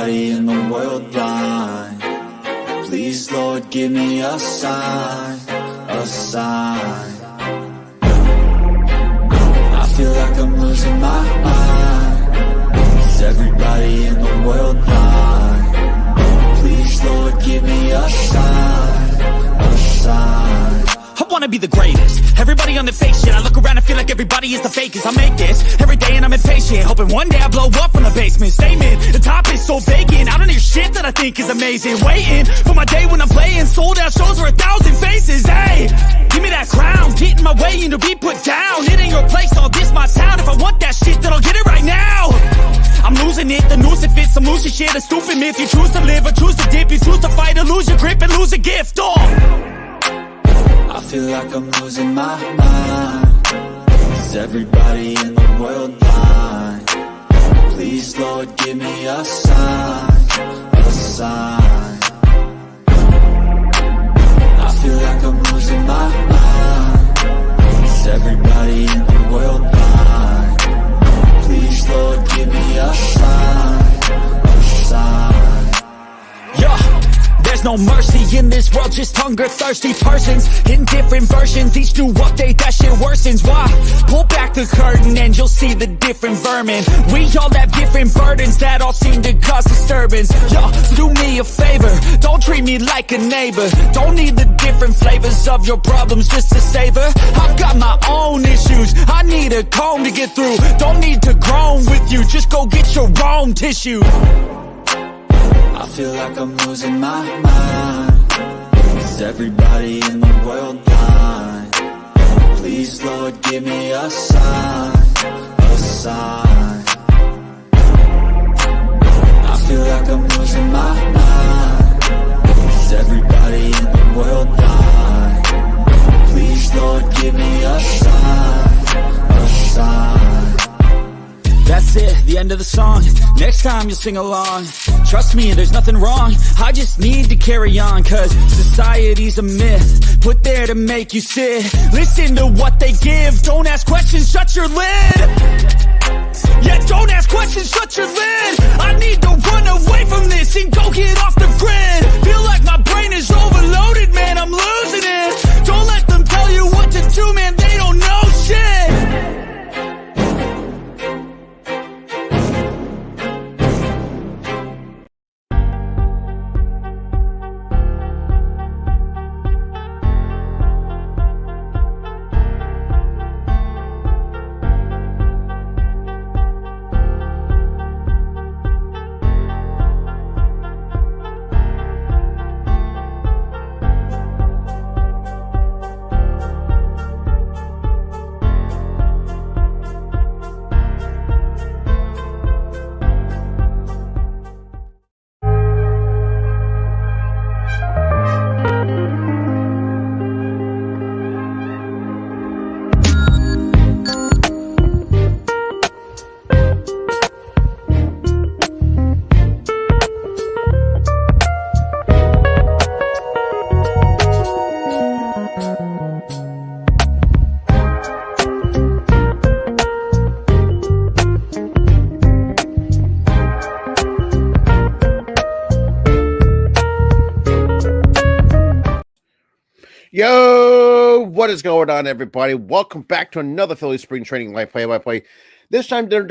everybody in the world blind? Please, Lord, give me a sign, a sign. I feel like I'm losing my mind. Is everybody in the world blind? Please, Lord, give me a sign, a sign. I wanna be the greatest. Everybody on the fake shit. I look around and feel like everybody is the fakest. I make this every day and I'm impatient, hoping one day I blow up from the basement. Statement, the top is so vacant. I don't hear shit that I think is amazing. Waiting for my day when I'm playing sold out shows for 1,000 faces. Hey, give me that crown, get in my way and to be put down. It ain't your place, all this my town. If I want that shit, then I'll get it right now. I'm losing it, the noose it fits, I'm losing shit. A stupid myth, you choose to live or choose to dip. You choose to fight or lose your grip and lose a gift. I feel like I'm losing my mind. Is everybody in the world blind? Please, Lord, give me a sign, a sign. I feel like I'm losing my mind. Is everybody in the world blind? Please, Lord, give me a sign, a sign. There's no mercy in this world, just hunger-thirsty persons in different versions. Each new update, that shit worsens. Why? Pull back the curtain and you'll see the different vermin. We all have different burdens that all seem to cause disturbance. Yo, so do me a favor, don't treat me like a neighbor. Don't need the different flavors of your problems just to savor. I've got my own issues, I need a comb to get through. Don't need to groan with you, just go get your own tissue. I feel like I'm losing my mind. Is everybody in the world blind? Please, Lord, give me a sign, a sign. I feel like I'm losing my mind. Is everybody in the world blind? Please, Lord, give me a sign, a sign. That's it, the end of the song. Next time you'll sing along. Trust me, there's nothing wrong. I just need to carry on, cause society's a myth put there to make you sit. Listen to what they give. Don't ask questions, shut your lid. Yeah, don't ask questions, shut your lid. I need to run away from this and go get off the grid. Feel like my brain is overloaded, man, I'm losing it. Don't let them tell you what to do, man, they don't know shit. Yo, what is going on, everybody? Welcome back to another Phillies spring training live play-by-play. This time they're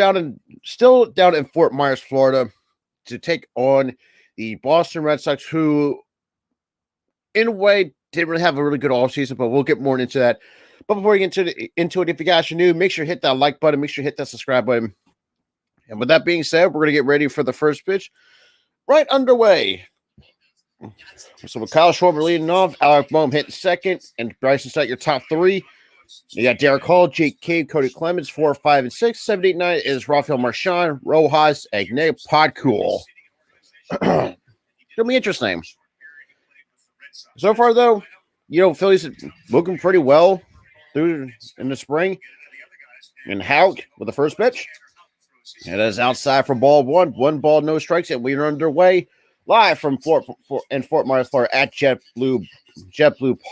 still down in Fort Myers, Florida, to take on the Boston Red Sox, who, in a way, didn't really have a really good offseason, but we'll get more into that. But before we get into it, if you guys are new, make sure to hit that like button, make sure to hit that subscribe button. And with that being said, we're going to get ready for the first pitch. Right underway. So with Kyle Schwarber leading off, Alec Boehm hitting second, and Bryson Stott your top three. You got Derek Hall, Jake Cave, Cody Clemens, 4, 5, and 6. 7, 8, 9 is Rafael Marchand, Rojas, Agne, Podcool. Gonna be interesting. So far, though, Phillies looking pretty well through in the spring. And Houck with the first pitch. It is outside for ball one. 1 ball, no strikes, and we are underway. Live from Fort Myers, Florida at JetBlue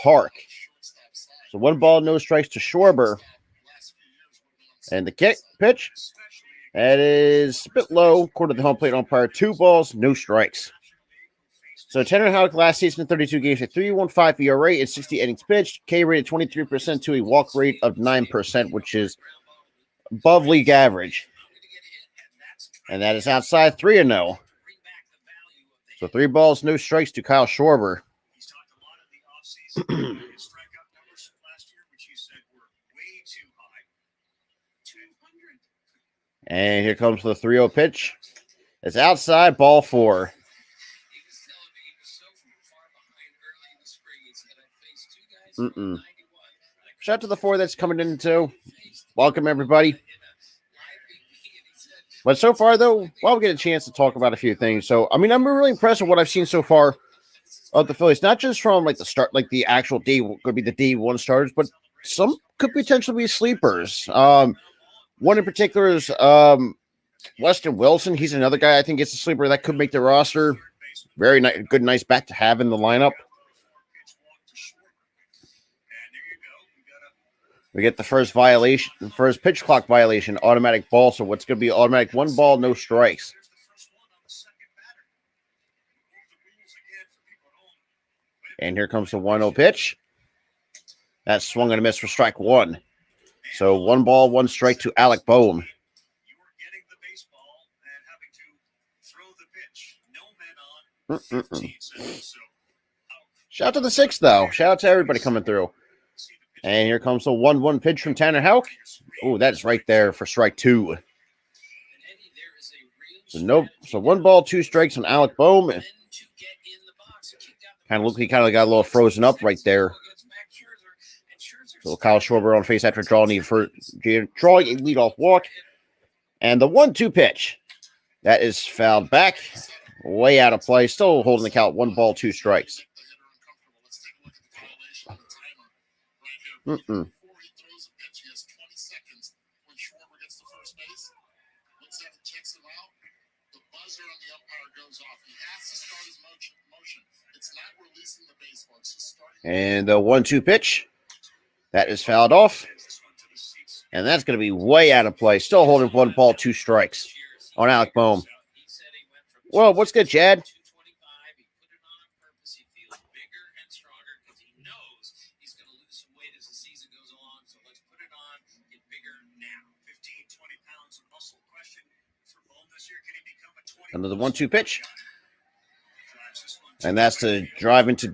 Park. So 1 ball, no strikes to Schwarber. And the pitch That is a bit low, according to the home plate umpire. 2 balls, no strikes. So Tanner Houck last season, 32 games, a 3.15 ERA and 60 innings pitched. K rated 23% to a walk rate of 9%, which is above league average. And that is outside 3-0. So 3 balls, no strikes to Kyle Schwarber. And here comes the 3-0 pitch. It's outside, ball 4. Shout out to the 4 that's coming in too. Welcome, everybody. But so far, though, well, we get a chance to talk about a few things. So, I mean, I'm really impressed with what I've seen so far of the Phillies. Not just from like the start, like the actual day could be the day 1 starters, but some could potentially be sleepers. One in particular is Weston Wilson. He's another guy I think it's a sleeper that could make the roster. Very good, nice bat to have in the lineup. We get the first violation, the first pitch clock violation, automatic ball. So what's going to be automatic 1 ball, no strikes. And here comes the 1-0 pitch. That's swung and a miss for strike 1. So 1 ball, 1 strike to Alec Boehm. Shout out to the 6, though. Shout out to everybody coming through. And here comes the 1-1 pitch from Tanner Houck. Oh, that's right there for strike 2. So 1 ball, 2 strikes on Alec Boehm. Kind of looked like he kind of got a little frozen up right there. So Kyle Schwarber on face after drawing a leadoff walk. And the 1-2 pitch. That is fouled back. Way out of play. Still holding the count. 1 ball, 2 strikes. And the 1-2 pitch. That is fouled off. And that's going to be way out of play. Still holding 1 ball, 2 strikes on Alec Boehm. Well, what's good, Chad? Another 1-2 pitch. And that's to drive into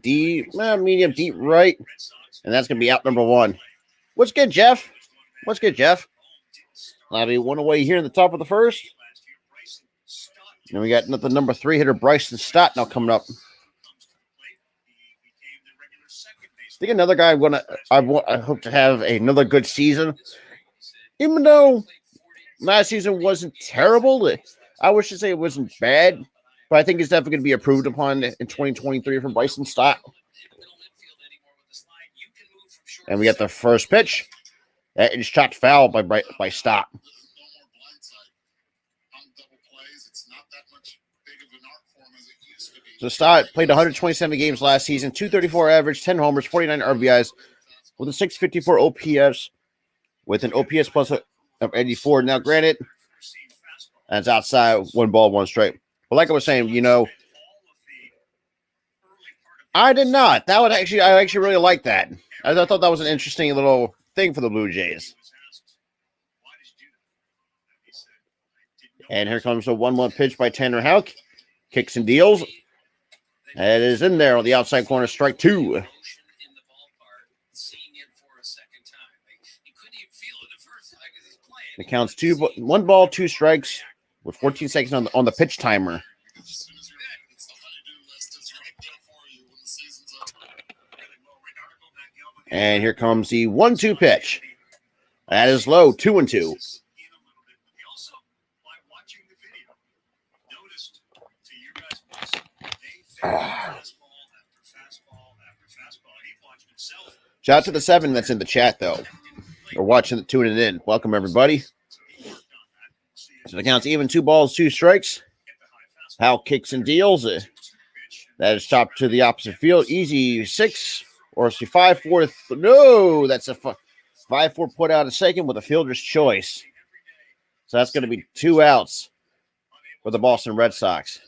medium deep right. And that's going to be out number 1. What's good, Jeff? What's good, Jeff? That'll be 1 away here in the top of the first. And we got the number 3 hitter, Bryson Stott, now coming up. I think another guy I hope to have another good season. Even though last season wasn't terrible, I wish to say it wasn't bad, but I think it's definitely going to be improved upon in 2023 from Bryson Stott. And we got the first pitch. That is shot foul by Stott. So Stott played 127 games last season, 234 average, 10 homers, 49 RBIs, with a 654 OPS, with an OPS plus of 84. Now, granted, that's outside 1 ball, 1 strike. But like I was saying, I did not. I actually really like that. I thought that was an interesting little thing for the Blue Jays. And here comes a 1-1 pitch by Tanner Houck. Kicks and deals. That is in there on the outside corner, strike 2. It counts 1 ball, 2 strikes with 14 seconds on the pitch timer. And here comes the 1-2 pitch. That is low, 2-2. Shout out to the 7 that's in the chat, though. Or tuning in. Welcome, everybody. So the count's even, 2 balls, 2 strikes. Hal kicks and deals. That is chopped to the opposite field. Easy 6 or 5-4. No, that's a 5-4 put out a second with a fielder's choice. So that's going to be 2 outs for the Boston Red Sox.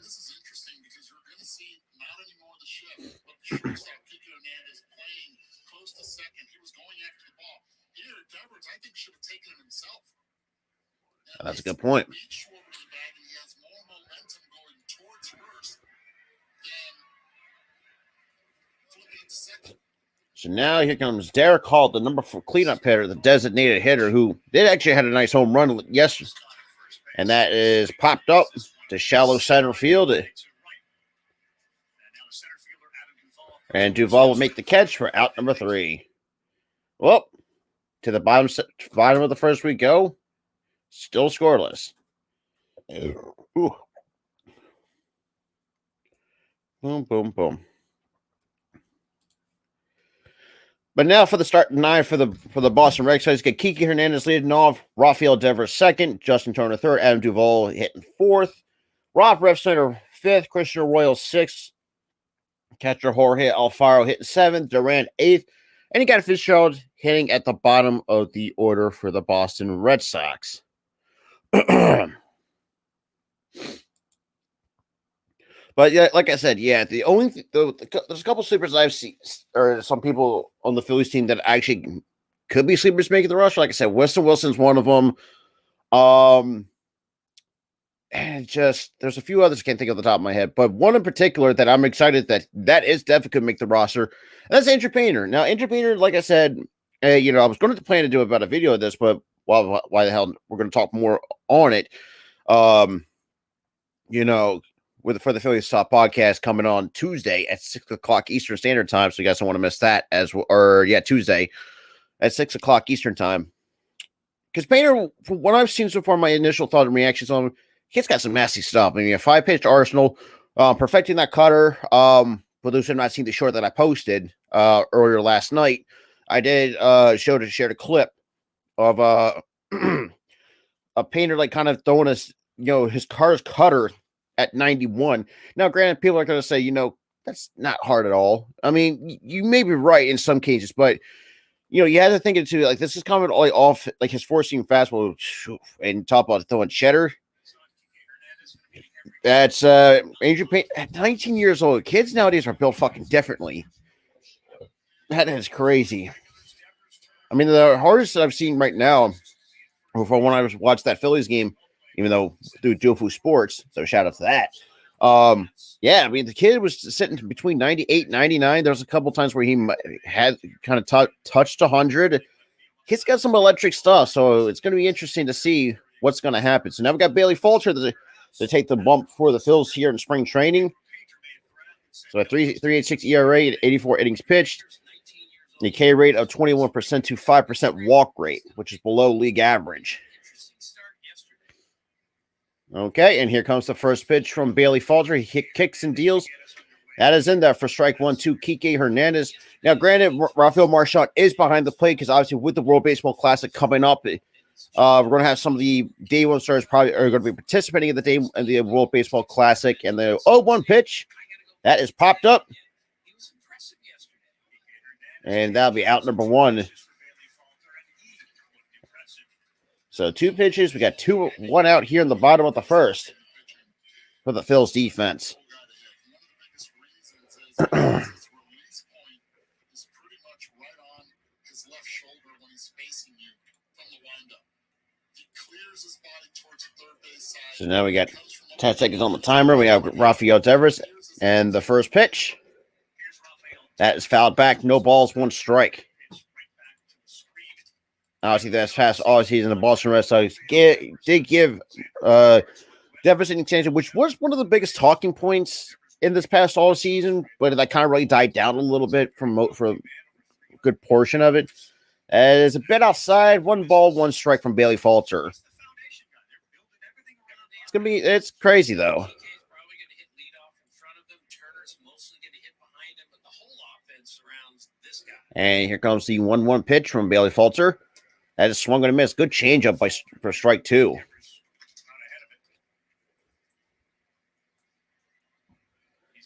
That's a good point. So now here comes Derek Hall, the number 4 cleanup hitter, the designated hitter, who did actually had a nice home run yesterday. And that is popped up to shallow center field. And Duvall will make the catch for out number 3. Well, to the bottom of the first we go. Still scoreless. Ooh. Boom, boom, boom. But now for the starting 9 for the Boston Red Sox, get Kiki Hernandez leading off, Rafael Devers second, Justin Turner third, Adam Duvall hitting 4th, Rob Refsnyder 5th, Christian Arroyo 6th, catcher Jorge Alfaro hitting 7th, Durant 8th, and you got Fitzgerald hitting at the bottom of the order for the Boston Red Sox. But yeah, like I said, yeah, the only there's a couple sleepers I've seen, or some people on the Phillies team that actually could be sleepers making the roster. Like I said, Winston Wilson's one of them. And just there's a few others I can't think of the top of my head, but one in particular that I'm excited that is definitely could make the roster. And that's Andrew Painter. Now, Andrew Painter, like I said, I was going to plan to do about a video of this, but why the hell we're going to talk more on it. For the Phillies Top podcast coming on Tuesday at 6:00 Eastern Standard Time. So you guys don't want to miss that Tuesday at 6:00 Eastern Time. Because Painter, from what I've seen so far, my initial thought and reactions on him, he's got some nasty stuff. I mean, a 5-pitch arsenal, perfecting that cutter. For those who have not seen the short that I posted earlier last night, I did shared a clip of a Painter like kind of throwing his car's cutter at 91. Now, granted, people are going to say, that's not hard at all. I mean, you may be right in some cases, but you have to think into like this is coming all off like his 4-seam fastball and top of throwing cheddar. That's Andrew Painter at 19 years old. Kids nowadays are built fucking differently. That is crazy. I mean, the hardest I've seen right now, from when I was watched that Phillies game, even though through Jofu Sports, so shout out to that. I mean, the kid was sitting between 98 and 99. There was a couple times where he had kind of touched 100. Kid's got some electric stuff, so it's going to be interesting to see what's going to happen. So now we've got Bailey Falter to take the bump for the Phils here in spring training. So a 3.86 ERA at 84 innings pitched. A K rate of 21% to 5% walk rate, which is below league average. Okay, and here comes the first pitch from Bailey Falter. He kicks and deals. That is in there for strike 1-2, Kike Hernandez. Now, granted, Rafael Marchand is behind the plate because obviously with the World Baseball Classic coming up, we're going to have some of the day one stars probably are going to be participating in the World Baseball Classic. And the 0-1 pitch that is popped up, and that'll be out number 1. So 2 pitches. We got 1 out here in the bottom of the first for the Phil's defense. So now we got 10 seconds on the timer. We have Rafael Devers and the first pitch. That is fouled back. No balls, 1 strike. Obviously, that's past all season. The Boston Red Sox did give Devers an extension, which was one of the biggest talking points in this past all season, but that kind of really died down a little bit for a good portion of it. It's a bit outside. 1 ball, 1 strike from Bailey Falter. It's crazy though. And here comes the 1-1 pitch from Bailey Falter. That is swung and a miss. Good changeup for strike 2.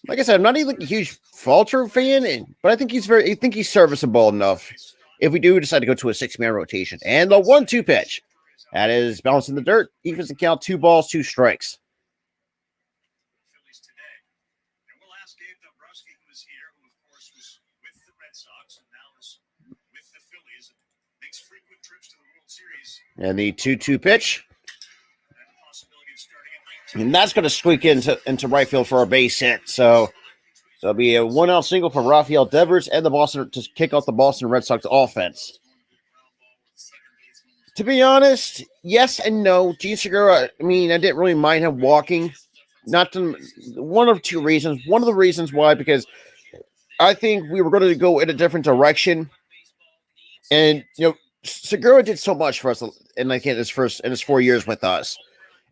Like I said, I'm not even a huge Falter fan, but I think he's serviceable enough if we do decide to go to a 6-man rotation. And the 1-2 pitch. That is bounced in the dirt. Evens the count, 2 balls, 2 strikes. And the 2-2 pitch. And that's going to squeak into right field for a base hit. So it'll be a 1-out single for Rafael Devers and the Boston to kick off the Boston Red Sox offense. To be honest, yes and no. Gene Segura, I mean, I didn't really mind him walking. One of 2 reasons. One of the reasons why, because I think we were going to go in a different direction. And, Segura did so much for us in his 4 years with us.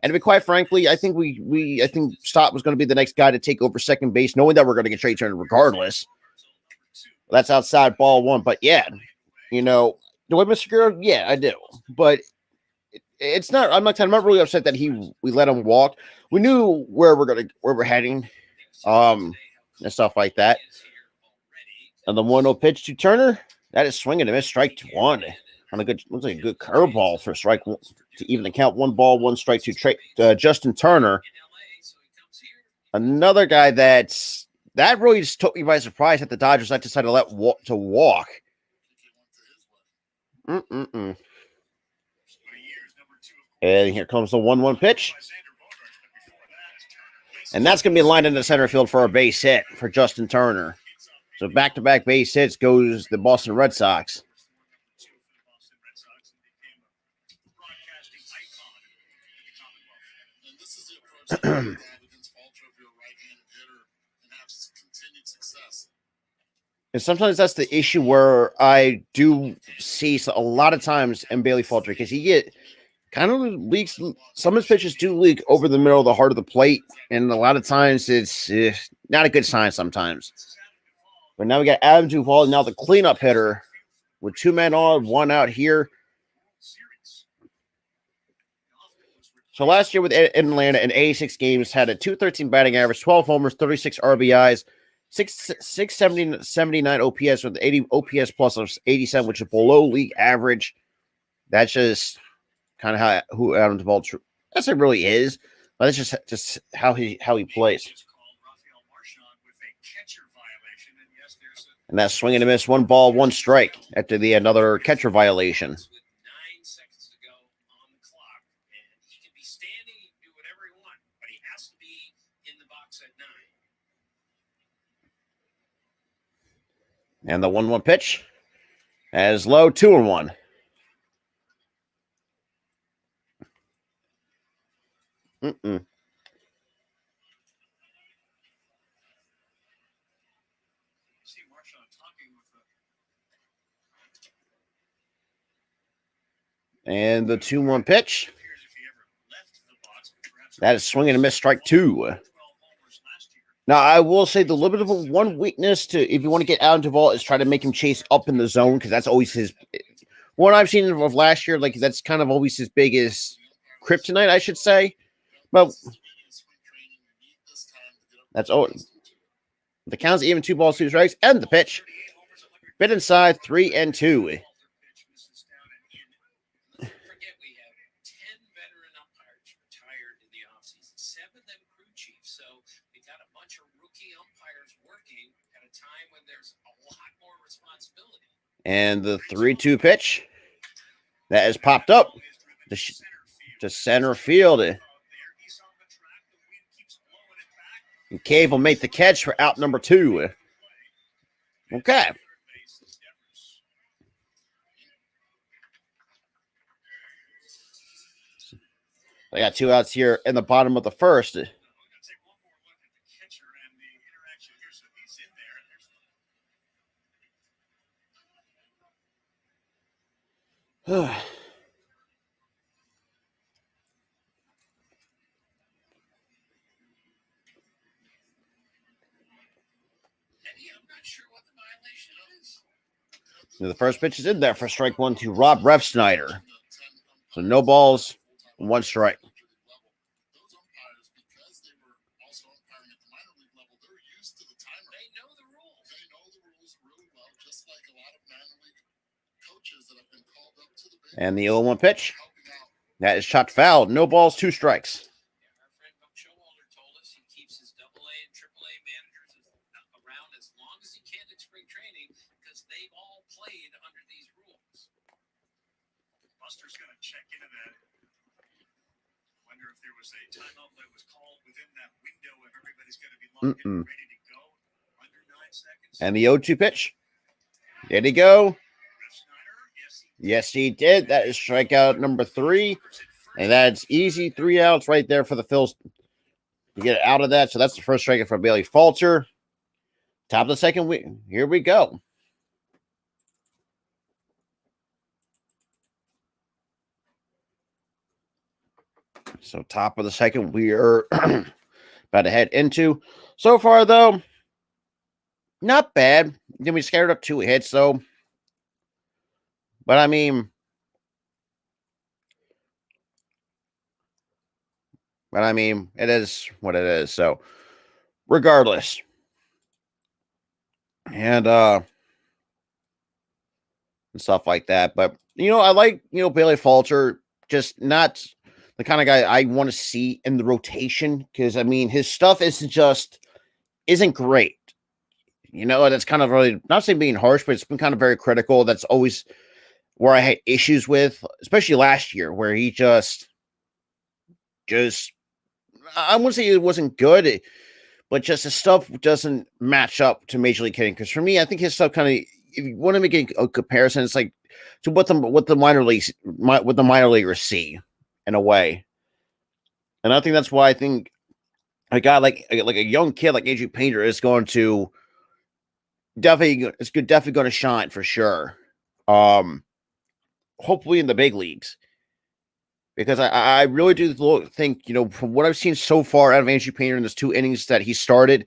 And to be quite frankly, I think I think Stott was going to be the next guy to take over second base, knowing that we're going to get Trey Turner regardless. That's outside ball 1. But yeah, do I miss Segura? Yeah, I do. But it's not. I'm not really upset that we let him walk. We knew where we're heading, and stuff like that. And the 1-0 pitch to Turner, that is swinging and miss, strike 1. Looks like a good curveball for strike 1 to even the count. 1 ball, 1 strike to Justin Turner. Another guy that really just took me by surprise that the Dodgers decided to walk. And here comes the 1-1 pitch. And that's going to be lined into center field for a base hit for Justin Turner. So back-to-back base hits goes the Boston Red Sox. And sometimes that's the issue where I do see a lot of times in Bailey Falter, because he get kind of leaks. Some of his pitches do leak over the middle of the heart of the plate, and a lot of times it's not a good sign sometimes. But now we got Adam Duvall, now the cleanup hitter with 2 men on, 1 out here. So last year with Atlanta in 86 games, had a .213 batting average, 12 homers, 36 RBIs, 679 OPS with 80 OPS plus of 87, which is below league average. That's just kind of who Adam Duvall that's it really is. But that's just how he plays. And that's swing and a miss, 1 ball, 1 strike after another catcher violation. And the 1-1 pitch as low, 2-1. And the 2-1 pitch. That is swinging and a miss, strike 2. Now, I will say the little bit of one weakness if you want to get Adam Duvall is try to make him chase up in the zone, because that's always his. What I've seen of last year, that's kind of always his biggest kryptonite, I should say. But that's all. The count's even, 2 balls, 2 strikes, and the pitch. Bit inside, 3-2. And the 3-2 pitch that has popped up to center field. And Cave will make the catch for out number 2. Okay. I got 2 outs here in the bottom of the first. The first pitch is in there for strike 1 to Rob Refsnyder. So no balls, 1 strike. And the 0-1 pitch. That is shot foul. No balls, 2 strikes. Buster's going to check into that. Wonder if there was a timeout that was called within that window if everybody's going to be locked in and ready to go. Under 9 seconds. And the 0-2 pitch. Did he go? Yes, he did. That is strikeout number 3. And that's easy 3 outs right there for the Phils to get out of that. So that's the first strikeout for Bailey Falter. Top of the second, here we go. So top of the second, we are about to head into. So far, though, not bad. Then we scared up 2 hits, though. But I mean, it is what it is. So regardless. And stuff like that. But I like, Bailey Falter, just not the kind of guy I want to see in the rotation, because I mean his stuff isn't great. That's kind of really, not saying being harsh, but it's been kind of very critical. That's always where I had issues with, especially last year, where he just I wouldn't say it wasn't good, but just his stuff doesn't match up to Major League hitting. Because for me, I think his stuff kind of, if you want to make a comparison, it's like to what the minor leaguers see in a way. And I think that's why I think a guy like a young kid like AJ Painter is going to definitely going to shine for sure. Hopefully in the big leagues. Because I really do think, from what I've seen so far out of Andrew Painter in those 2 innings that he started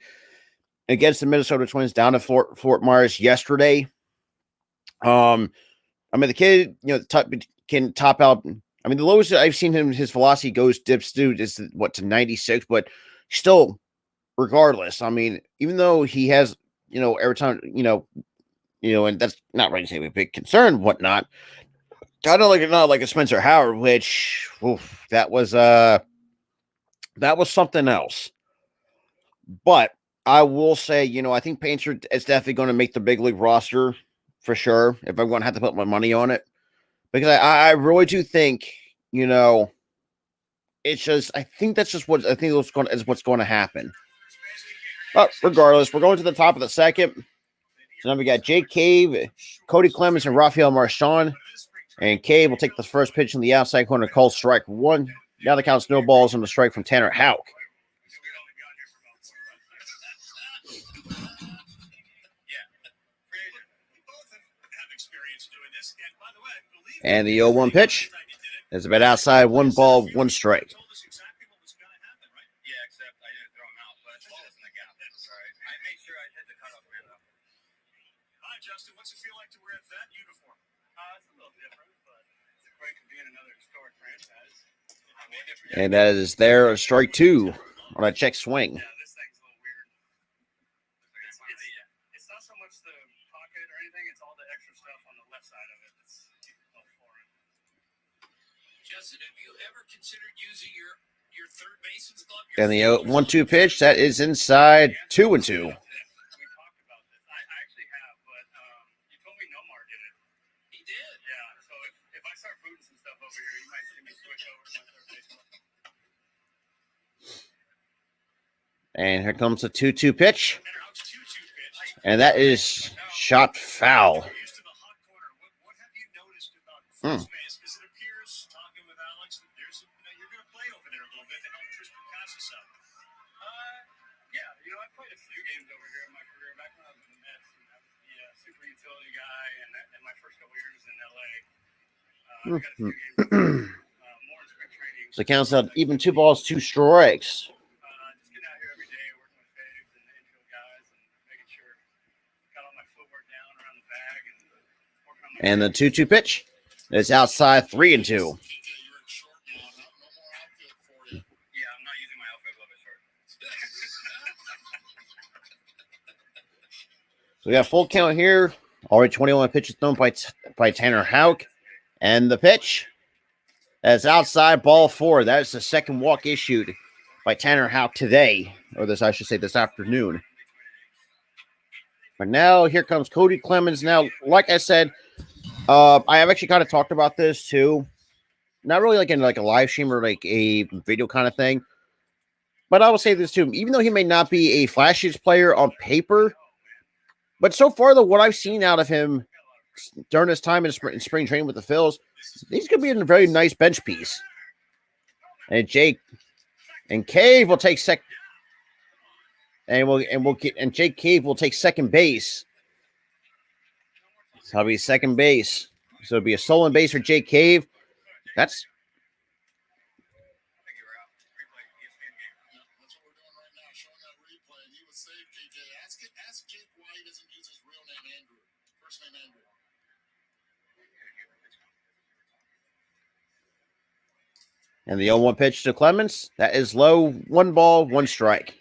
against the Minnesota Twins down at Fort Myers yesterday. I mean, the kid, can top out. I mean, the lowest I've seen him, his velocity dips is to 96, but still, regardless, I mean, even though he has, every time, and that's not really saying a big concern, whatnot. Kind of not like a Spencer Howard, which that was something else. But I will say, I think Painter is definitely going to make the big league roster for sure. If I'm going to have to put my money on it, because I really do think, it's just, I think that's just what's going to happen. But regardless, we're going to the top of the second. So now we got Jake Cave, Cody Clemens, and Rafael Marchand. And Cave will take the first pitch in the outside corner, called strike 1. Now the count's no balls on the strike from Tanner Houck. And the 0-1 pitch is about outside, 1 ball, 1 strike. Justin, what's it feel like to wear that uniform? It's a little different, but it's great to be in another historic franchise. And that is there, a strike 2 on a check swing. Yeah, this thing's a little weird. It's not so much the pocket or anything, it's all the extra stuff on the left side of it. It's a little foreign. Justin, have you ever considered using your third baseman's glove? And the 1-2 pitch, that is inside, 2-2. And here comes the 2-2 pitch. And that is shot foul. I played a few games over here in my career. Back when I was in the Mets, I was the super utility guy, and my first couple years in LA. I got a few games more in spring training. So it counts out even 2 balls, 2 strikes. Just getting out here every day, working with Faves and the infield guys, and making sure got all my footwork down around the bag and working on my. And the 2-2 pitch is outside, 3-2. So we got a full count here. Already 21 pitches thrown by Tanner Houck. And the pitch That's outside ball 4. That is the second walk issued by Tanner Houck today, or this, I should say, this afternoon. But now here comes Cody Clemens. Now, like I said, I have actually kind of talked about this too. Not really like in like a live stream or like a video kind of thing. But I will say this too. Even though he may not be a flashiest player on paper, but so far, though, what I've seen out of him during his time in spring training with the Phillies, he's going to be a very nice bench piece. And Jake and Cave will take second. And Jake Cave will take second base. So that'll be second base. So it'll be a stolen base for Jake Cave. That's and the 0-1 pitch to Clemens. That is low. 1 ball, 1 strike.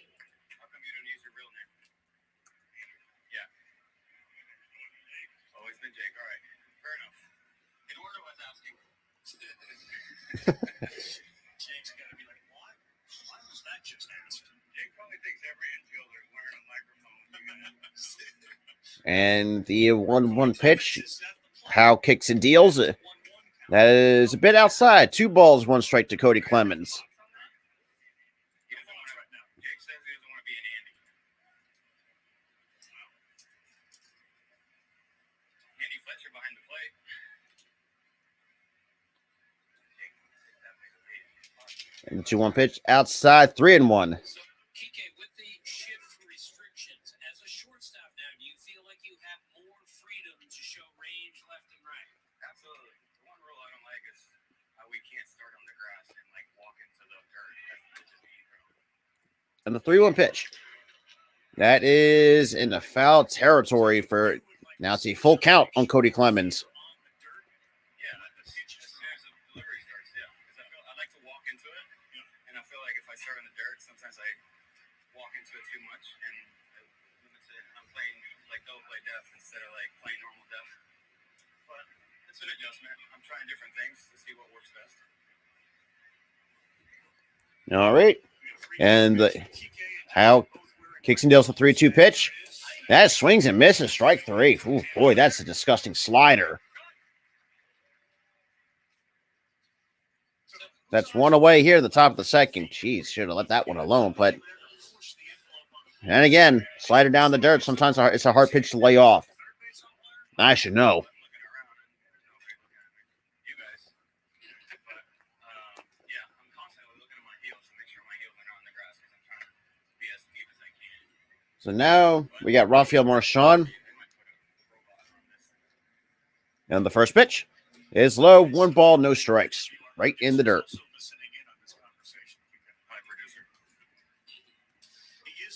Jake's got to be like, why was that just asked? Jake probably thinks every infielder is wearing a microphone. And the 1-1 pitch. How kicks and deals. That is a bit outside. 2 balls, 1 strike to Cody Clemens. He doesn't want to right now. Jake says he doesn't want to be an Andy. Andy Fletcher behind the plate. And the 2-1 pitch outside. 3-1. So, Kike, with the shift restrictions, as a shortstop now, do you feel like you have more freedom to show range left and right? Absolutely. The one rule I don't like is we can't start on the grass and like walk into the dirt. That's just ego. And the 3-1 pitch. That is in the foul territory for now. It's a full count on Cody Clemens. Yeah, as soon as the delivery starts, yeah. Because I like to walk into it, and I feel like if I start in the dirt, sometimes I walk into it too much, and I'm playing like double play depth instead of like playing normal depth. But it's an adjustment. I'm trying different things to see what works best. All right. And how kicks and deals the 3-2 pitch. That swings and misses. Strike 3. Ooh, boy, that's a disgusting slider. That's 1 away here at the top of the second. Jeez, should have let that one alone. But, and again, slider down the dirt. Sometimes it's a hard pitch to lay off. I should know. So now we got Rafael Marchand. And the first pitch is low. 1 ball, no strikes. Right in the dirt. He is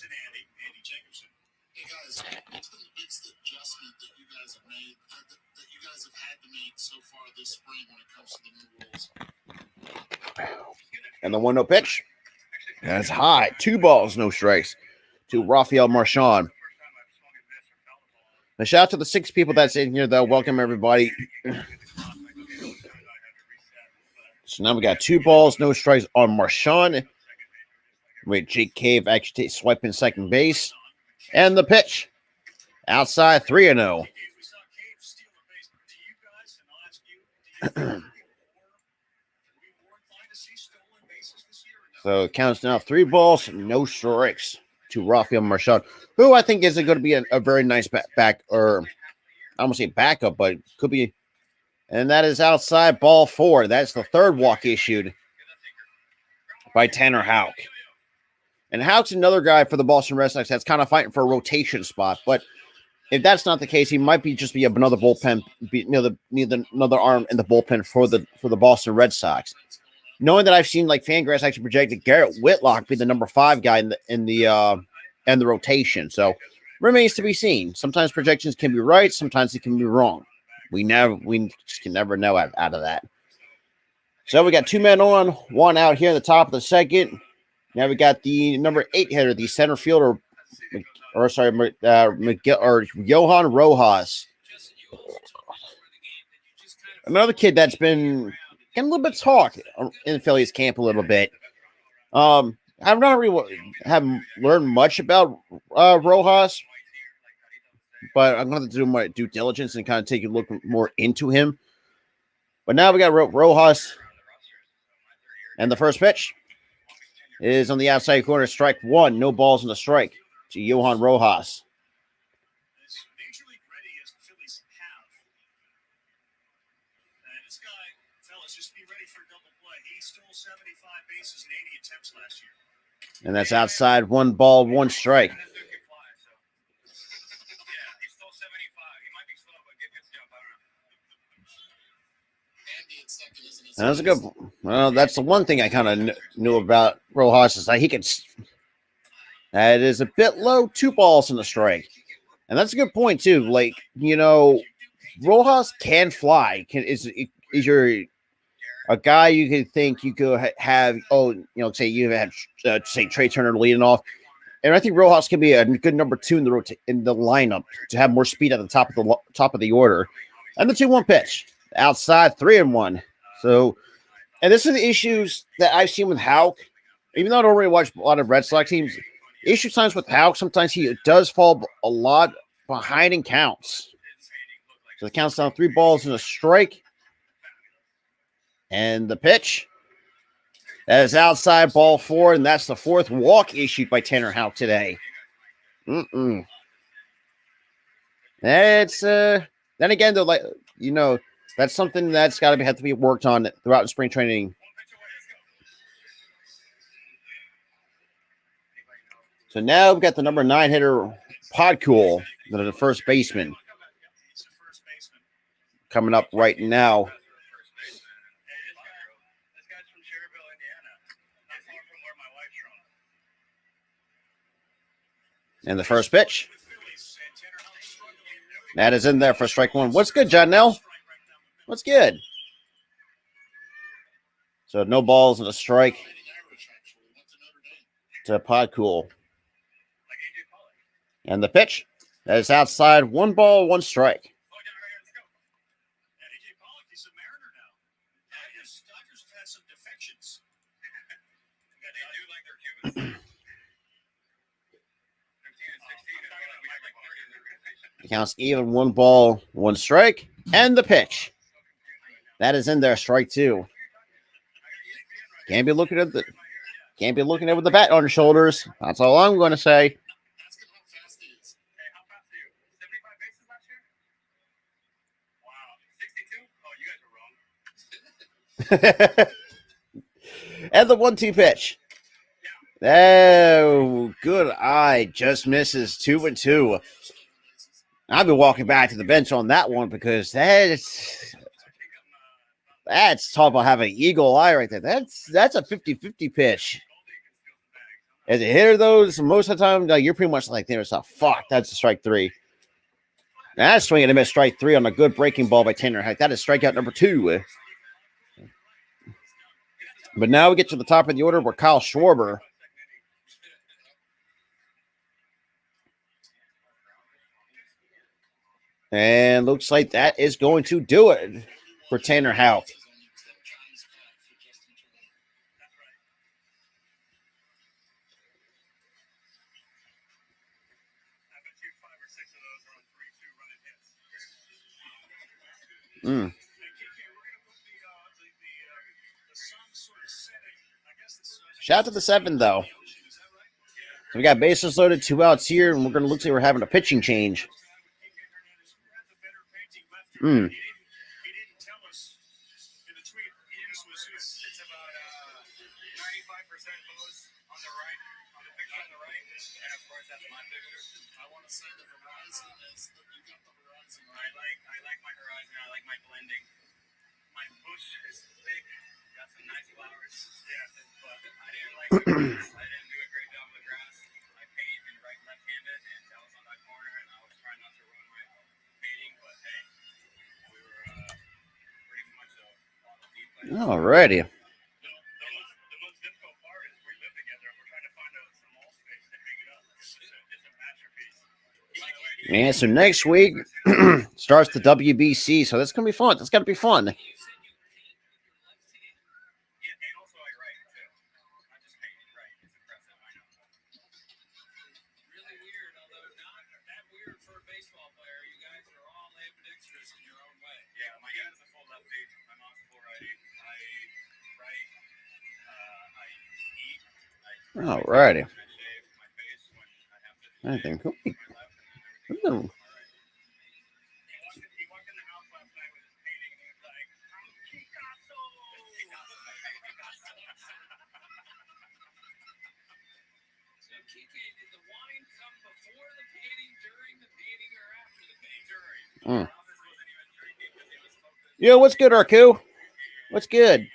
an Andy Jacobson. Hey guys, what's been the biggest adjustment that you guys have made, that you guys have had to make so far this spring when it comes to the new rules? And the 1-0 pitch. That's high. 2 balls, no strikes to Rafael Marchand. A shout out to the 6 people that's in here, though. Welcome, everybody. So now we got 2 balls, no strikes on Marchand. With Jake Cave actually swiping second base. And the pitch. Outside 3-0. So it counts now 3 balls, no strikes to Rafael Marchand, who I think is going to be a very nice back, or I won't say backup, but could be. And that is outside ball 4. That's the 3rd walk issued by Tanner Houck. And Houck's another guy for the Boston Red Sox that's kind of fighting for a rotation spot. But if that's not the case, he might just be another bullpen, another arm in the bullpen for the Boston Red Sox. Knowing that I've seen like Fangraphs actually projected Garrett Whitlock be the number 5 guy in the rotation. So remains to be seen. Sometimes projections can be right, sometimes it can be wrong. We just can never know out of that. So we got 2 men on, 1 out here in the top of the second. Now we got the number 8 hitter, the center fielder, Johan Rojas. Another kid that's been getting a little bit of talk in the Phillies camp a little bit. I've not really haven't learned much about Rojas, but I'm going to do my due diligence and kind of take a look more into him. But now we got Rojas, and the first pitch is on the outside corner, strike one, no balls in the strike to Johan Rojas. As major league ready as the Phillies have. This guy, fellas, just be ready for double play. He stole 75 bases in 80 attempts last year. And that's outside, 1 ball, 1 strike. Yeah, he stole 75. He might be slow, but get his jump. I don't know. That's a good. Well, that's the one thing I kind of knew about Rojas is that he could. That is a bit low, 2 balls in the strike, and that's a good point too. Like Rojas can fly. Is your a guy you could think you could have? Say you have say Trey Turner leading off, and I think Rojas can be a good number 2 in the lineup to have more speed at the top of the order. And the 2-1 pitch outside, 3-1. So, and this are the issues that I've seen with Houck. Even though I don't really watch a lot of Red Sox teams, issue times with Houck, sometimes he does fall a lot behind in counts. So the count's down 3 balls and a strike. And the pitch, that is outside, ball 4, and that's the 4th walk issued by Tanner Houck today. That's then again though, that's something that's got to have to be worked on throughout the spring training. So now we've got the number 9 hitter, Podcool, the first baseman, coming up right now. And the first pitch, that is in there for strike 1. What's good, John Nell? What's good? So no balls and a strike to Podcool. And the pitch, that is outside, 1 ball, 1 strike. The count's even, 1 ball, 1 strike. And the pitch, that is in there, strike 2. Can't be looking at with the bat on your shoulders. That's all I'm going to say. And the 1-2 pitch. Oh, good eye. Just misses, 2-2. I've been walking back to the bench on that one because that's talk about having an eagle eye right there. That's a 50-50 pitch. As a hitter, those most of the time, you're pretty much like, there's a fuck. That's a strike 3. And that's swinging and a miss, strike 3 on a good breaking ball by Tanner Houck. That is strikeout number 2. But now we get to the top of the order where Kyle Schwarber. And looks like that is going to do it for Tanner Houck. Shout out to the 7, though. So we got bases loaded, 2 outs here, and we're going to look like we're having a pitching change. He didn't tell us in the tweet. It's about 95% Bose on the right, on the picture on the right, and of course that's my picture. I want to say the horizon is you got the horizon. I like my horizon. I like my blending. My bush is big. Got some nice flowers. Yeah, but I didn't like the grass. I didn't do a great job with the grass. I paint in left-handed, and that was on that corner, and I was trying not to ruin my painting, but hey. Alrighty. The most difficult part is we live together and we're trying to find some wall space to hang it up. It's a masterpiece. Man, so next week starts the WBC, so that's gonna be fun. That's gotta be fun. All righty. Anything cool? Yo, what's good, Arku? What's good?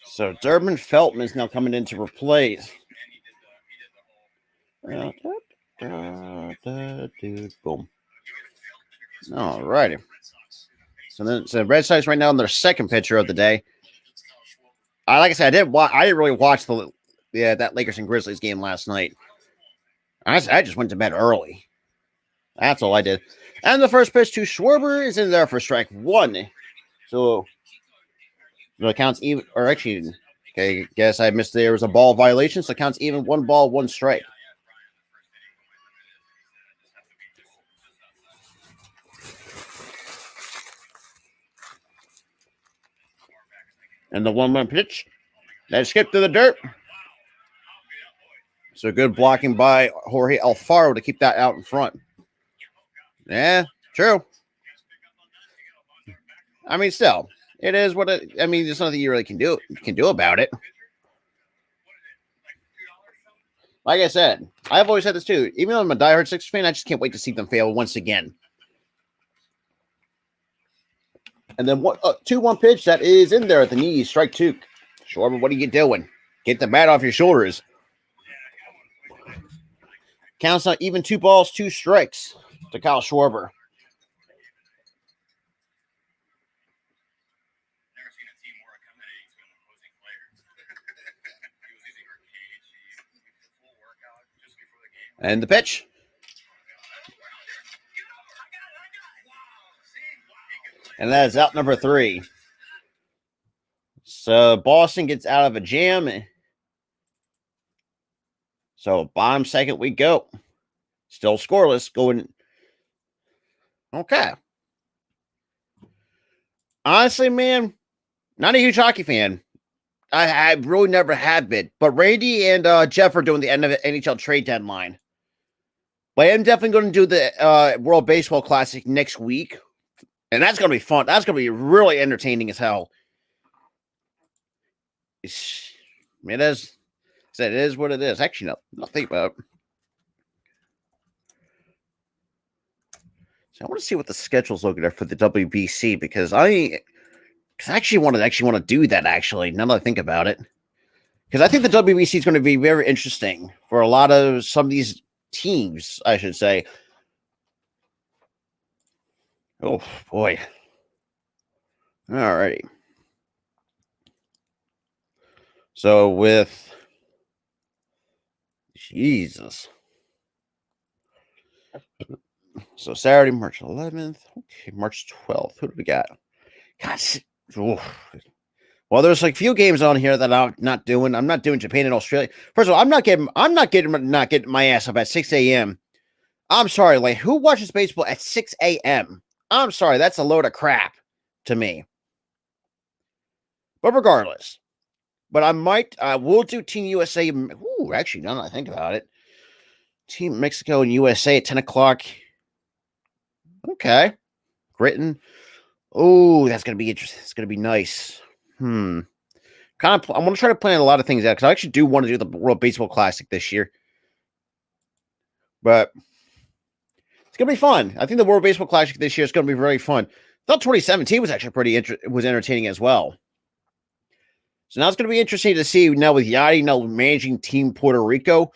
So Durbin Felton is now coming in to replace. Boom. All righty. So Red Sox right now in their second pitcher of the day. Like I said, I didn't really watch that Lakers and Grizzlies game last night. I just went to bed early. That's all I did. And the first pitch to Schwarber is in there for strike one. So it counts even, or actually, okay, guess I missed there was a ball violation, so it counts even, 1 ball, 1 strike. And the 1-1 pitch that skipped to the dirt. So good blocking by Jorge Alfaro to keep that out in front. Yeah, true. I mean, still, it is what it. I mean, there's nothing you really can do about it. Like I said, I've always said this too. Even though I'm a diehard Sixers fan, I just can't wait to see them fail once again. And then 2-1 pitch that is in there at the knees, strike 2. Schwarber, what are you doing? Get the bat off your shoulders. Counts out even 2 balls, 2 strikes to Kyle Schwarber. And the pitch. And that is out number 3. So Boston gets out of a jam. So bottom second we go. Still scoreless going. Okay. Honestly, man, not a huge hockey fan. I really never have been. But Randy and Jeff are doing the end of the NHL trade deadline. But I am definitely going to do the World Baseball Classic next week. And that's going to be fun. That's going to be really entertaining as hell. It is what it is. Actually, no, think about it. So I want to see what the schedule's looking at for the WBC because I actually want to do that. Actually, now that I think about it, because I think the WBC is going to be very interesting for a lot of some of these teams, I should say. Oh boy! All righty. So with Jesus. So Saturday, March 11th. Okay, March 12th. Who do we got? Gosh. Well, there's like few games on here that I'm not doing. I'm not doing Japan and Australia. First of all, I'm not getting my ass up at 6 a.m. I'm sorry, like who watches baseball at 6 a.m.? I'm sorry, that's a load of crap to me. But regardless, I will do Team USA. Ooh, actually, now that I think about it, Team Mexico and USA at 10 o'clock. Okay. Britain. Oh, that's going to be interesting. It's going to be nice. I'm going to try to plan a lot of things out because I actually do want to do the World Baseball Classic this year. But it's going to be fun. I think the World Baseball Classic this year is going to be very fun. I thought 2017 was actually was entertaining as well. So now it's going to be interesting to see now with Yachty now managing Team Puerto Rico.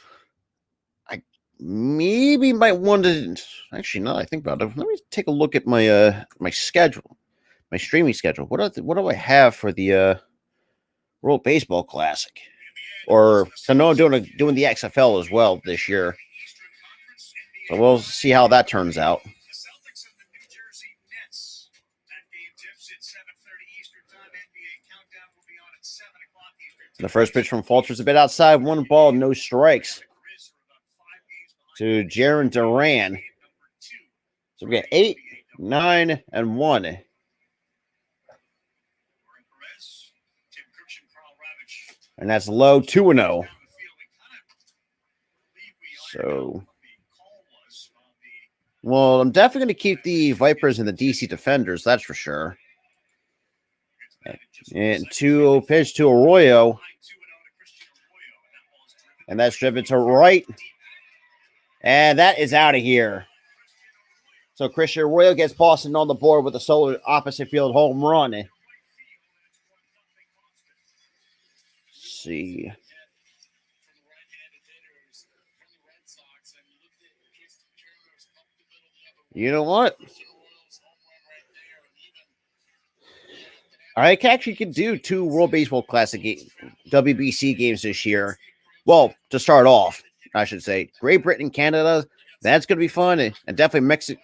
I maybe might want to actually now I think about it. Let me take a look at my my schedule, my streaming schedule. What do I have for the World Baseball Classic? Or I know I'm doing the XFL as well this year. So we'll see how that turns out. The Celtics and the New Jersey Nets. That game tips at 7:30 Eastern Time. NBA Countdown will be on at 7 o'clock Eastern Time. The first pitch from Falter's a bit outside. 1 ball, no strikes The Grizz are about 5 games behind to Jaron Duran. game number 2. So we get 8, 9, and 1. Warren Perez, Tim Cruikshank, Carl Ravitch. And that's low 2-0. Down the field, we kind of believe we ironed out So, what the call was on the well, I'm definitely going to keep the Vipers and the DC Defenders, that's for sure. And 2-0 pitch to Arroyo. And that's driven to right. And that is out of here. So Christian Arroyo gets Boston on the board with a solo opposite field home run. Let's see. You know what? I actually could do 2 World Baseball Classic WBC games this year. Well, to start off, I should say. Great Britain, Canada, that's going to be fun. And definitely Mexico.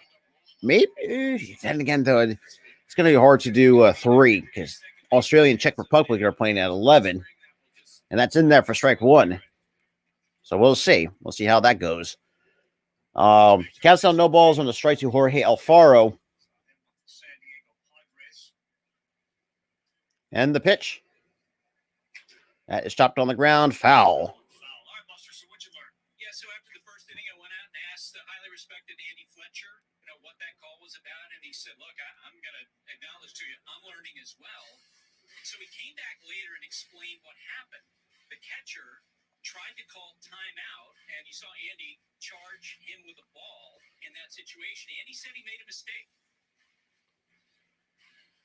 Maybe. Then again, though, it's going to be hard to do 3 because Australia and Czech Republic are playing at 11. And that's in there for strike 1. So we'll see. We'll see how that goes. Counts down no balls on the strike to Jorge Alfaro. And the pitch. That is chopped on the ground. Foul. All right, Buster, so what'd you learn? Yeah, so after the first inning, I went out and asked the highly respected Andy Fletcher, what that call was about, and he said, look, I'm going to acknowledge to you, I'm learning as well. So he came back later and explained what happened. The catcher tried to call timeout, and you saw Andy charge him with a ball in that situation. Andy said he made a mistake.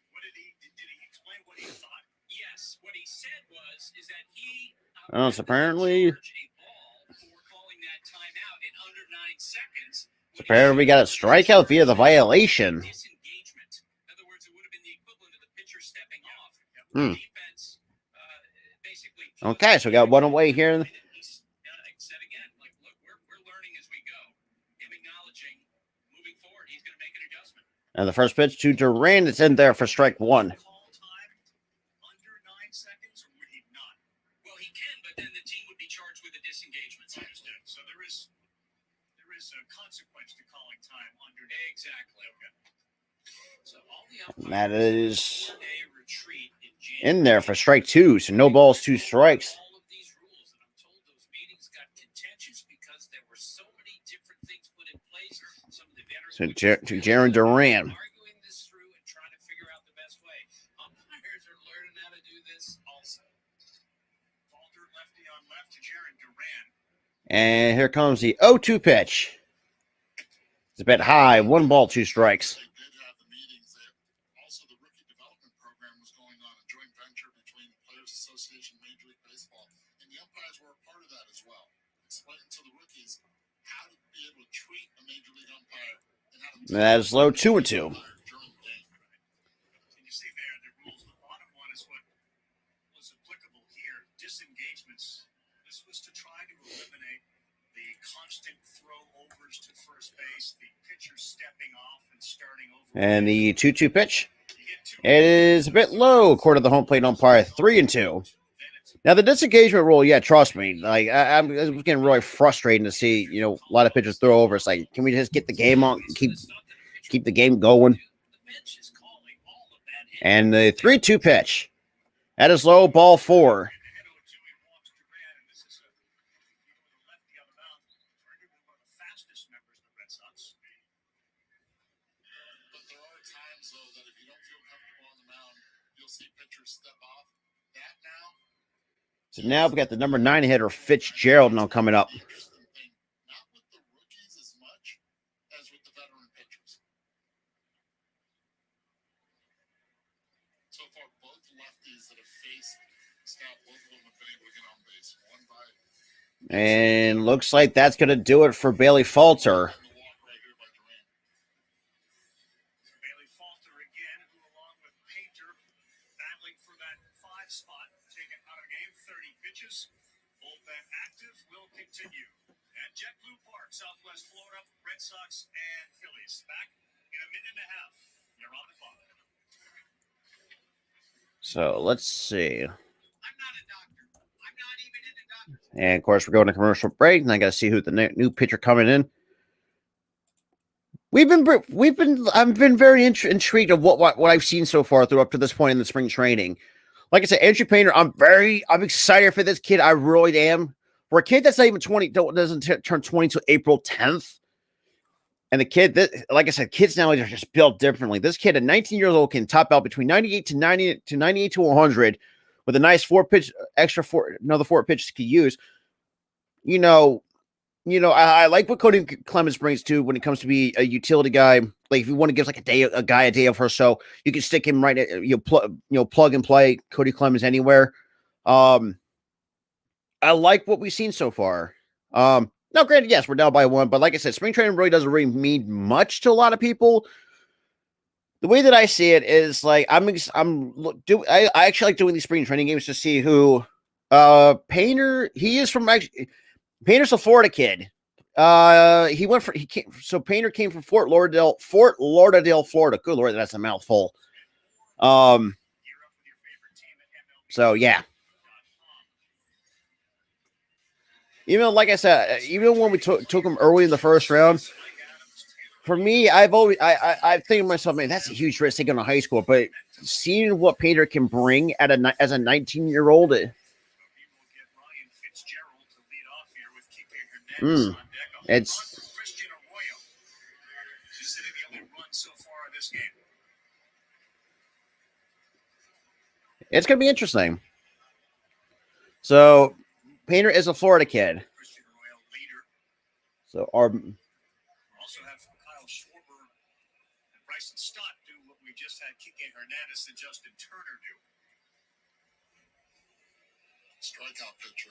What did he explain what he thought? Yes, what he said is that he So apparently, charged a ball for calling that timeout in under 9 seconds. apparently we got a strikeout via the violation. Disengagement. In other words, it would have been the equivalent of the pitcher stepping off. Defense, basically. Okay, so we got 1 away here. Said again, look, we're learning as we go. Him acknowledging, moving forward, he's going to make an adjustment. And the first pitch to Duran is in there for strike 1. Call time under 9 seconds, or would he not? Well, he can, but then the team would be charged with a disengagement. I understand. So there is a consequence to calling time under. Exactly. Okay. So all the And that is four-day retreat in there for strike 2. So no balls, 2 strikes. all of these rules, and I'm told those meetings got contentious because there were so many different things put in place. Some of the veterans So to Jaron Duran. arguing this through and trying to figure out the best way. Umpires are learning how to do this also. Falter lefty on left to Jaron Duran. And here comes the 0-2 pitch. It's a bit high. 1 ball, 2 strikes. They did have the meetings there. Also, the rookie development program was going on, a joint venture between the Players Association and Major League Baseball, and the umpires were a part of that as well, explaining to the rookies how to be able to treat a major league umpire and how to That is low 2-2. during the game. And you see there, the rules, the bottom one is what was applicable here. Disengagements. This was to try to eliminate the constant throwovers to first base, the pitcher stepping off and starting over. And the 2-2 pitch. You get two It is a bit low, according to the home plate umpire. 3-2. Now the disengagement rule, yeah, trust me. I'm getting really frustrating to see, a lot of pitchers throw over. It's like, can we just get the game on, keep the game going? the bench is calling all of that in. And the 3-2 pitch. That is low, ball 4. Ahead 0-2, he walks Duran, and this is a lefty on the mound, arguably one of the fastest members of the Red Sox. But there are times, though, that if you don't feel comfortable on the mound, you'll see pitchers step off. That now, So now we got the number 9 hitter, Fitzgerald, now coming up. interesting thing, not with the rookies as much as with the veteran pitchers. So far, both lefties that have faced Scott, both of them have been able to get on base. One by And looks like that's going to do it for Bailey Falter. the walk right here by Duran. Bailey Falter again, who along with Painter, battling for that 5 spot, taken out of the game, 30 pitches. Bullpen active will continue. At JetBlue Park, Southwest Florida, Red Sox and Phillies. Back in a minute and a half. You're on the clock. So let's see. I'm not a doctor. I'm not even in the doctor. And of course, we're going to commercial break, and I got to see who the new pitcher coming in. I've been very intrigued of what I've seen so far through up to this point in the spring training. Like I said, Andrew Painter, I'm excited for this kid. I really am. For a kid that's not even 20, doesn't turn 20 until April 10th. And the kid, like I said, kids now are just built differently. This kid, a 19-year-old, can top out between 98 to 98 to 100 with a nice another four pitches he can use. I like what Cody Clemens brings too when it comes to be a utility guy. Like if you want to give like a guy a day of or so, you can stick him right at plug and play Cody Clemens anywhere. I like what we've seen so far. Now, granted, yes, we're down by one, but like I said, spring training really doesn't really mean much to a lot of people. The way that I see it is like I actually like doing these spring training games to see who Painter. He is from Painter's a Florida kid. Painter came from Fort Lauderdale, Florida. Good Lord, that's a mouthful. So yeah. Even like I said, even when we took him early in the first round, for me, I think to myself, man, that's a huge risk taking on high school. But seeing what Painter can bring as a 19-year-old, it's going to be interesting. So Painter is a Florida kid. So our also have Kyle Schwarber and Bryson Stott do what we just had Kike Hernandez and Justin Turner do. Strikeout pitcher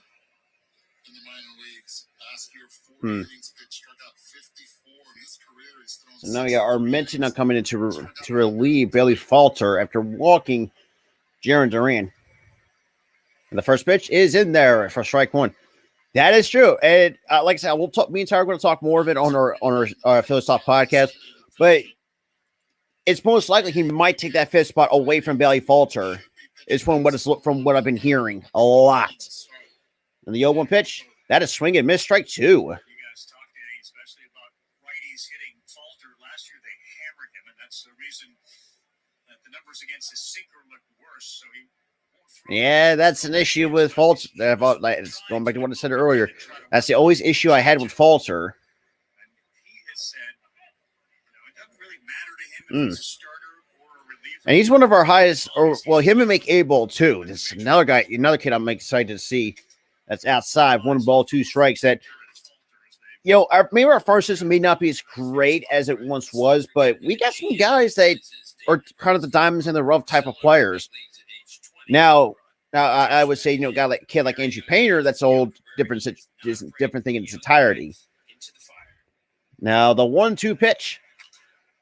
in the minor leagues. Last year, 4 innings pitched, struck out 54 in his career. He's thrown. So now we got Armenta coming in to relieve Bailey Falter after walking Jaron Duran. And the first pitch is in there for strike one. That is true. And like I said, we'll talk. Me and Tyler are going to talk more of it on our Phillies Talk podcast. But it's most likely he might take that fifth spot away from Bailey Falter. Is from what I've been hearing a lot. And the 0-1 pitch, that is swing and miss, strike two. You guys talked, especially about righties hitting Falter. Last year they hammered him, and that's the reason that the numbers against his sinker looked worse. So yeah, that's an issue with Falter. It's going back to what I said earlier. That's the always issue I had with Falter. And he has said, it doesn't really matter to him if he's a starter or a reliever. And he's one of our highest, him and McAble too. This is another kid I'm excited to see. That's outside, 1 ball, 2 strikes. That maybe our farm system may not be as great as it once was, but we got some guys that are kind of the diamonds in the rough type of players. Now I would say, kid like Andrew Painter, that's a whole different thing in its entirety. Now the 1-2 pitch,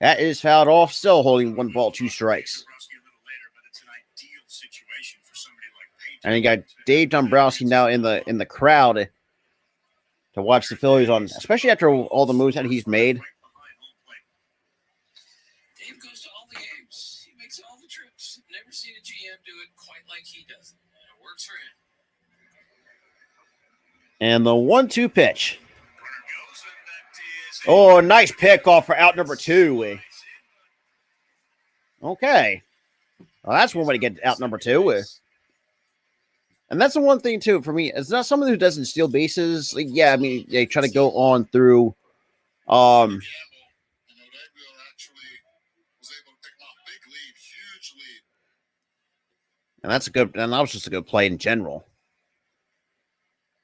that is fouled off, still holding 1 ball, 2 strikes. And you got Dave Dombrowski now in the crowd to watch the Phillies on, especially after all the moves that he's made. Dave goes to all the games. He makes all the trips. Never seen a GM do it quite like he does it. And it works for him. And the 1-2 pitch. Oh, nice pickoff for out number 2. Okay. Well, that's one way to get out number 2. And that's the one thing, too, for me. It's not someone who doesn't steal bases. Like, yeah, I mean, they try to go on through. Actually was able to pick up a big lead, huge lead. And that was just a good play in general.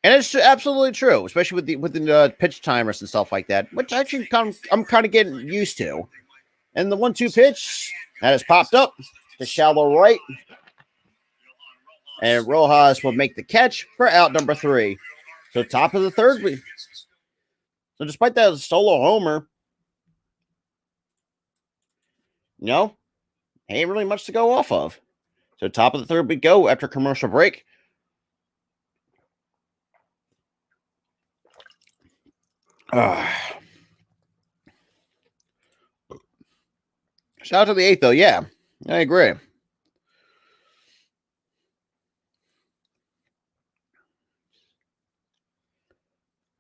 And it's absolutely true, especially with the pitch timers and stuff like that, which actually I'm kind of getting used to. And the 1-2 pitch that has popped up to shallow right. And Rojas will make the catch for out number 3. So top of the third. So despite that solo homer, ain't really much to go off of. So top of the third we go after commercial break. Shout out to the 8th, though. Yeah, I agree.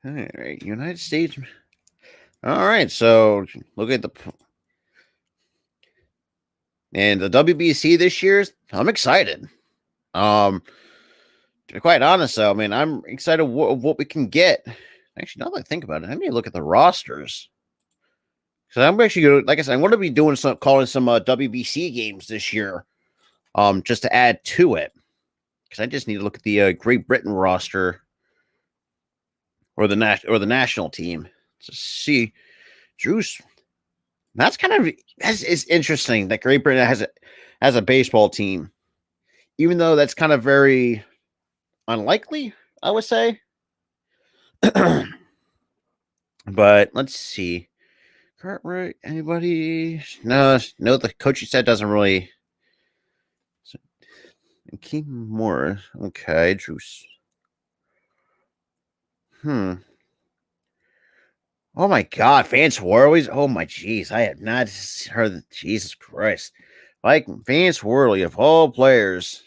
All right, United States. All right, so look at the WBC this year. I'm excited. To be quite honest, though, I mean, I'm excited of what we can get. Actually, now that I think about it, I need to look at the rosters. Because I'm actually going to, like I said, I'm going to be doing calling some WBC games this year, just to add to it. Because I just need to look at the Great Britain roster or the national team to see. Drew's. That's kind of it's interesting that Great Britain has a baseball team, even though that's kind of very unlikely, I would say. But let's see. Cartwright, anybody? No, the coach you said doesn't really. Keep Morris. Okay, Drews. Oh my God, Vance Worley's. Oh my jeez, I have not heard. Jesus Christ, like Vance Worley of all players.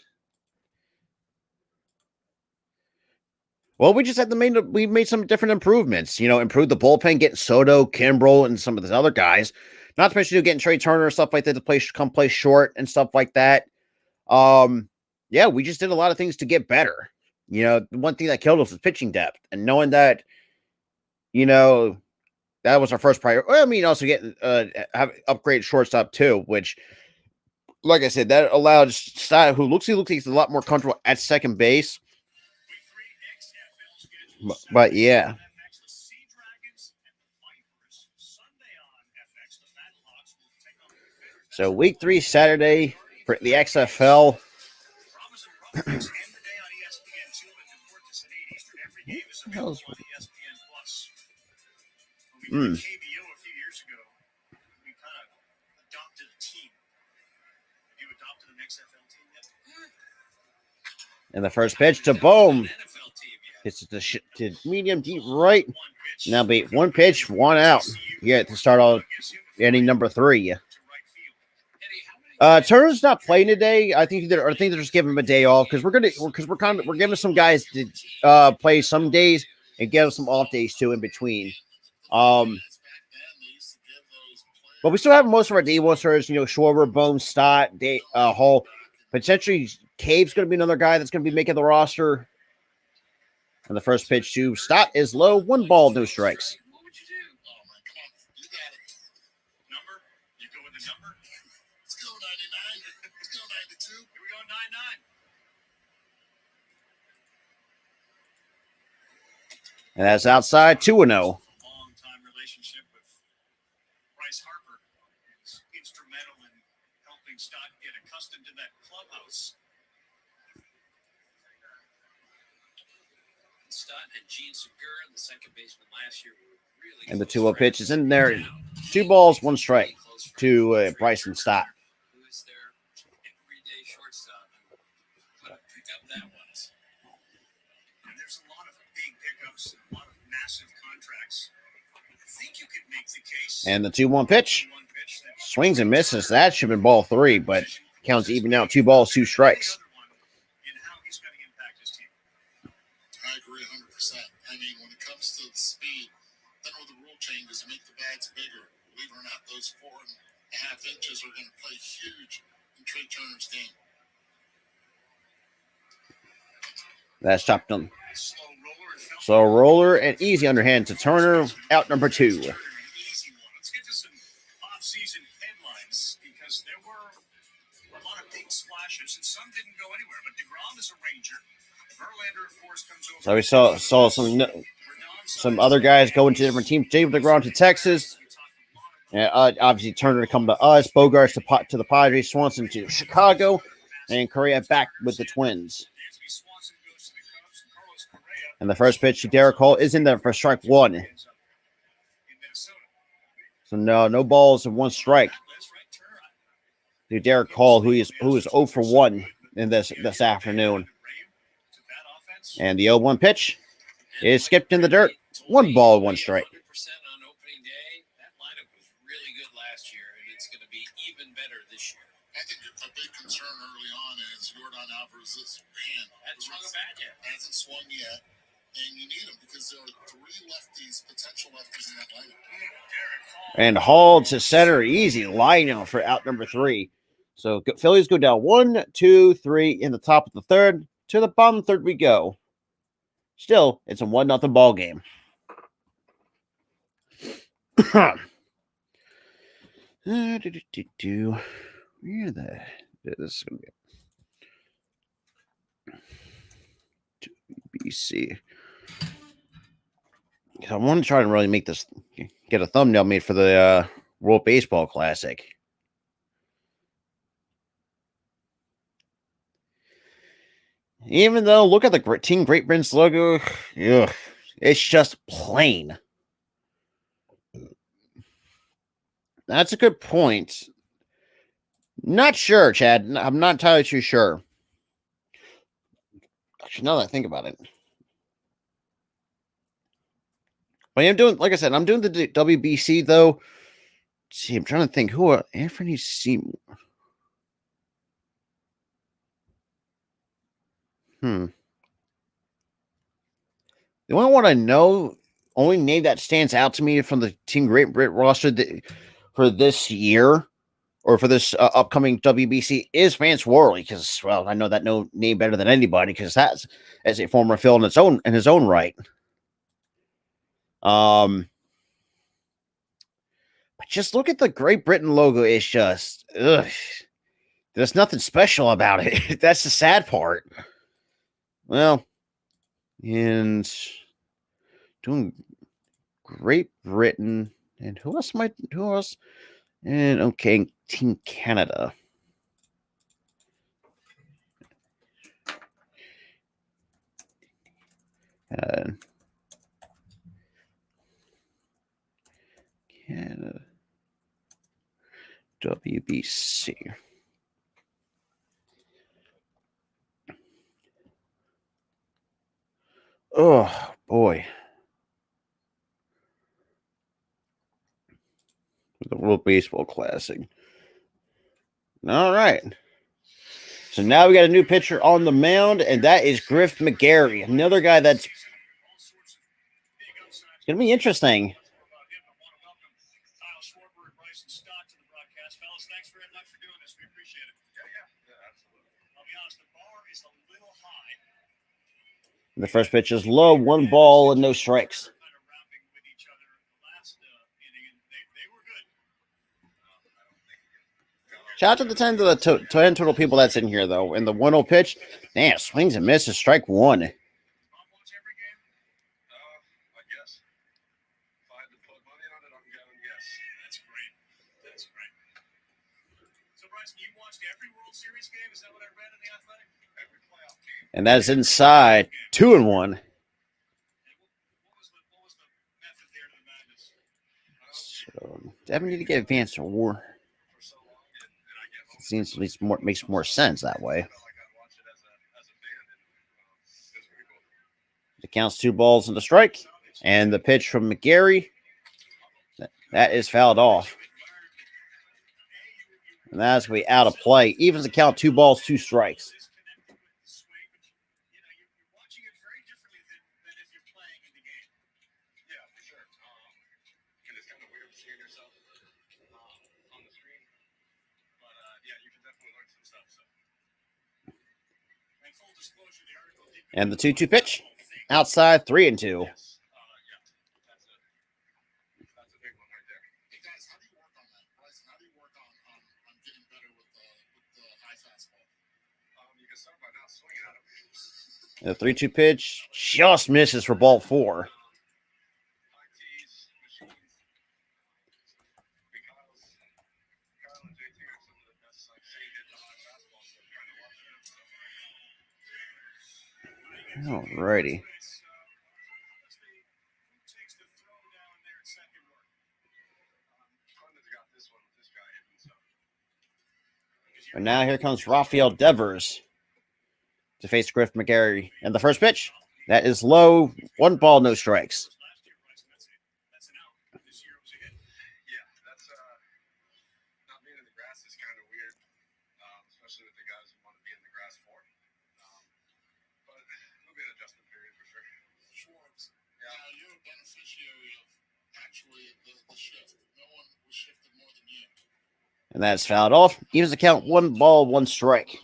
Well, we just had we made some different improvements. Improved the bullpen, getting Soto, Kimbrel, and some of these other guys. Not to mention getting Trey Turner and stuff like that to play short and stuff like that. Yeah, we just did a lot of things to get better. The one thing that killed us was pitching depth, and knowing that, that was our first priority. I mean, also getting have upgraded shortstop too, which, like I said, that allowed Stott, who looks like he's a lot more comfortable at second base. But yeah. So week 3 Saturday for the XFL. And the first pitch to Bohm. It's to medium deep right. Now be 1 pitch, 1 out. Yeah, to start off inning number 3. Turner's not playing today. I think they're just giving him a day off because we're giving some guys to play some days and give them some off days too in between. But we still have most of our D1 starters. Schwarber, Bohm, Stott, Hall. Potentially, Cave's going to be another guy that's going to be making the roster. And the first pitch to Stott is low. 1 ball, no strikes. And that's outside, 2-0. Long-time relationship with Bryce Harper is instrumental in helping Stott get accustomed to that clubhouse. Stott and Gene Segura, the second baseman last year, were really. And the 2-0 pitch is in there. 2 balls, 1 strike to Bryson Stott. Who is their everyday shortstop? Pick up that one. And there's a lot of big pickups, a lot of massive contracts. I think you could make the case. And the 2-1 pitch swings and misses. That should have been ball 3, but counts even out. 2 balls, 2 strikes. I agree 100%. I mean, when it comes to the speed, then with the rule changes, make the bats bigger. Believe it or not, those 4.5 inches are going to play huge in Trey Turner's game. That's chopped on. Slow roller and easy underhand to Turner. Out number 2. Let's get to some off-season headlines because there were a lot of big splashes and some didn't go anywhere. But DeGrom is a Ranger. Verlander, of course, comes over. So we saw some other guys going to different teams. Jacob DeGrom to Texas. And obviously Turner to come to us. Bogarts to the Padres. Swanson to Chicago. And Correa back with the Twins. And the first pitch to Derek Hall is in there for strike 1. So no balls and 1 strike to Derek Hall, who is 0 for 1 in this afternoon. And the 0-1 pitch is skipped in the dirt. 1 ball, 1 strike. and it's going to be even better this year. I think a big concern early on is Yordan Alvarez's hand. Hasn't swung a bat yet. Hasn't swung yet. And you need him because there are 3 lefties, potential lefties in that lineup. And Hall to center, easy line out for out number 3. So Phillies go down 1, 2, 3 in the top of the third. To the bottom of the third we go. Still, it's a 1-0 ball game. Where the this is gonna be BC. I want to try to really make this get a thumbnail made for the World Baseball Classic. Even though, look at the Team Great Britain's logo. Ugh, it's just plain. That's a good point. Not sure, Chad. I'm not entirely too sure. Actually, now that I think about it. But I'm doing, like I said, I'm doing the WBC, though. Let's see, I'm trying to think. Who are Anthony Seymour? The only one I know, only name that stands out to me from the Team Great Britain roster for this year, or for this upcoming WBC, is Vance Worley, because, well, I know that name better than anybody, because that's as a former Phil in his own right. But just look at the Great Britain logo. It's just, ugh. There's nothing special about it. That's the sad part. Well, and doing Great Britain, and who else? And okay, Team Canada. Canada. WBC. Oh, boy. The World Baseball Classic. All right. So now we got a new pitcher on the mound, and that is Griff McGarry, another guy that's going to be interesting. The first pitch is low, 1 ball and no strikes. Shout out to the 10 to the 10 total people that's in here, though. And the 1-0 pitch, damn, swings and misses, strike 1. And that is inside, 2-1. So, definitely need to get advanced or war. Seems at least makes more sense that way. It counts 2 balls and a strike, and the pitch from McGarry that is fouled off, and that's going to be out of play. Evens the count, 2 balls, 2 strikes. And the 2-2 pitch, outside, 3-2. The 3-2 pitch just misses for ball 4. Alrighty. And now here comes Rafael Devers to face Griff McGarry. And the first pitch, that is low, 1 ball, no strikes. being in the grass is kind of weird, especially with the guys who want to be in the grass for. But it'll be an adjustment period for sure. Schwartz, you're a beneficiary of actually the shift. No one was shifted more than you. And that's fouled off. Evens the count, 1 ball, 1 strike. It's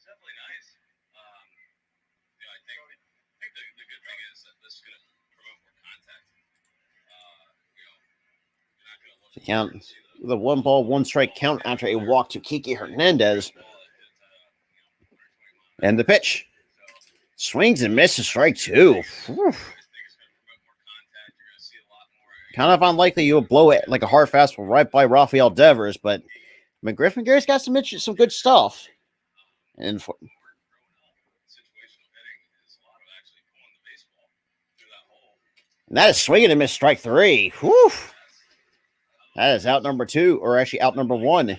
definitely nice. I think the good thing is that this is going to promote more contact. You're not going to look The count, the 1 ball, 1 strike count after a walk to Kiki Hernandez. And the pitch. Swings and misses, strike 2. Whew. Kind of unlikely you'll blow it like a hard fastball right by Rafael Devers, but McGriffin Gary's got some good stuff. And that is swinging and miss, strike 3. Whew. That is out number 2, or actually out number 1.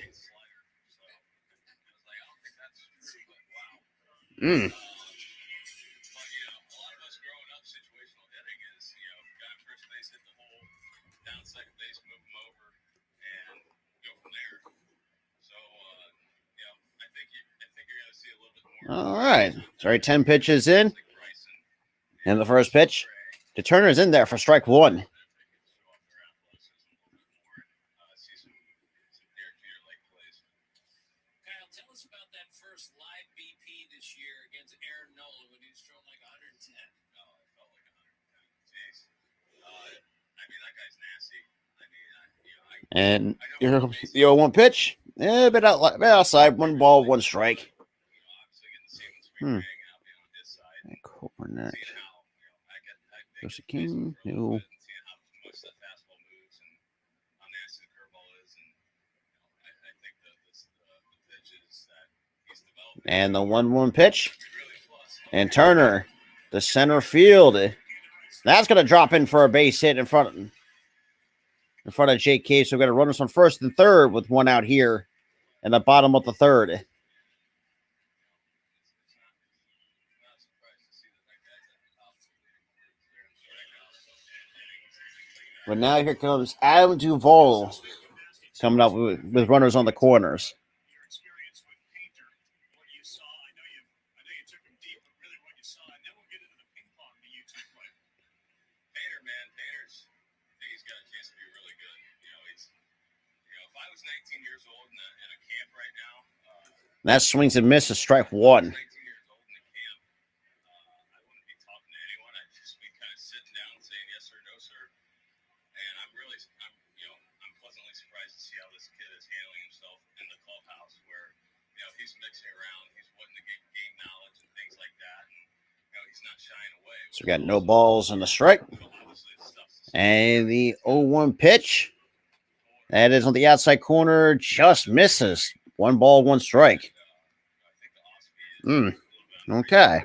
All right. Sorry, 10 pitches in. And the first pitch to Turner is in there for strike 1. Kyle, tell us about that first live BP this year against Aaron Nola when he was throwing like 110. Oh, it felt like 110. Jeez. I mean, that guy's nasty. And your 0-1 pitch, a bit outside, 1 ball, 1 strike. Cornet. Joseph King, no. And the 1-1 pitch. And Turner, the center field. That's going to drop in for a base hit in front of Jake Case. So we've got to runners on first and third with 1 out here in the bottom of the 3rd. But now here comes Adam Duvall coming up with runners on the corners. Your experience with Painter, what you saw, I know you took him deep, but really what you saw, and then we'll get into the ping pong that you two play. Painter, man, I think he's got a chance to be really good. If I was 19 years old in a camp right now, that swings and misses, strike 1. So we got no balls and a strike. And the 0-1 pitch. That is on the outside corner. Just misses. 1 ball, 1 strike. Okay.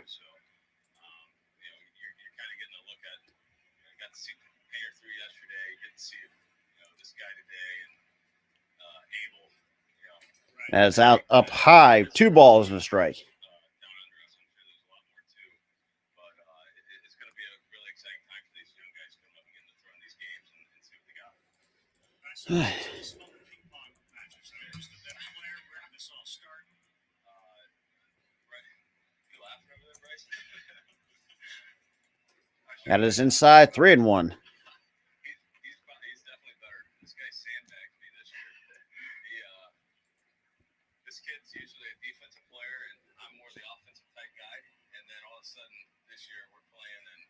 That's out up high. 2 balls and a strike. That is inside, 3-1. He's definitely better. This guy sandbagged me this year. This kid's usually a defensive player, and I'm more the offensive type guy. And then all of a sudden, this year we're playing, and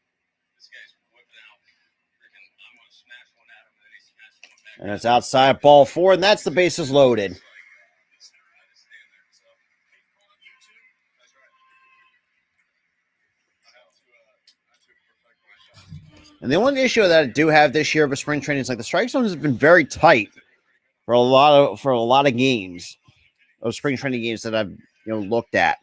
this guy's whipping out. I'm going to smash one at him, and then he smashed one back. And it's outside, ball 4, and that's the bases loaded. And the only issue that I do have this year with spring training is like the strike zone has been very tight for a lot of games, of spring training games that I've looked at.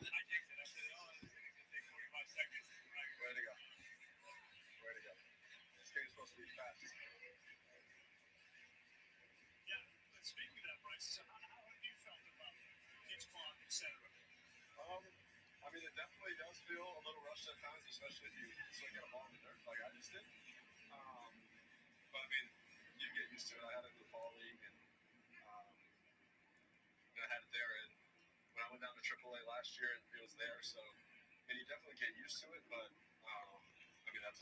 I mean, it definitely does feel a little rushed at times, especially if you swing at a ball in the dirt like I just did. But I mean, you get used to it. I had it in the fall AAA last year, and it was there. So, and you definitely get used to it. But I mean, that's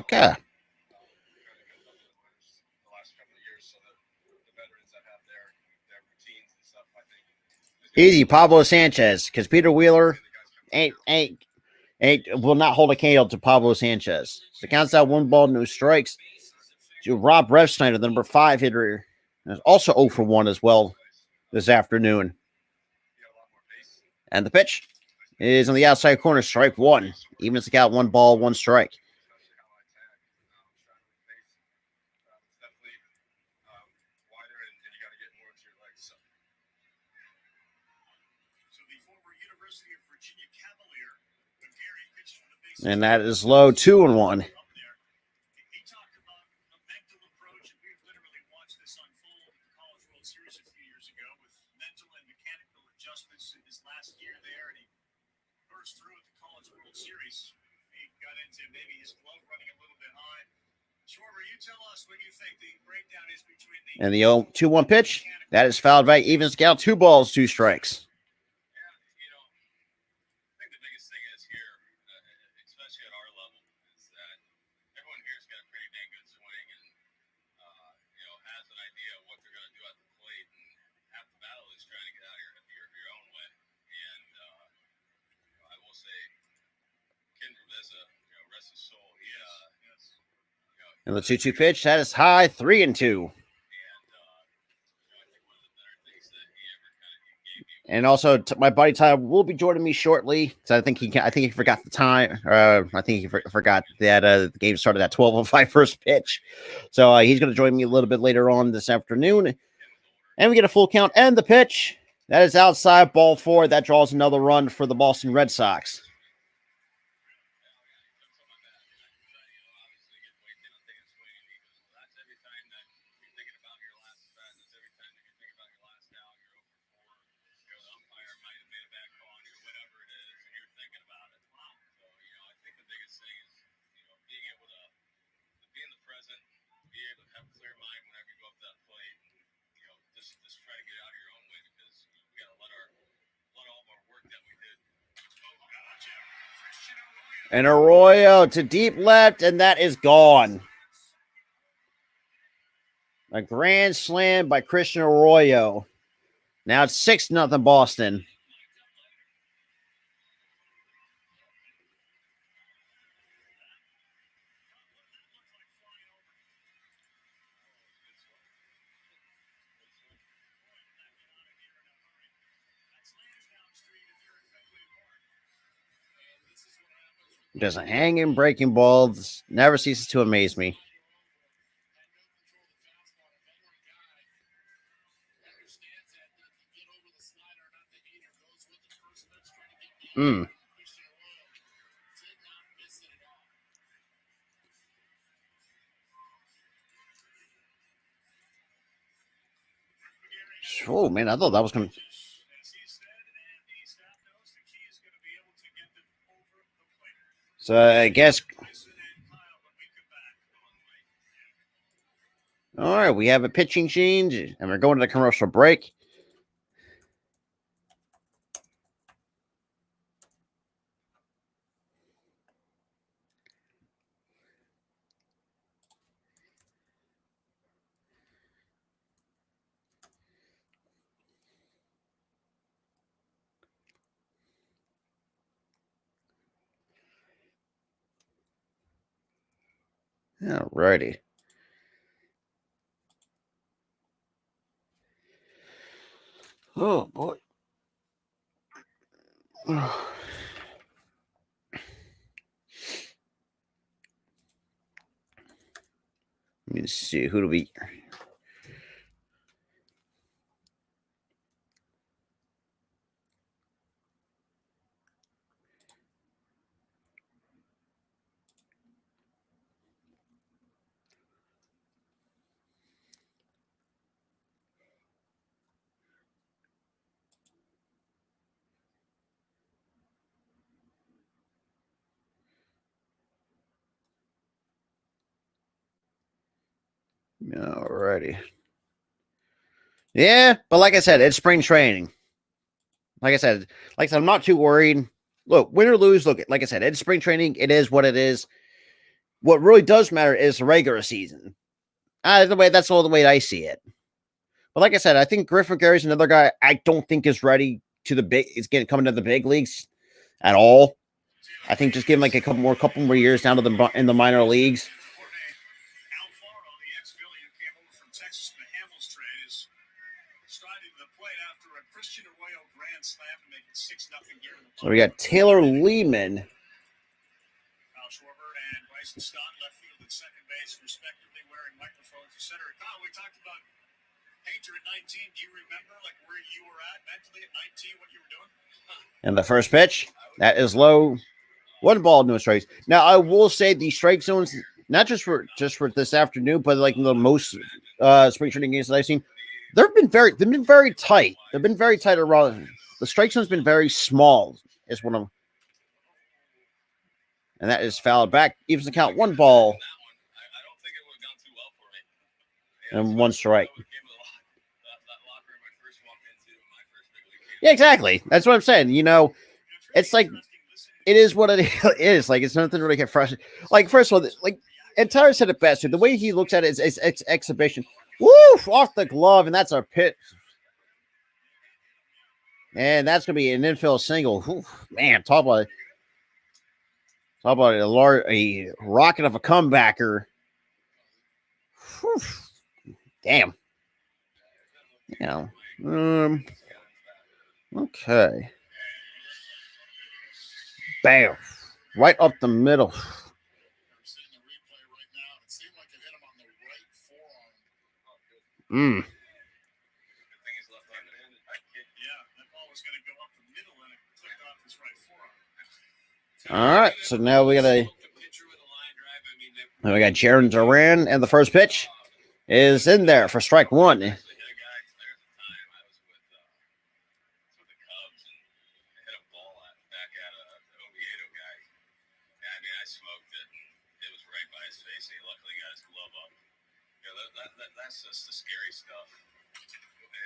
Okay. kind of good double winners the last couple of years. So the veterans that have their routines and stuff, I think. Easy, Pablo Sanchez, because Peter Wheeler will not hold a candle to Pablo Sanchez. So counts out 1 ball, no strikes. To Rob Refsnyder, the number 5 hitter, is also 0 for 1 as well this afternoon. And the pitch is on the outside corner, strike 1. Evens the count, 1 ball, 1 strike. And that is low, 2-1. He talked about a mental approach, and we literally watched this unfold at the College World Series a few years ago with mental and mechanical adjustments in his last year there, and he burst through at the College World Series. He got into maybe his glove running a little bit high. Schwarber, you tell us what you think the breakdown is between the... And the 0-2-1 pitch, that is fouled by Evans Scout, 2 balls, 2 strikes. And the 2-2 pitch, that is high, 3-2. And also, my buddy Tyler will be joining me shortly because I think he forgot the time. I think he forgot that the game started at 12:05 first pitch. So he's going to join me a little bit later on this afternoon. And we get a full count and the pitch. That is outside, ball 4. That draws another run for the Boston Red Sox. And Arroyo to deep left, and that is gone. A grand slam by Christian Arroyo. Now it's 6-0 Boston. Just a hanging, breaking ball. Never ceases to amaze me. Oh, man, I thought that was going to... So I guess... All right, we have a pitching change, and we're going to the commercial break. All righty. Oh, boy. Let me see. Who do we... All righty. Yeah, but like I said, it's spring training. I'm not too worried. Look, win or lose, look, like I said, it's spring training. It is what it is. What really does matter is the regular season. That's all the way I see it. But like I said, I think Griffin Gary's another guy I don't think is ready to the big. Is getting coming to the big leagues at all. I think just give him like a couple more years down to in the minor leagues. Alfaro, the ex-Philly who came over from Texas in the Hamels trade, is striding to the plate after a Christian Arroyo grand slam to make it 6-0 here. So we got Taylor Lehman. Kyle Schwarber and Bryson Stott left field and second base, respectively, wearing microphones to center. Kyle, we talked about Painter at 19. Do you remember like where you were at mentally at 19, what you were doing? And the first pitch, that is low. 1 ball, no strikes. Now I will say the strike zones, not just for this afternoon, but like the most spring training games that I've seen, they've been very tight. They've been very tight around. The strike zone's been very small. Is one of them, and that is fouled back. Evens the count. 1 ball and 1 strike. Yeah, exactly. That's what I'm saying. You know, it's like it is what it is. Like it's nothing really get frustrated. Like first of all, like and Tyler said it best. The way he looks at it is exhibition. Woof off the glove, and that's a pitch. And that's gonna be an infield single. Oof, man, talk about a rocket of a comebacker. Oof, damn. Yeah. Okay. Bam. Right up the middle. Mm. All right. So now we got Jaron Duran, and the first pitch is in there for strike 1.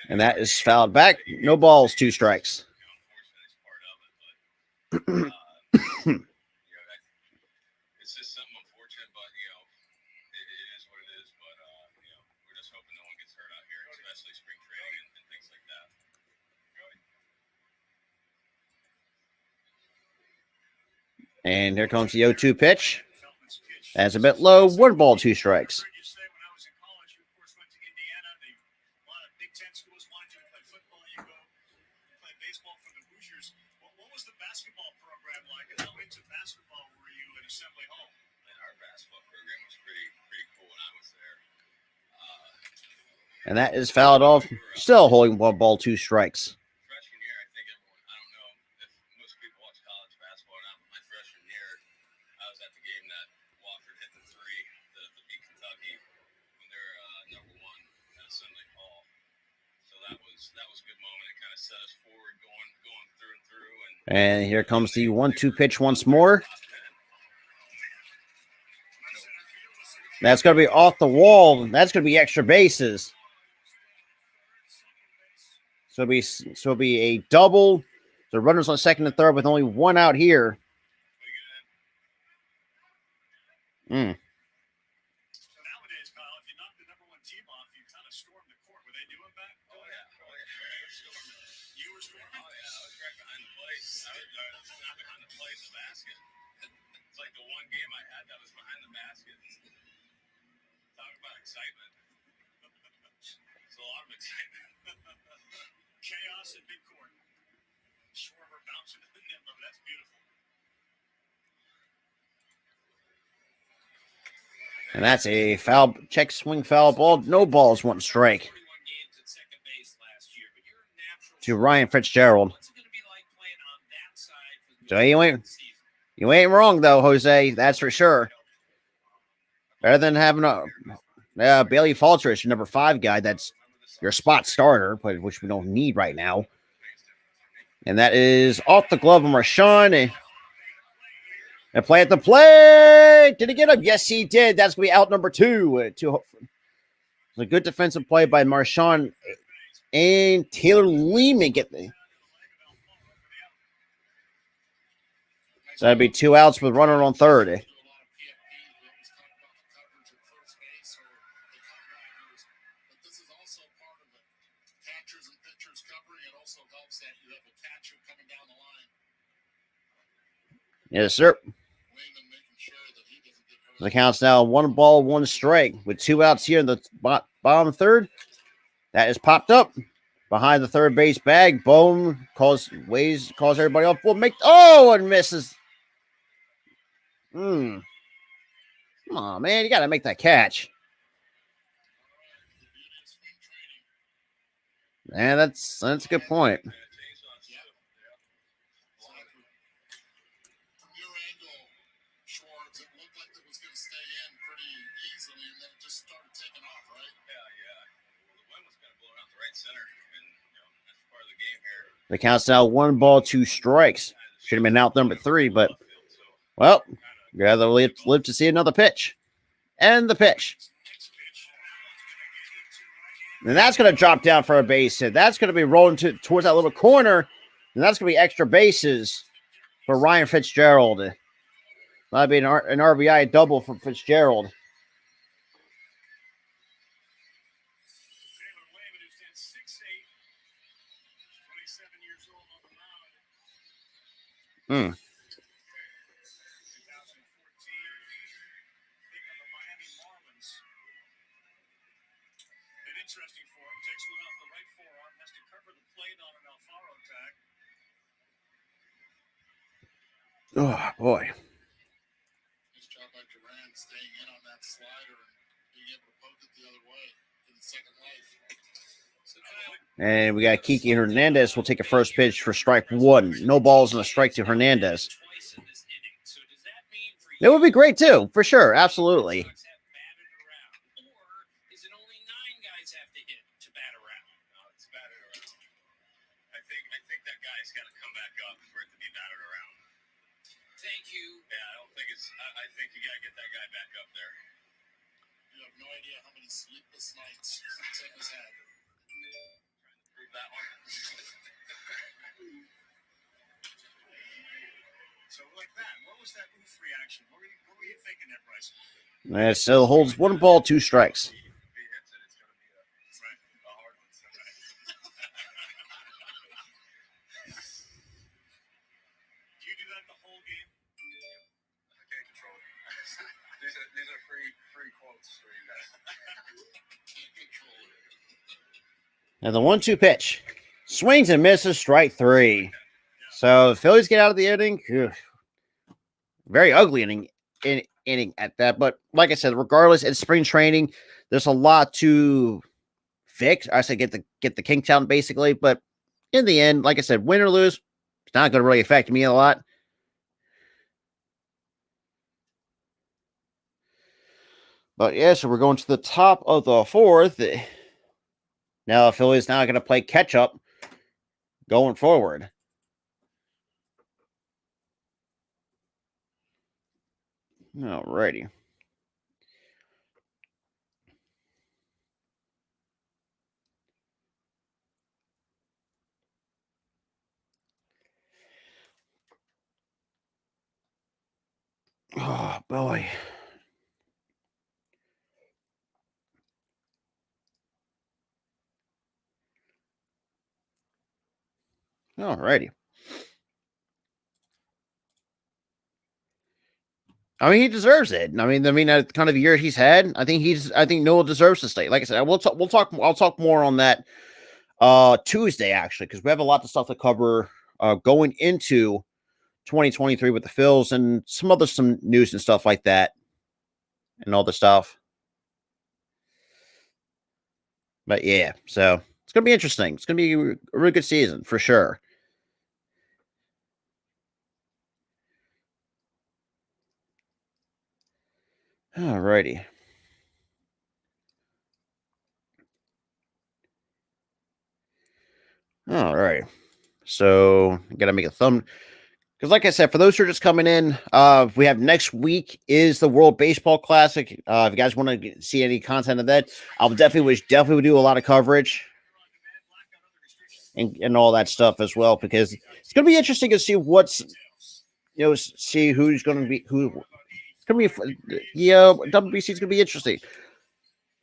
And that is fouled back. No balls, 2 strikes. It's just something unfortunate, but it is what it is. But we're just hoping no one gets hurt out here, especially spring training and things like that. And here comes the 0-2 pitch. That's a bit low. 1 ball, 2 strikes. And that is fouled off. Still holding 1 ball, 2 strikes. Freshman year, I think everyone, I don't know if most people watch college basketball or not, but my freshman year, I was at the game that Wofford hit the 3 to beat Kentucky when they're number 1 at Assembly Hall. So that was a good moment. It kind of set us forward going through and through. And here comes the 1-2 pitch once more. That's going to be off the wall. That's going to be extra bases. So it'll be a double. The runners on second and third with only 1 out here. Nowadays, Kyle, if you knock the number 1 team off, you kind of storm the court. Were they doing that? Oh yeah. You were storming? Oh yeah, I was right behind the plate. I was not behind the plate, the basket. It's like the one game I had that was behind the basket. Talk about excitement. It's a lot of excitement. Chaos at midcourt. Schwarber bouncing to the Nimbler. That's beautiful. And that's a foul, check swing foul ball. No balls, 1 strike. To Ryan Fitzgerald. So you ain't wrong though, Jose. That's for sure. Better than having Bailey Falter, your number 5 guy. That's your spot starter, but which we don't need right now. And that is off the glove of Marshawn. And play at the plate. Did he get him? Yes, he did. That's going to be out number 2. It's a good defensive play by Marshawn and Taylor Lehman. So that'd be 2 outs with runner on third. Do a lot of PFP. We always talk about the coverage at first base or the contractors, but this is also part of it. Catchers and pitchers covering, it also helps that you have a catcher coming down the line. Yes, sir. Wayman making sure that he doesn't get hurt. The count's now 1 ball, 1 strike with 2 outs here in the bottom third. That is popped up behind the third base bag. Bone calls everybody off. Will make and misses. Come on, man, you got to make that catch. Man, that's a good point. From your angle, Schwartz, it looked like it was going to stay in pretty easily, and then it just started taking off, right? Yeah. Well, the wind was kind of blowing out the right center, and that's part of the game here. The count's now 1 ball, 2 strikes. Should have been out number 3, but well, you rather live to see another pitch. And the pitch. And that's going to drop down for a base hit. That's going to be rolling towards that little corner. And that's going to be extra bases for Ryan Fitzgerald. That'd be an RBI double for Fitzgerald. Taylor Wayman, who stands 6'8", 27 years old on the mound. 2014, pick of the Miami Marlins. Been interesting for him. Takes one off the right forearm, has to cover the plate on an Alfaro tag. Oh, boy. Nice job by Duran staying in on that slider and being able to poke it the other way in the second life. So Kyle, And we got Kiki Hernandez will take a first pitch for strike 1. No balls and a strike to Hernandez. twice in this inning. So does that mean for It would be great, too, for sure. Absolutely. guys have batted around, or is it only 9 guys have to hit to bat around? No, it's batted around. I think that guy's got to come back up for it to be batted around. Thank you. Yeah, I don't think it's. I think you got to get that guy back up there. you have no idea how many sleepless nights Tim has had. Prove that one. So like that, what was that oof reaction? What were you thinking there, Bryce? And it still holds 1 ball, 2 strikes. If he hits it, it's going to be a hard one. Do you do that the whole game? I can't control it. these are free quotes for you guys. Can't control it. And the 1-2 pitch. Swings and misses, strike 3. So the Phillies get out of the inning. Ugh. Very ugly inning at that. But like I said, regardless, it's spring training. There's a lot to fix. I say get the Kingstown basically. But in the end, like I said, win or lose, it's not going to really affect me a lot. But yeah, so we're going to the top of the 4th. Now the Phillies now going to play catch up going forward. Alrighty. Oh boy. Alrighty. I mean, he deserves it. I mean, that kind of year he's had. I think Noah deserves to stay. Like I said, I'll talk more on that Tuesday actually, because we have a lot of stuff to cover going into 2023 with the Phils and some news and stuff like that, and all the stuff. But yeah, so it's gonna be interesting. It's gonna be a really good season for sure. Alrighty. All right. So I gotta make a thumb because, like I said, for those who are just coming in, we have next week is the World Baseball Classic. If you guys want to see any content of that, I'll definitely do a lot of coverage and all that stuff as well, because it's gonna be interesting to see what's see who's going to be WBC is going to be interesting. I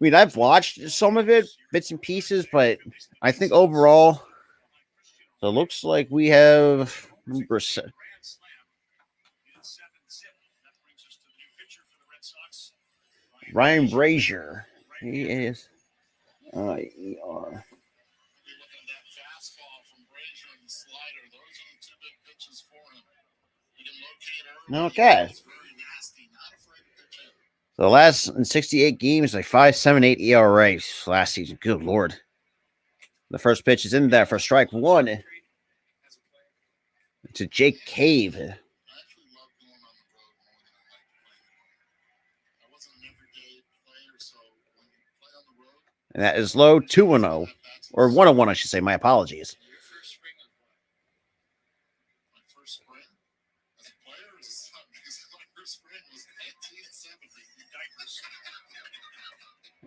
mean, I've watched some of it, bits and pieces, but I think overall, it looks like we have Ryan Brazier. He is IER. Be looking at that fastball from Brazier and the slider. Those are the two big pitches for him. You can locate early. Okay. It's very nasty. Not afraid to pitch in. The last in 68 games, like 5.78 ERA last season. Good Lord. The first pitch is in there for strike one to Jake Cave. I actually love going on the road more than I like playing at home. I wasn't an everyday player, so when you play on the road, And that is low 2-0. Or 1-1, I should say. My apologies. my first spring as a player or as a son, because my first spring was 1970.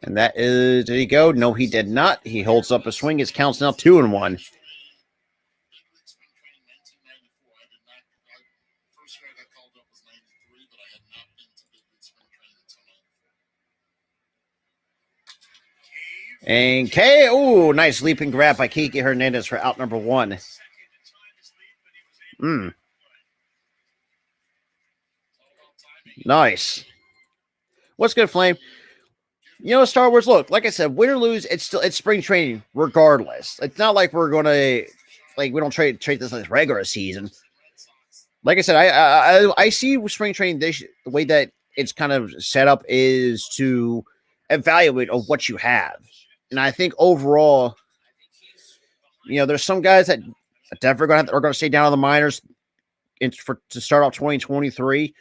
And that is, did he go? No, he did not. He holds up a swing. His count's now 2-1. Big league spring training 1994. I did not. First year I got called up was 93, but I had not been to big league spring training until 94. And K, oh, nice leaping grab by Kiki Hernandez for out number one. Nice. What's good, Flame? Star Wars, look, like I said, win or lose, it's spring training regardless. It's not like we're going to, we don't treat this as regular season. Like I said, I see spring training, the way that it's kind of set up is to evaluate of what you have. And I think overall, there's some guys that definitely are going to stay down on the minors to start off 2023.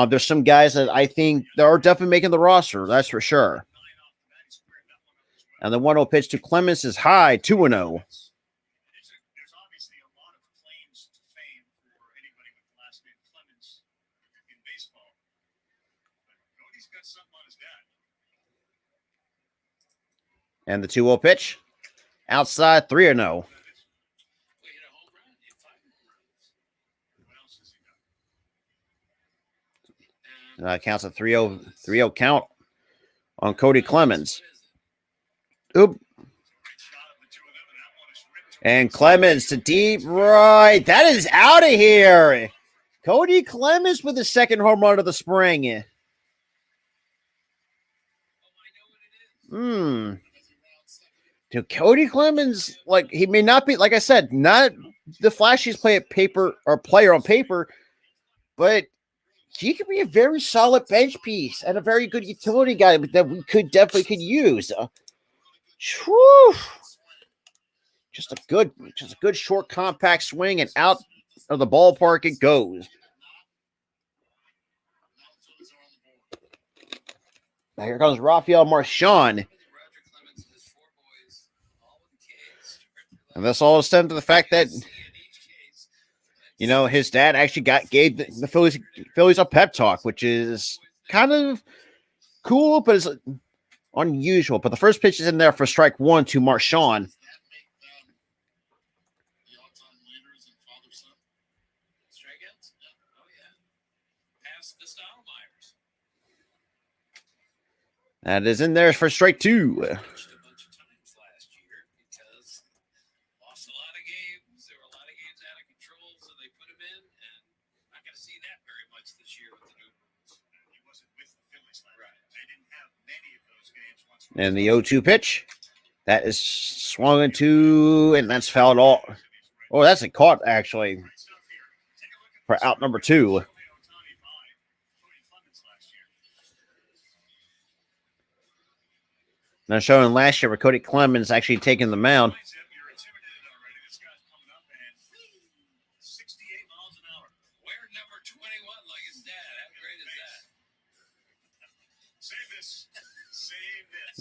There's some guys that I think that are definitely making the roster. That's for sure. And the 1-0 pitch to Clemens is high, 2-0. There's obviously a lot of claims to fame for anybody with the last name Clemens in baseball. But Cody's got something on his dad. And the 2-0 pitch, outside, 3-0. Counts a 3-0 count on Cody Clemens. Oop. And Clemens to deep right. That is out of here. Cody Clemens with the second home run of the spring. Dude, Cody Clemens, he may not be, like I said, not the flashiest player on paper, but he could be a very solid bench piece and a very good utility guy that we could use. Whew. Just a good short, compact swing, and out of the ballpark it goes. Now here comes Rafael Marchand. And this all stemmed to the fact that, his dad actually gave the Phillies a pep talk, which is kind of cool, but it's unusual. But the first pitch is in there for strike one to Marchand. That is in there for strike two. And the 0-2 pitch. That is swung into, and that's fouled off. Oh, that's a caught, actually, for out number two. Now showing last year where Cody Clemens actually taking the mound.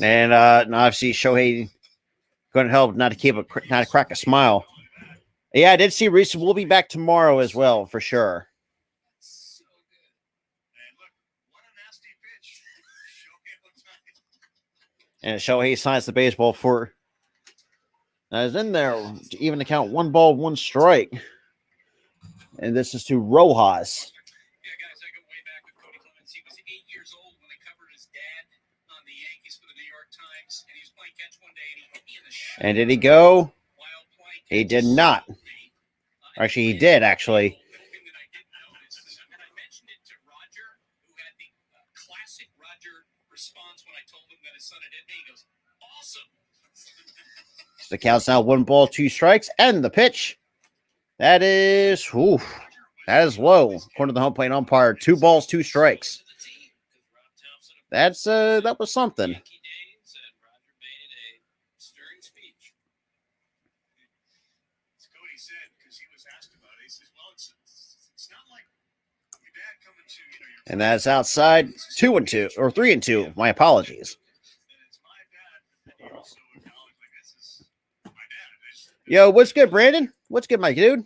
And obviously Shohei couldn't help not to crack a smile. Yeah, I did see Reese will be back tomorrow as well, for sure. And Shohei signs the baseball for is in there to even account 1 ball, 1 strike. And this is to Rojas. Yeah, guys, I go way back with Cody Clemens. He was 8 years old when they covered his dad on the Yankees for the New York Times, and he was playing catch one day, and he hit me in the shoulder. And did he go? While playing He catch. did not. Actually, he did, actually. The thing that I didn't notice is, and I mentioned it to Roger, who had the classic Roger response when I told him that his son had hit me. He goes, "Awesome." The count's now 1 ball, 2 strikes, and the pitch. That is, that is low. According to the home plate umpire, 2 balls, 2 strikes. That was something. Cody said, because he was asked about it, he says, "Well, it's not like your dad coming to, your And that's outside 2-2 or 3-2. My apologies. and it's my dad." And he also acknowledged, like, this is my dad. Yo, what's good, Brandon? What's good, my dude?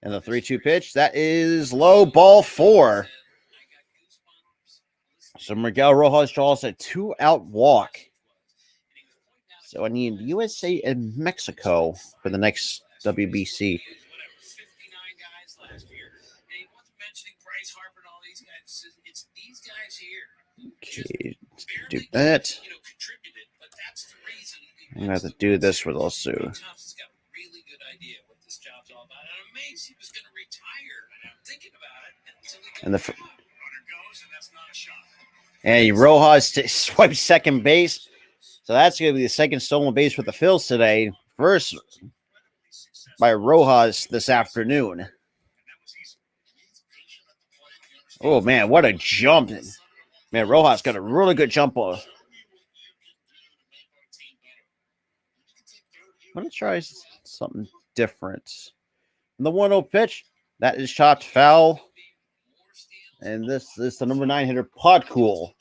And the 3-2 pitch, that is low, ball 4. So Miguel Rojas draws a 2-out walk. So I need USA and Mexico for the next WBC. Okay, do that. I'm gonna have to do this with also. And Rojas swipes second base. So that's going to be the second stolen base for the Phillies today. First by Rojas this afternoon. Oh, man, what a jump. Man, Rojas got a really good jump on. I'm going to try something different. And the 1-0 pitch, that is chopped foul. And this is the number 9 hitter, Podcool.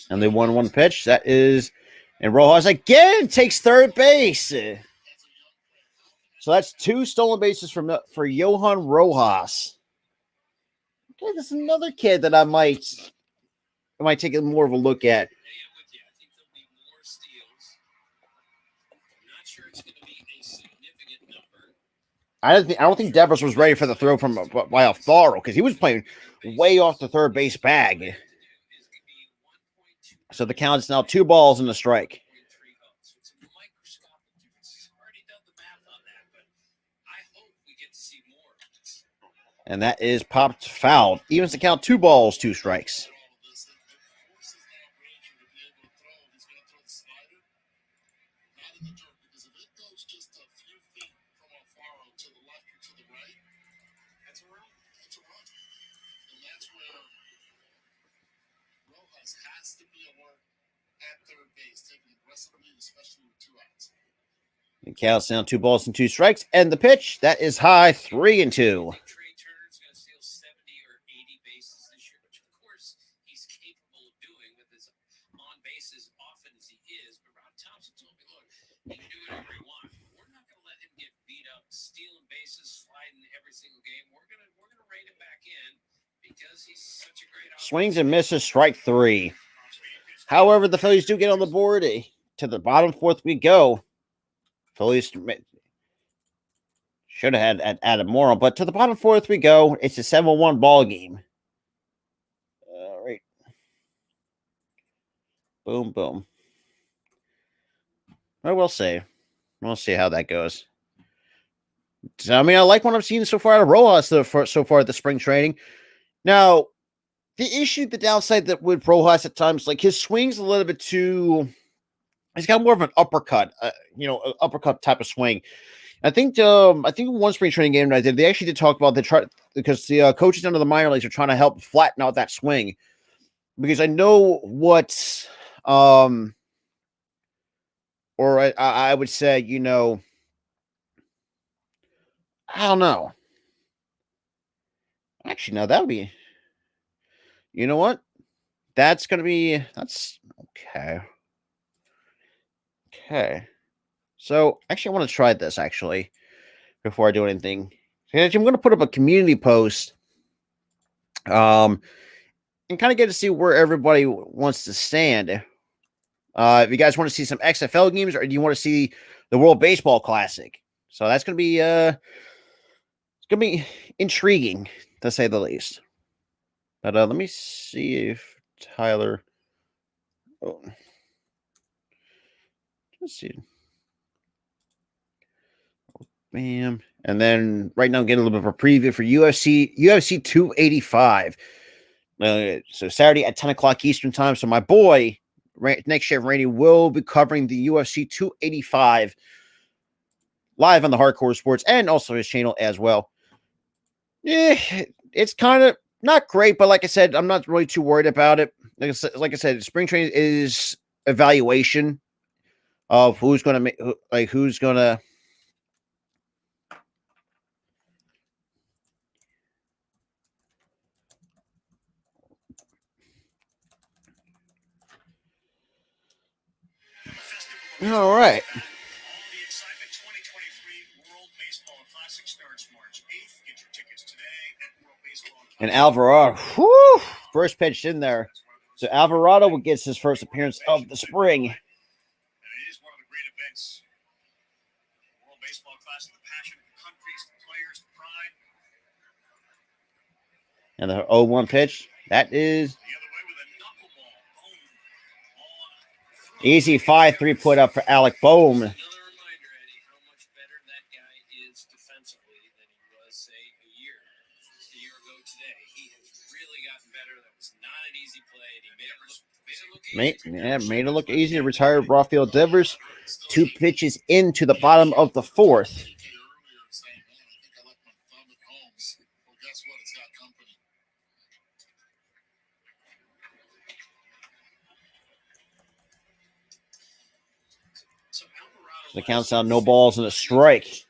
And the 1-1 pitch, that is, and Rojas again takes third base. So that's 2 stolen bases for Johan Rojas. Okay, there's another kid that I might take more of a look at. I don't think Devers was ready for the throw from by Alfaro because he was playing way off the third base bag. So the count is now 2 balls and a strike. And that is popped foul. Evens the count 2 balls, 2 strikes. The count's now 2 balls and 2 strikes. And the pitch, that is high, 3-2. Swings and misses, strike 3. However, the Phillies do get on the board. To the bottom 4th we go. Phillies should have had added more, but to the bottom 4th we go. It's a 7-1 ball game. All right. Boom, boom. Well, we'll see. We'll see how that goes. I mean, I like what I'm seeing so far out of Rojas so far at the spring training. Now, the downside that with Rojas at times, like his swing's a little bit too. He's got more of an uppercut, uppercut type of swing. I think one spring training game that I did, they actually did talk about because the coaches under the minor leagues are trying to help flatten out that swing. Because I know what, I would say, I don't know. Actually, no, that would be. You know what? That's okay. Okay. So, actually, I want to try this, actually. before I do anything. I'm going to put up a community post, and kind of get to see where everybody wants to stand. If you guys want to see some XFL games, or do you want to see the World Baseball Classic? So that's going to be it's going to be intriguing, to say the least. But let me see if Tyler. Oh, let's see. Bam. And then right now, I'm getting a little bit of a preview for UFC 285. So Saturday at 10 o'clock Eastern time. So my boy, Next Chef Randy, will be covering the UFC 285 live on the Hardcore Sports and also his channel as well. Yeah, it's kind of not great, but like I said, I'm not really too worried about it. Like I said, spring training is evaluation of who's going to make, who's going to. All right. All the excitement 2023 World Baseball Classic starts March 8th. Get your tickets today at World Baseball Classic. And Alvarado, whew, first pitch in there. So Alvarado gets his first appearance of the spring. And it is one of the great events. World Baseball Classic, the passion of the countries, the players, the pride. And the 0-1 pitch. That is The other way with a knuckleball. Boom. easy 5-3 put up for Alec Boehm. Another reminder, Eddie, how much better that guy is defensively than he was, say, a year ago today. He has really gotten better. That was not an easy play, and he made it look easy. Made it look easy. Retired Rafael Devers. 2 pitches into the bottom of the 4th. Earlier saying, man, I think I left my thumb at home. Well, guess what? It's got company. So Alvarado The count's down, no balls and a strike. 81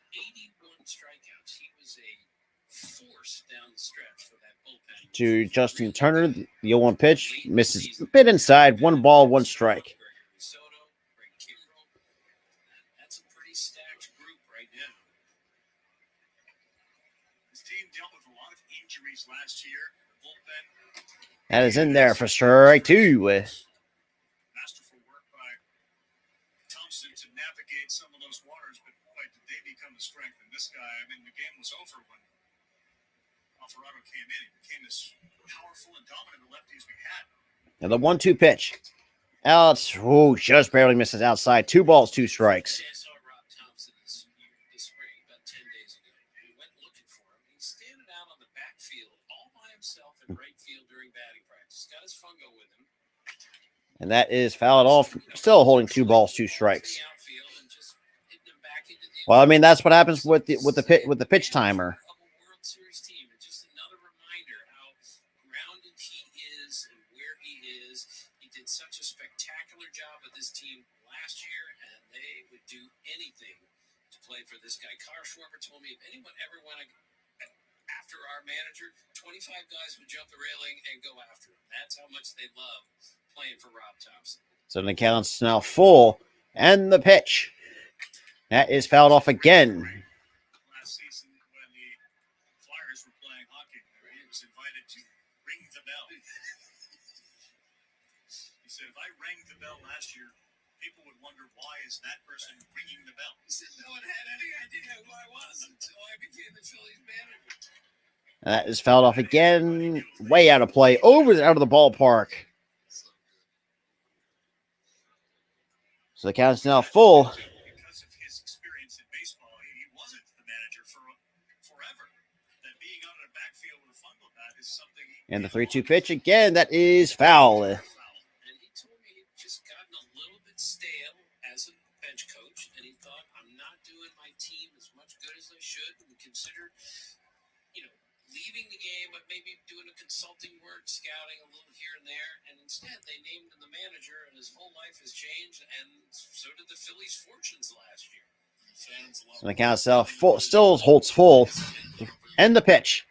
strikeouts. He was a force down the stretch for that bullpen. To Justin Turner, the 0-1 pitch. Misses a bit inside. 1 ball, 1 strike. That's a pretty stacked group right now. This team dealt with a lot of injuries last year. The bullpen, That is in there for strike 2. masterful work by Thompson to navigate some of those waters, but boy, did they become the strength. And this guy, I mean, the game was over when Alvarado came in. He became this powerful and dominant lefty as we had. And the 1-2 pitch. Alex, just barely misses outside. 2 balls, 2 strikes. I saw Rob Thompson this spring, about 10 days ago. We went looking for him. He's standing out on the backfield all by himself in right field during batting practice. Got his fungo with him. And that is fouled off. Still holding 2 balls, 2 strikes. The outfield and just hitting him back into the Well, I mean, that's what happens with the pitch timer. of a World Series team. And just another reminder how grounded he is and where he is. He did such a spectacular job with this team last year, and they would do anything to play for this guy. Carl Schwarber told me if anyone ever went after our manager, 25 guys would jump the railing and go after him. That's how much they love playing for Rob Thompson. So the count's now full. And the pitch. That is fouled off again. Last season, when the Flyers were playing hockey, he was invited to ring the bell. He said, if I rang the bell last year, people would wonder why is that person ringing the bell. He said no one had any idea who I was until I became the Phillies manager. And that is fouled off again. Way out of play. Out of the ballpark. So the count's now full. Because of his experience in baseball, he wasn't the manager for forever. That being out in the backfield with a fungal bat is something. And the 3-2 pitch again. That is foul. And he told me he'd just gotten a little bit stale as a bench coach, and he thought, I'm not doing my team as much good as I should, and considered, leaving the game, but maybe doing a consulting work, scouting a little here and there, and instead they named him the manager, and his whole life has changed, and so did the Phillies' fortunes last year. So the count still holds full. And the pitch.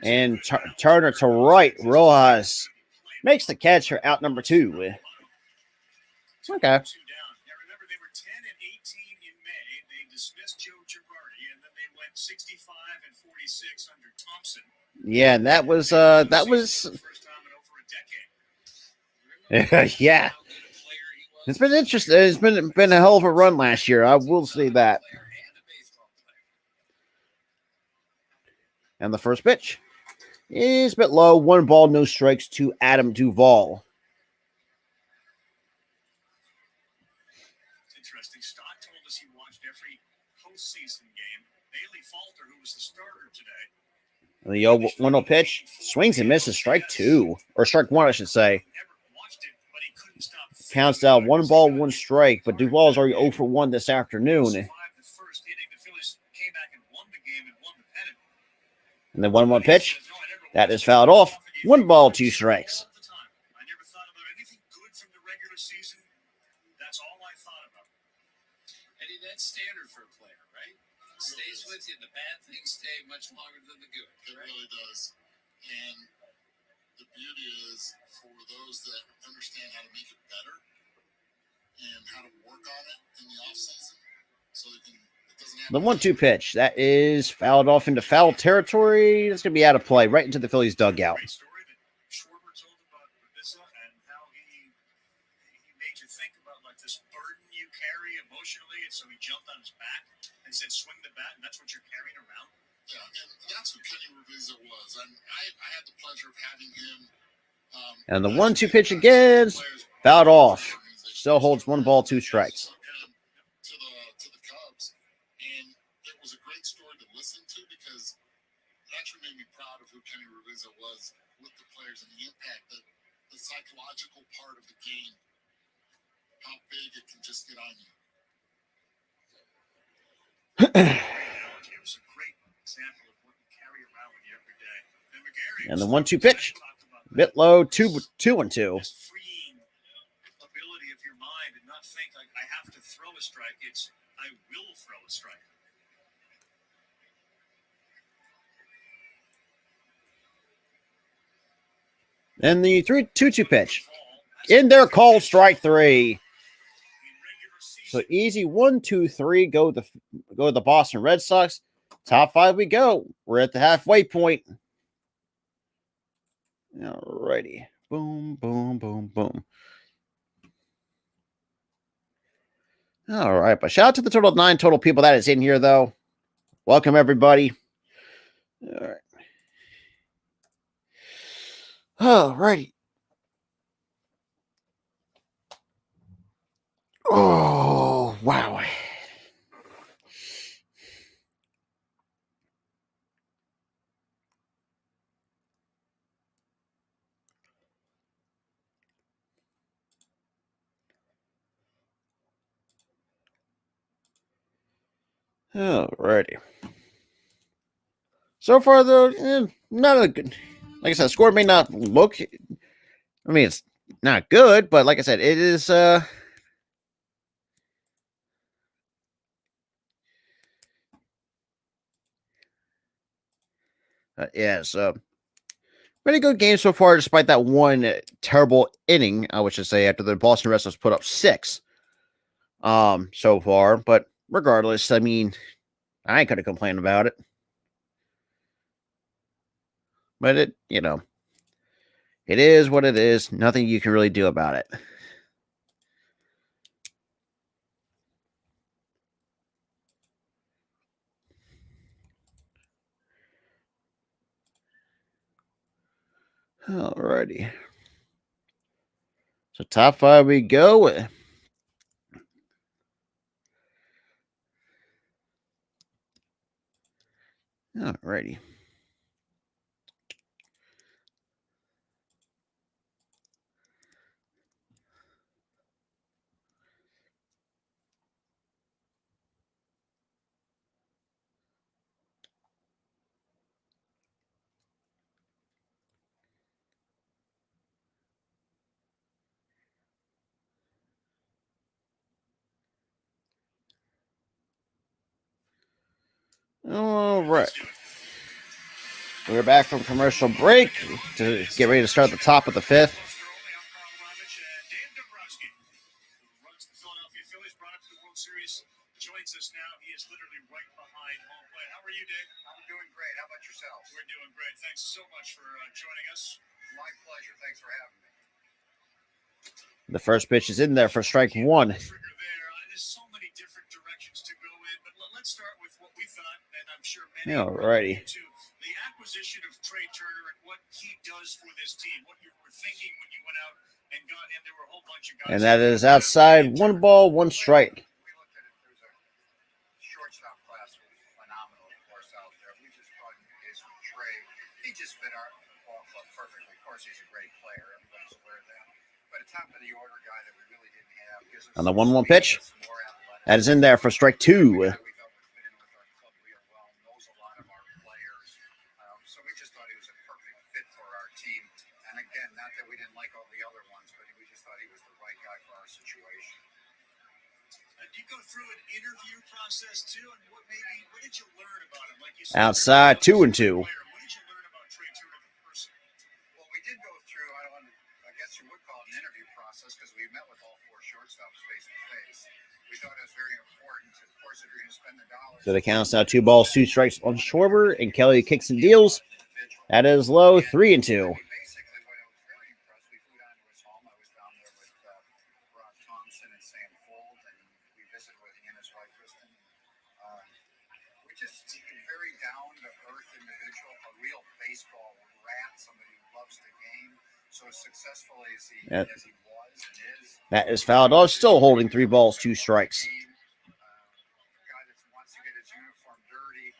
And Turner to right. Rojas makes the catch for out number 2. Okay. Now remember, they were 10 and 18 in May. They dismissed Joe Girardi. 65 and 46 under Thompson. Yeah, that was For the first time in over a decade. yeah. How good a player he was. It's been interesting. It's been a hell of a run last year. I will say that. Player and a baseball player. And the first pitch is a bit low. 1 ball, no strikes to Adam Duvall. It's interesting. Stott told us he watched every postseason game. Bailey Falter, who was the starter today, And the 1-0 pitch swings and misses. Strike 2, or strike 1, I should say. never watched it, but he couldn't stop. Counts out 1 ball, 1 strike. But Duvall is already 0 for 1 this afternoon. Survived the first inning. The Phillies came back and won the game and won the pennant. And the 1-1 pitch that is fouled off. 1 ball, 2 strikes. All the time. I never thought about anything good from the regular season. That's all I thought about. Eddie, that's standard for a player, right? Stays with you. The bad things stay much longer than the good. It really does. And the beauty is for those that understand how to make it better and how to work on it in the offseason so it doesn't happen. The 1-2 pitch that is fouled off into foul territory. That's going to be out of play, right into the Phillies dugout. Great story that Schwarber told about Ravissa and how he made you think about like this burden you carry emotionally, and so he jumped on his back and said, "Swing the bat," and that's what you're carrying around. Yeah, and that's who Kenny Ravizza was. And I had the pleasure of having him. And the 1-2 pitch again, fouled off. Still holds 1 ball, 2 strikes. To the Cubs, and it was a great story to listen to because it actually made me proud of who Kenny Ravizza was with the players and the impact that the psychological part of the game, how big it can just get on you. It was a great example of what you carry around with you every day. And the 1-2 pitch, bit low, 2-2. This freeing ability of your mind and not think like I have to throw a strike. It's I will throw a strike. And the 2-2 pitch in there, called strike 3. So easy 1-2-3. Go the Boston Red Sox. Top 5 we go. We're at the halfway point. Alrighty. Boom, boom, boom, boom. All right, but shout out to the total of 9 total people that is in here, though. Welcome, everybody. All right. All righty. Oh, wow. All righty. So far, though, not a good. Like I said, score may not look. I mean, it's not good, but like I said, it is. Yeah, so pretty good game so far, despite that one terrible inning, I would just say, after the Boston Red Sox put up 6. So far, but regardless, I mean, I ain't gonna complain about it. But it is what it is. Nothing you can really do about it. Alrighty. So top 5 we go. Alrighty. All right. We're back from commercial break to get ready to start the top of the 5th. Dave Dombrowski, who runs the Philadelphia Phillies brought up to the World Series, joins us now. He is literally right behind home plate. How are you, Dave? I'm doing great. How about yourself? We're doing great. Thanks so much for joining us. My pleasure. Thanks for having me. The first pitch is in there for strike one. Trigger there. There's so many different directions to go in, but let's start with what we thought, and I'm sure many Alrighty. too. The acquisition of Trey Turner and what he does for this team, what you were thinking when you went out and got him. There were a whole bunch of guys. And that is outside. 1 ball, 1 strike. We looked at it. There's a shortstop class was phenomenal, of course, out there. We just thought in the case with Trey, he just fit our ball club perfectly. Of course, he's a great player. Everybody's aware of that. But a top of the order guy that we really didn't have. Gives us On the some 1-1 pitch. speed, more athletic. That is in there for strike 2. We thought would fit in with our club real well. Knows a lot of our players. So we just thought he was a perfect fit for our team. And again, not that we didn't like all the other ones, but we just thought he was the right guy for our situation. Do you go through an interview process too? And what did you learn about him? Like you said, Outside, 2-2. what did you learn about Trey Turner the person? Well, we did go through, I guess you would call it an interview process because we met with all 4 shortstops face to face. We thought it was very important. Of course, if you're going to spend the dollars. So the count's now 2 balls, 2 strikes on Schwarber, and Kelly kicks and deals. That is low, 3-2. Basically, what I was very impressed, we flew down to his home. I was down there with Rob Thompson and Sam Fold, and we visited with he and his wife, Kristen. We just very down-to-earth individual, a real baseball rat, somebody who loves the game. So as successful as he was and is. That is fouled off, still holding 3 balls, 2 strikes. Guy that wants to get his uniform dirty.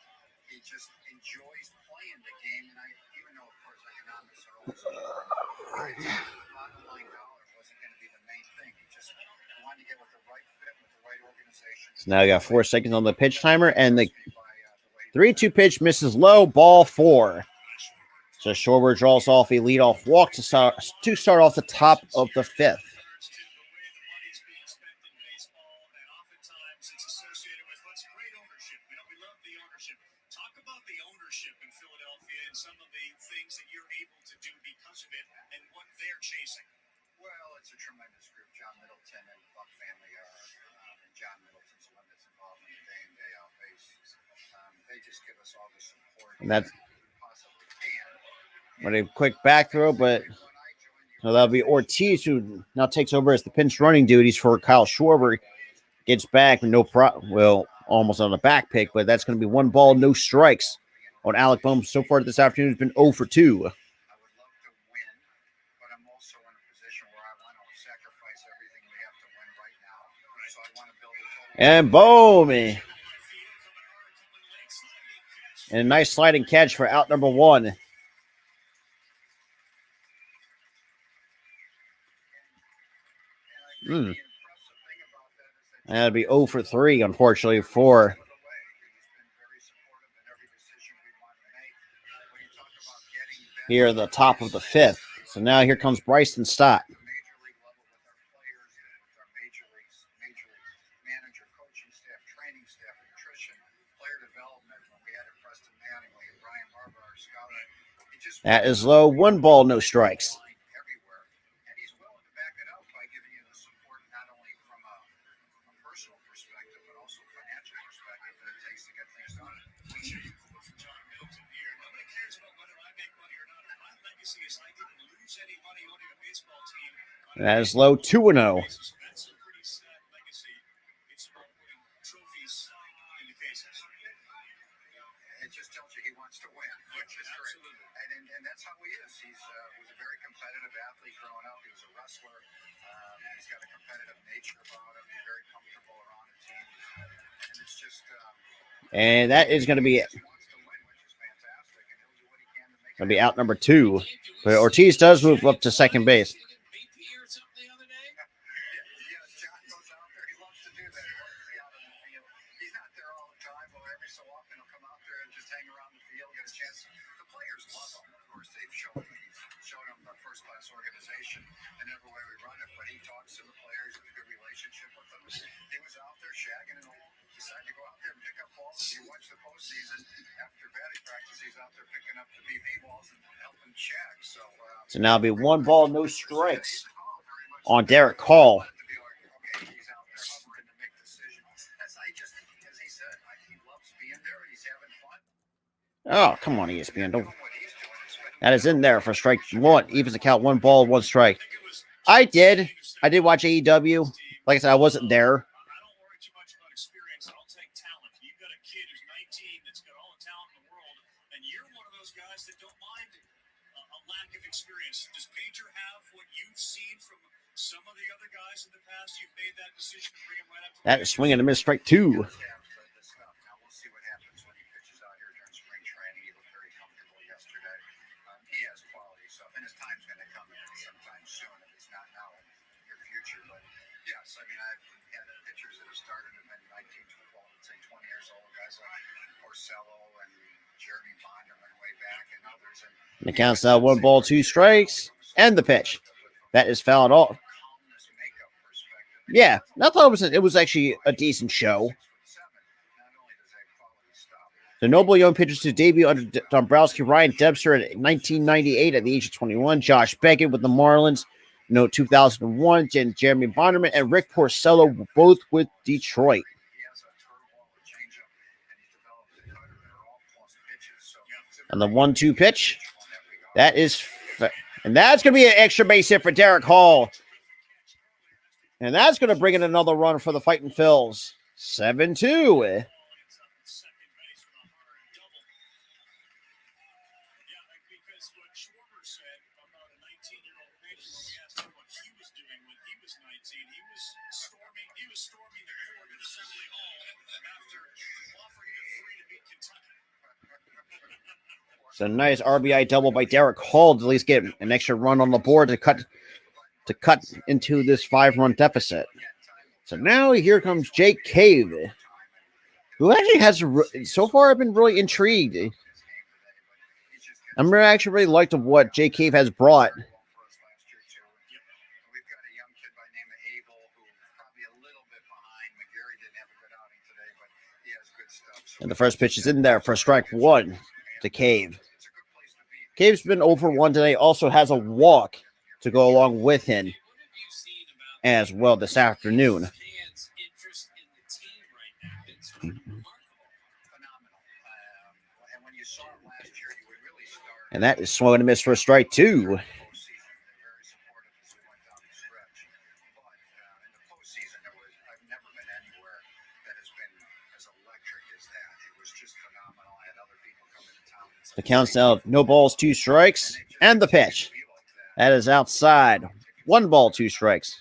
He just enjoys playing the game. And even though, of course, economics are always important, the bottom line dollar wasn't going to be the main thing. He just wanted to get with the right fit, with the right organization. So now we got 4 seconds on the pitch timer, and the 3-2 pitch misses low, ball 4. So Schwarber draws off a leadoff walk to start off the top of the 5th. Well, it's a tremendous group. John Middleton and Buck family are, and John Middleton's the one that's involved in the day in, day out basis. They just give us all the support And that's we possibly can. a quick back throw, but so that'll be Ortiz, who now takes over as the pinch running duties for Kyle Schwarber. Gets back with almost on a back pick, but that's going to be 1 ball, no strikes on Alec Bohm. So far this afternoon has been 0 for 2. I would love to win, but I'm also in a position where I want to sacrifice everything we have to win right now. So I want to build a total. And Bohm. And a nice sliding catch for out number 1. That'd be 0 for 3, unfortunately, for here at the top of the 5th. So now here comes Bryson Stott. That is low, 1 ball, no strikes. That is low, 2-0. It just tells you he wants to win, which is great. And that's how he is. He was a very competitive athlete growing up. He was a wrestler. He's got a competitive nature about him. He's very comfortable around the team. And it's just... And that is going to be it. He wants to win, which is fantastic. And he'll do what he can to make Going to be out number 2. But Ortiz does move up to second base. John goes out there. He loves to do that. He loves to be out on the field. He's not there all the time, but every so often he'll come out there and just hang around the field, get a chance. The players love him. Of course, they've showed him a first-class organization and every way we run it, but he talks to the players with a good relationship with them. He was out there shagging and decided to go out there and pick up balls. If you watch the postseason, after batting practice, he's out there picking up the BB balls and helping shag. So now it'll be 1 ball, no strikes on Derek Hall. Oh, come on, ESPN. Don't. That is in there for strike one. Evens the count, 1 ball, 1 strike. I did watch AEW. Like I said, I wasn't there. I don't worry too much about experience. I'll take talent. You've got a kid who's 19 that's got all the talent in the world, and you're one of those guys that don't mind a lack of experience. Does Painter have what you've seen from some of the other guys in the past? You've made that decision to bring him right up to That is swinging and a miss, strike 2. Now we'll see what happens when he pitches out here during spring training. He looked very comfortable yesterday. He has quality stuff, and his time's going to come in sometime soon. If it's not now, in the near future. But yes, I mean, I've had pitchers that have started and been 19, 12, let's say 20 years old, guys like Porcello and Jeremy Bonderman way back, and others. And The count's now 1 ball, 2 strikes, and the pitch. That is fouled off. Yeah, I thought it was actually a decent show. The Noble Young pitchers to debut under Dombrowski, Ryan Debster in 1998 at the age of 21, Josh Beckett with the Marlins, 2001, Jeremy Bonderman and Rick Porcello both with Detroit. And the 1-2 pitch, and that's going to be an extra base hit for Derek Hall. And that's going to bring in another run for the Fighting Phils. 7-2. It's a nice RBI double by Derek Hall to at least get an extra run on the board to cut into this 5-run deficit. So now here comes Jake Cave, who actually has so far I've been really intrigued. I'm actually really liked of what Jake Cave has brought. And the first pitch is in there for strike 1 to Cave. Cave's been over 1 today, also has a walk to go along with him as well this afternoon. And that is swung and a miss for a strike 2. The count's now 0 balls, 2 strikes, and the pitch. That is outside. 1 ball, 2 strikes.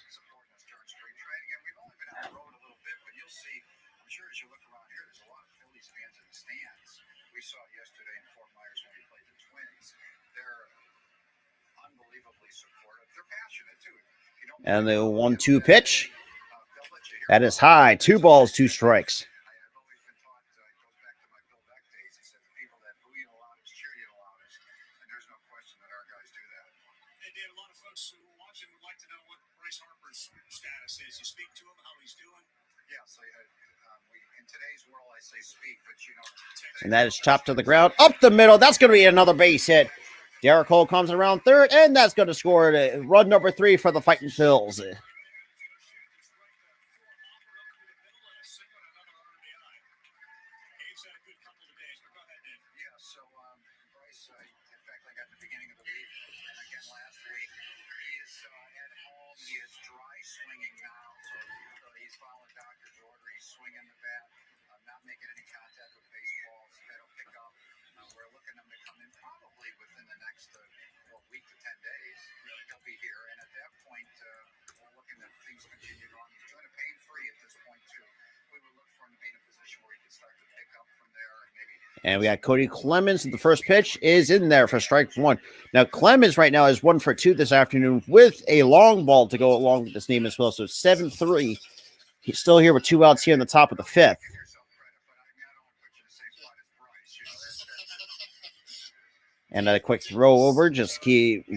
And the 1-2 pitch. That is high. 2 balls, 2 strikes. And that is chopped to the ground. Up the middle. That's going to be another base hit. Derek Cole comes around third, and that's going to score run number 3 for the Fighting Phils. And we got Cody Clemens. The first pitch is in there for strike 1. Now, Clemens right now is 1 for 2 this afternoon with a long ball to go along with this name as well. So 7-3. He's still here with 2 outs here in the top of the 5th. And a quick throw over. Just keep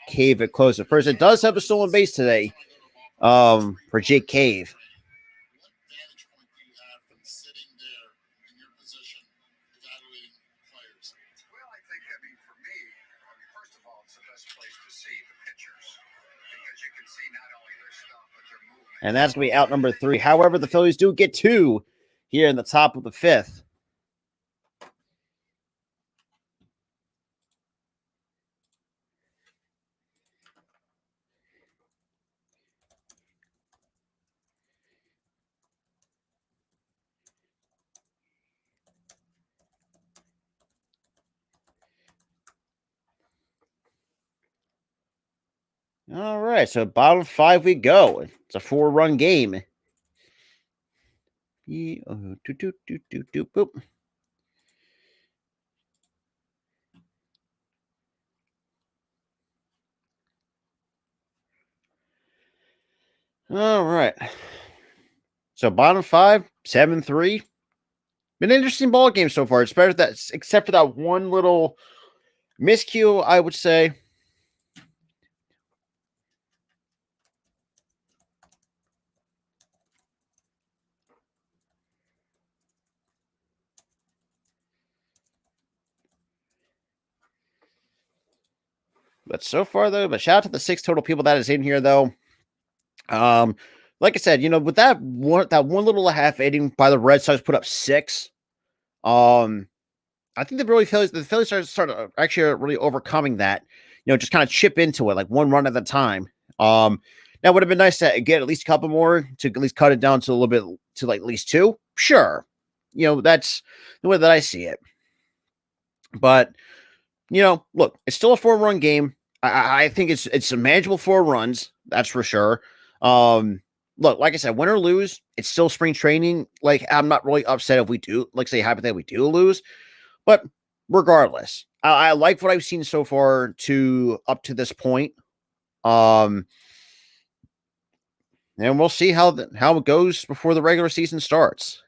Cave it close at first. It does have a stolen base today for Jake Cave. And that's going to be out number 3. However, the Phillies do get 2 here in the top of the 5th. All right, so bottom 5 we go. It's a 4-run game. Boop. All right. So bottom 5, 7-3. Been an interesting ball game so far. It's better that, except for that one little miscue, I would say. But so far, though, but shout out to the 6 total people that is in here, though. Like I said, with that one little half inning by the Red Sox put up 6. I think the Phillies started actually really overcoming that. Just kind of chip into it like one run at a time. Now would have been nice to get at least a couple more to at least cut it down to a little bit to like at least 2. Sure, that's the way that I see it. But look, it's still a 4-run game. I think it's a manageable 4 runs. That's for sure. Look, like I said, win or lose, it's still spring training. Like, I'm not really upset if we do, like, say, hypothetically, we do lose. But regardless, I like what I've seen so far up to this point. And we'll see how it goes before the regular season starts.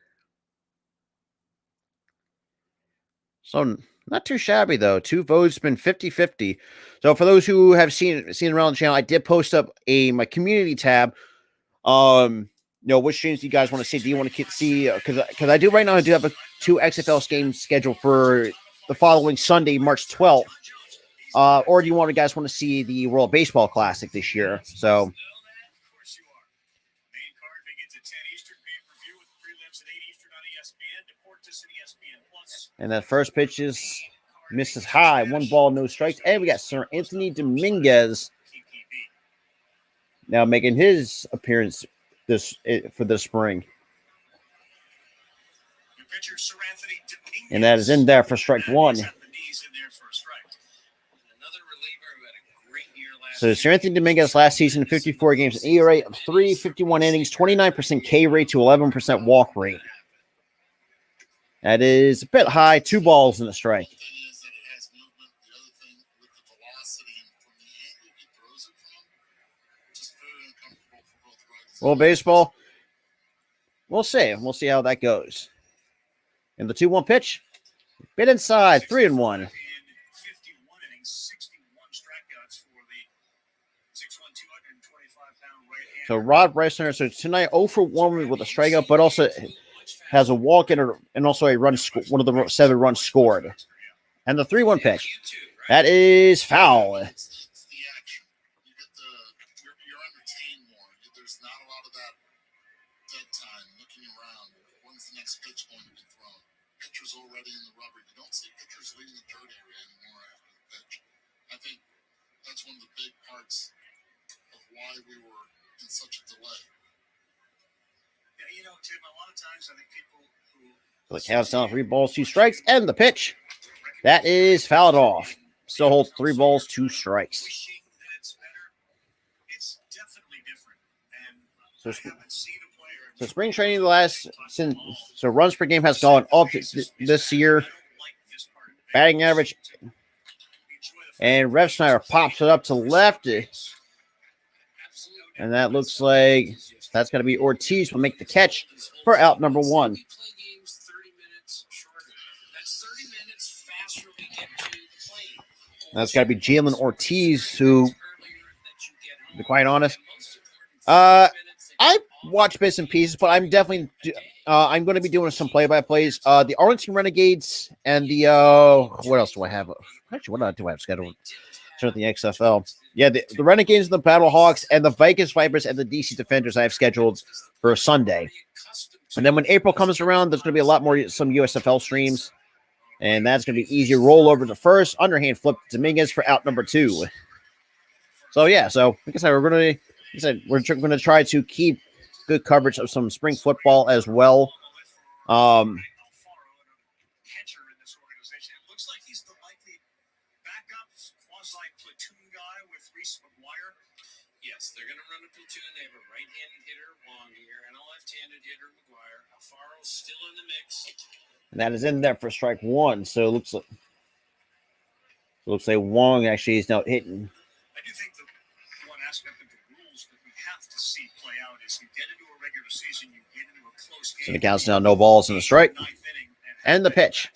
So not too shabby, though. 2 votes, been 50-50. So for those who have seen around the channel, I did post up my community tab. Which streams do you guys want to see? Do you want to see? Because I do right now. I do have 2 XFL games scheduled for the following Sunday, March 12th. Or do you guys want to see the World Baseball Classic this year? So. And that first pitch misses high. 1 ball, no strikes. And we got Sir Anthony Dominguez now making his appearance for this spring. And that is in there for strike 1. So Sir Anthony Dominguez last season, 54 games, an ERA of 3, 51 innings, 29% K rate to 11% walk rate. That is a bit high. 2 balls and a strike. Well, baseball, we'll see. We'll see how that goes. And the 2-1 pitch, bit inside, 3-1. So Rod Reisner, so tonight 0 for 1 with a strikeout, but also has a walk and also a run. One of the 7 runs scored, and the 3-1 pitch, that is foul. Already in the rubber. You don't see pitchers leaving the dirt area anymore after the pitch. I think that's one of the big parts of why we were in such a delay. Yeah, Tim, a lot of times I think people who... So the count's down 3 balls, 2 strikes, and the pitch, that is fouled off. Still holds 3 balls, 2 strikes. It's definitely different. So spring training so runs per game has gone up this year. Batting average, and Rev Schneider pops it up to left, and that looks like that's going to be Ortiz will make the catch for out number 1. That's got to be Jalen Ortiz, who, to be quite honest, I watch bits and pieces, but I'm definitely I'm going to be doing some play-by-plays. The Arlington Renegades and the what else do I have? Actually, what do I have scheduled? Turn the XFL. Yeah, the Renegades and the Battlehawks and the Vikings Vipers and the DC Defenders I have scheduled for Sunday. And then when April comes around, there's going to be a lot more some USFL streams, and that's going to be easy. Roll over to first, underhand flip Dominguez for out number 2. So yeah, so like I said, we're going to try to keep good coverage of some spring football as well. Looks like he's the likely backup, quasi-platoon guy with Reese McGuire. McGuire. Alfaro still in the mix. And that is in there for strike one. So it looks like Wong actually is now hitting. I do think the one aspect of the rules that we have to see play out is you get into a regular season, you get into a close game. So the count's now no balls in the strike. And the pitch.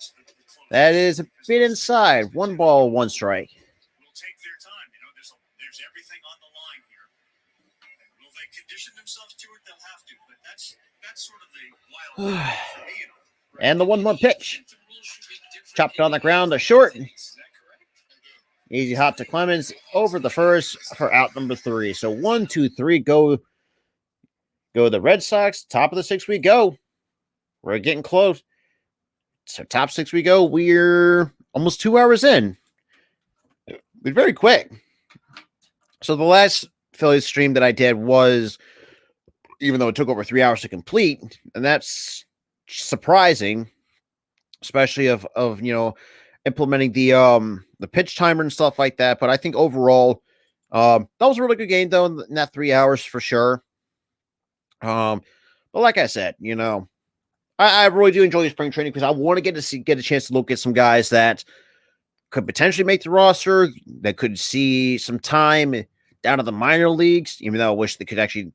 That is a bit inside. 1 ball, 1 strike. Will take their time. You know, there's everything on the line here. Will they condition themselves to it? They'll have to. But that's sort of the wild card for me. And the 1-1 pitch. Chopped on the ground to short. Easy hop to Clemens over the first for out number 3. So 1, 2, 3 go the Red Sox. Top of the 6th we go. We're getting close. So top 6 we go. We're almost 2 hours in. We're very quick. So the last Phillies stream that I did was, even though it took over 3 hours to complete, and that's surprising, especially of implementing the pitch timer and stuff like that. But I think overall, that was a really good game though in that 3 hours for sure. But like I said, I really do enjoy the spring training because I want to get a chance to look at some guys that could potentially make the roster, that could see some time down to the minor leagues, even though I wish they could actually,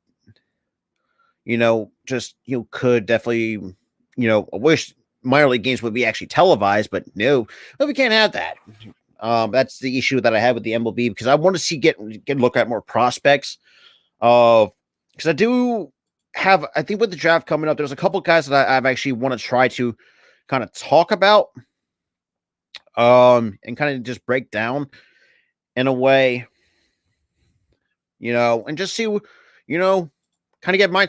could definitely, I wish minor league games would be actually televised, but no, we can't have that. That's the issue that I have with the MLB because I want to get a look at more prospects because I do have, I think with the draft coming up, there's a couple guys that I've actually want to try to kind of talk about and kind of just break down in a way, and just see, kind of get my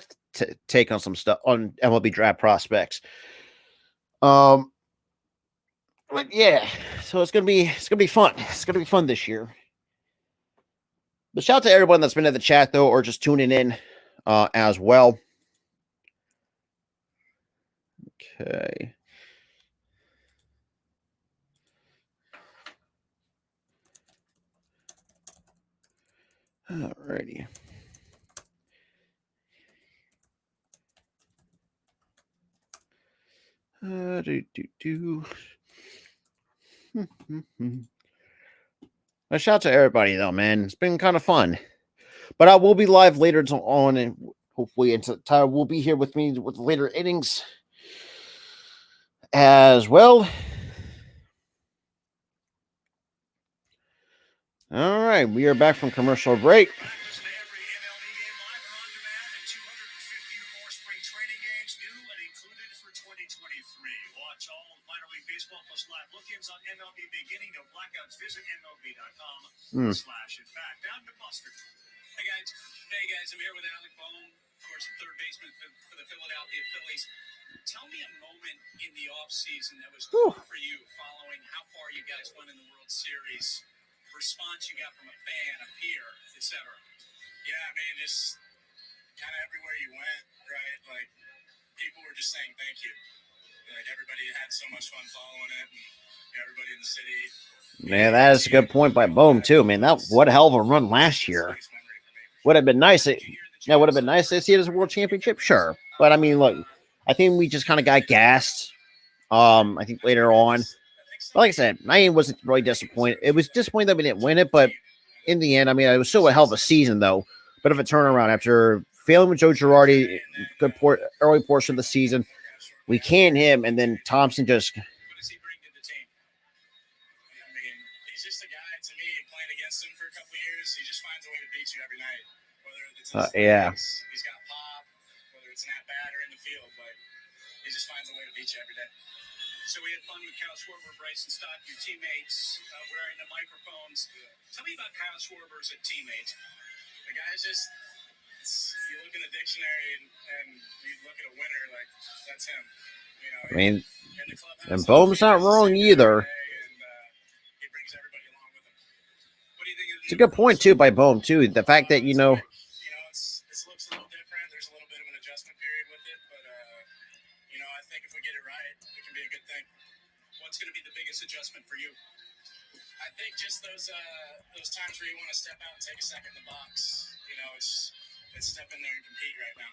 take on some stuff on MLB draft prospects. But yeah, so it's gonna be fun. It's gonna be fun this year. But shout out to everyone that's been in the chat though, or just tuning in as well. Okay. Alrighty. A shout out to everybody though, man. It's been kind of fun. But I will be live later on, and hopefully Tyler will be here with me with later innings as well. All right, we are back from commercial break. MLB.com/impact. Down to Buster. Hey guys, I'm here with Alec Bohm, of course, the third baseman for the Philadelphia Phillies. Tell me a moment in the offseason that was cool for you following how far you guys went in the World Series, response you got from a fan, a peer, etc. Yeah, I mean, just kind of everywhere you went, right? Like, people were just saying thank you. Like, everybody had so much fun following it, and everybody in the city. Man, that is a good point by Bohm too. Man, what a hell of a run last year. Would have been nice. Would have been nice to see it as a world championship, sure. But I mean, look, I think we just kind of got gassed. I think later on. But like I said, I wasn't really disappointed. It was disappointing that we didn't win it, but in the end, I mean, it was still a hell of a season, though. Bit of a turnaround after failing with Joe Girardi, good early portion of the season. We canned him, and then Thompson just. What does he bring to the team? I mean, he's just a guy, to me, playing against him for a couple of years, he just finds a way to beat you every night. Whether it's he's got pop, whether it's an at-bat or in the field, but he just finds a way to beat you every day. So we had fun with Kyle Schwarber, Bryson Stott, your teammates, wearing the microphones. Tell me about Kyle Schwarber as a teammate. The guy's just, you look in the dictionary and you look at a winner, like, that's him. I mean, and Bohm's not wrong either. He brings everybody along with him. What do you think? It's a good point, too, by Bohm, too. The fact that, it looks a little different. There's a little bit of an adjustment period with it, but, I think if we get it right, it can be a good thing. What's going to be the biggest adjustment for you? I think just those times where you want to step out and take a second in the box. It's step in there and compete right now.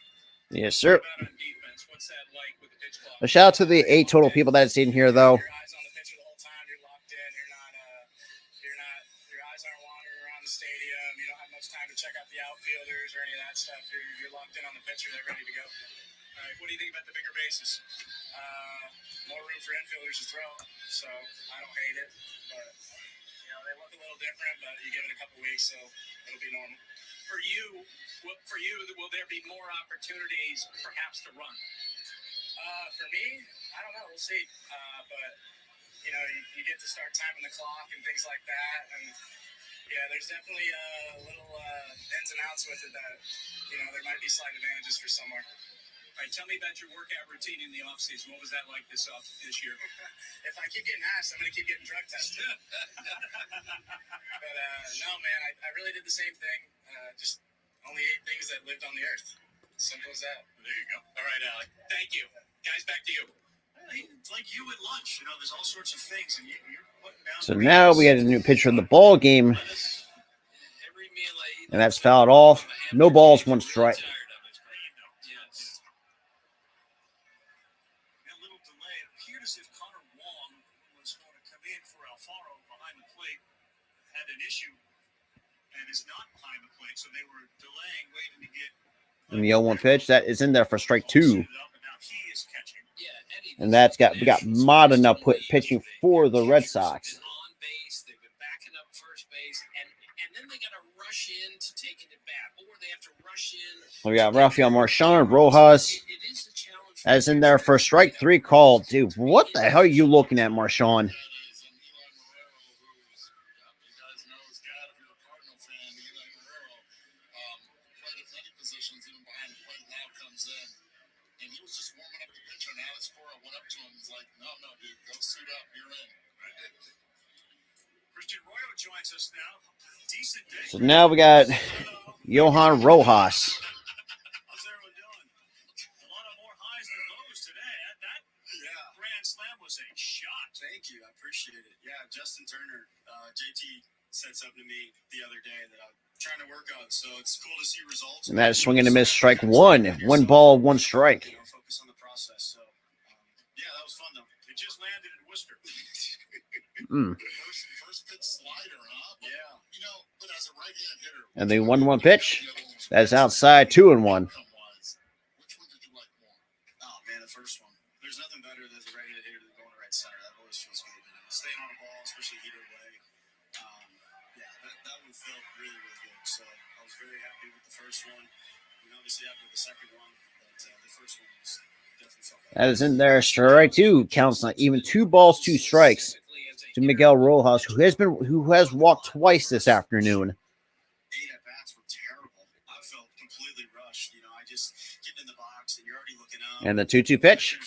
Yes, sir. What about on defense? What's that like with the pitch clock? A shout out to the 8 total people that's in here, though. Your eyes on the pitcher the whole time. You're locked in. Your eyes aren't wandering around the stadium. You don't have much time to check out the outfielders or any of that stuff. You're locked in on the pitcher. They're ready to go. All right. What do you think about the bigger bases? More room for infielders to throw. So I don't hate it, but they look a little different. But you give it a couple weeks, so it'll be normal. For you, will there be more opportunities perhaps to run? For me, I don't know. We'll see. But you get to start timing the clock and things like that, and there's definitely a little ins and outs with it that there might be slight advantages for somewhere. All right, tell me about your workout routine in the offseason. What was that like this year? If I keep getting asked, I'm going to keep getting drug tested. But no, man, I really did the same thing. Just only ate things that lived on the earth. Simple as that. There you go. All right, Alec. Thank you. Guys, back to you. It's like you at lunch. There's all sorts of things, and you're putting down. So now we got a new picture of the ball game, Every meal I eat, and that's fouled off. No balls, 1 strike. tired of it. Yes. A little delay. It appeared as if Connor Wong was going to come in for Alfaro behind the plate, had an issue, and is not behind the plate. So they were delaying, waiting to get. And the 0-1 pitch that is in there for strike 2. Up, and now he is catching. Yeah, Eddie, And we got Mata now pitching for the Red Sox. on base, they've been backing up first base, and then they got to rush in to take it at bat, or they have to rush in. We got Rafael Marchand, Rojas. It is a challenge. That's in there for strike 3 call. Dude, what the hell are you looking at, Marchand? That is an Eli Marrero who's, you guys know his dad, if you're a Cardinal fan, Eli Marrero, played at many positions, even behind the plate, now comes in. And he was just warming up the pitcher, and Alex Cora went up to him and was like, no, dude, go suit up, you're in. Christian Royo joins us now. Decent day. So now we got Johan Rojas. How's everyone doing? A lot of more highs than lows today. That grand slam was a shot. Thank you. I appreciate it. Yeah, Justin Turner, JT said something to me the other day that I'm trying to work on. So it's cool to see results. And that is swinging and miss, strike 1. 1 ball, 1 strike. Focus on the process. So, that was fun, though. It just landed in Worcester. First pitch slider, huh? Yeah. But as a right-hand hitter. And the 1-1 pitch. That's outside, 2-1. Which one did you like more? Oh, man, the first one. There's nothing better than a right-handed hitter than going to right center. That always feels good. Staying on the ball, especially heater away. That one felt really, really good. So I was very happy with the first one. Obviously after the second one, but the first one was definitely felt better. That is in there, strike 2. Counts not even 2 balls, 2 strikes to Miguel Rojas, who has walked twice this afternoon. 8 at-bats were terrible. I felt completely rushed. I just get in the box and you're already looking up. And the 2-2 pitch.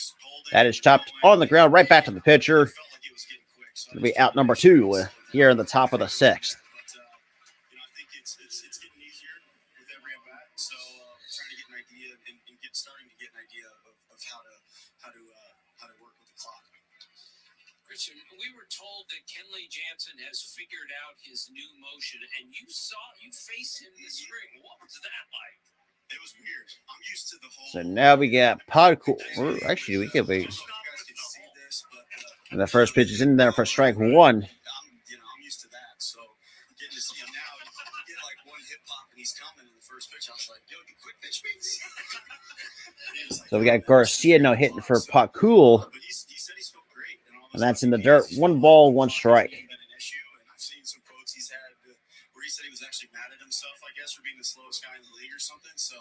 That is chopped on the ground right back to the pitcher. Felt like it was getting quick. So It'll be out number 2 here in the top of the 6th. I think it's getting easier with every at bat. So trying to get an idea and starting to get an idea of how to work with the clock. Christian, we were told that Kenley Jansen has figured out his new motion, and you faced him this spring. What was that like? It was weird. I'm used to the whole. So now we got Podcool. Actually, we could be. I don't know if you guys can see this, but And the first pitch is in there for strike 1. I'm used to that. So getting to see him now, you get like one hip hop and he's coming in the first pitch. I was like, yo, you quick pitch me. So we got Garcia now hitting for Podcool. But he said he felt great. And that's in the dirt. 1 ball, 1 strike. Been an issue, and I've seen some quotes he's had where he said he was actually mad at himself, I guess, for being the slowest guy in the league or something. So,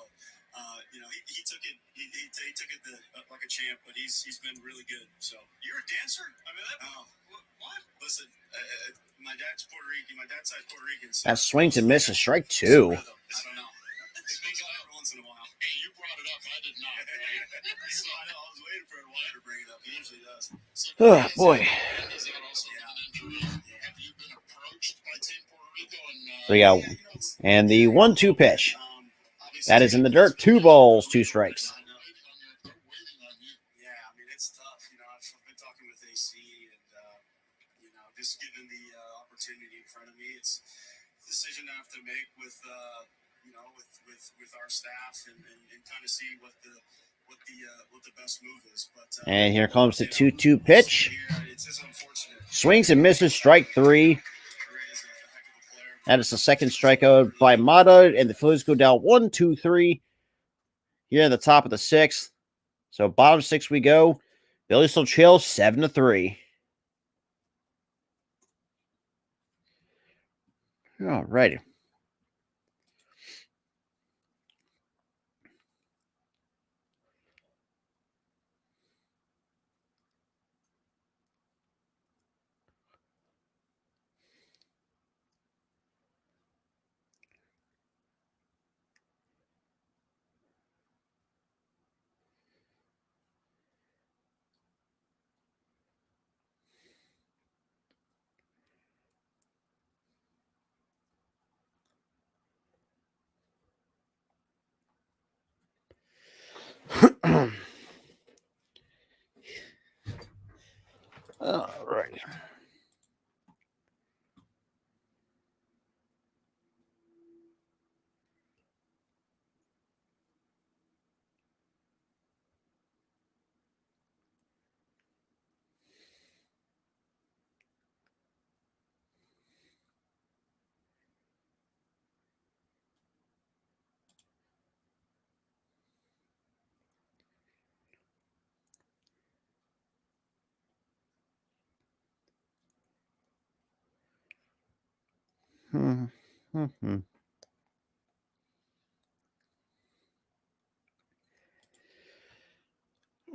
he took it. He took it like a champ, but he's been really good. So You're a dancer? I mean, what? listen, my dad's Puerto Rican. My dad's side Puerto Rican. So That swings and misses, strike 2. I don't know. It speaks out every once in a while. Hey, you brought it up. I did not. Right? So I know I was waiting for Wyatt to bring it up. He usually does. Oh, boy. Is that also an injury? Have you been approached by Team Puerto Rico? So we got, and the 1-2 pitch. That is in the dirt. 2 balls, 2 strikes. Waiting on you. Yeah, I mean, it's tough. I've been talking with AC, and just given the opportunity in front of me, it's a decision I have to make with with our staff and kind of see what what the best move is. But And here comes the 2-2 pitch. it's just unfortunate. Swings and misses, strike 3. Ray is a heck of a player. That is the second strikeout by Mata, and the Phillies go down 1-2-3 here in the top of the 6th. So bottom 6 we go. Billy still trails 7-3. All righty. All right.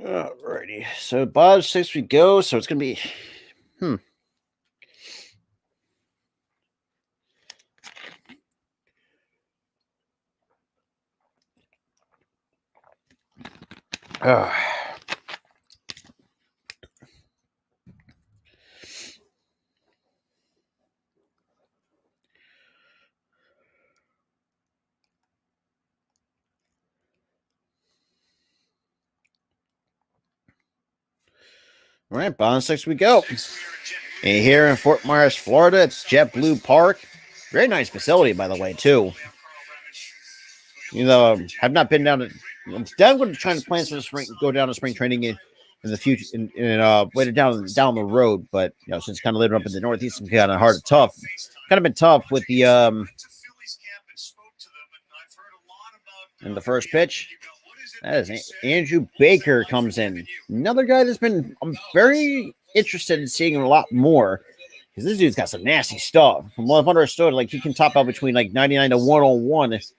Alrighty. So bottom 6 we go. So it's gonna be All right, bottom 6 we go. And here in Fort Myers, Florida, it's JetBlue Park. Very nice facility, by the way, too. You know, I've not been down to. I'm definitely try to plan for the spring, go down to spring training in the future, later down the road. But you know, since kind of living up in the Northeast, it's kind of hard, tough. Kind of been tough with the in the first pitch. That is Andrew Baker comes in. Another guy that's been. I'm very interested in seeing him a lot more because this dude's got some nasty stuff. From what I've understood, like he can top out between like 99 to 101. Let's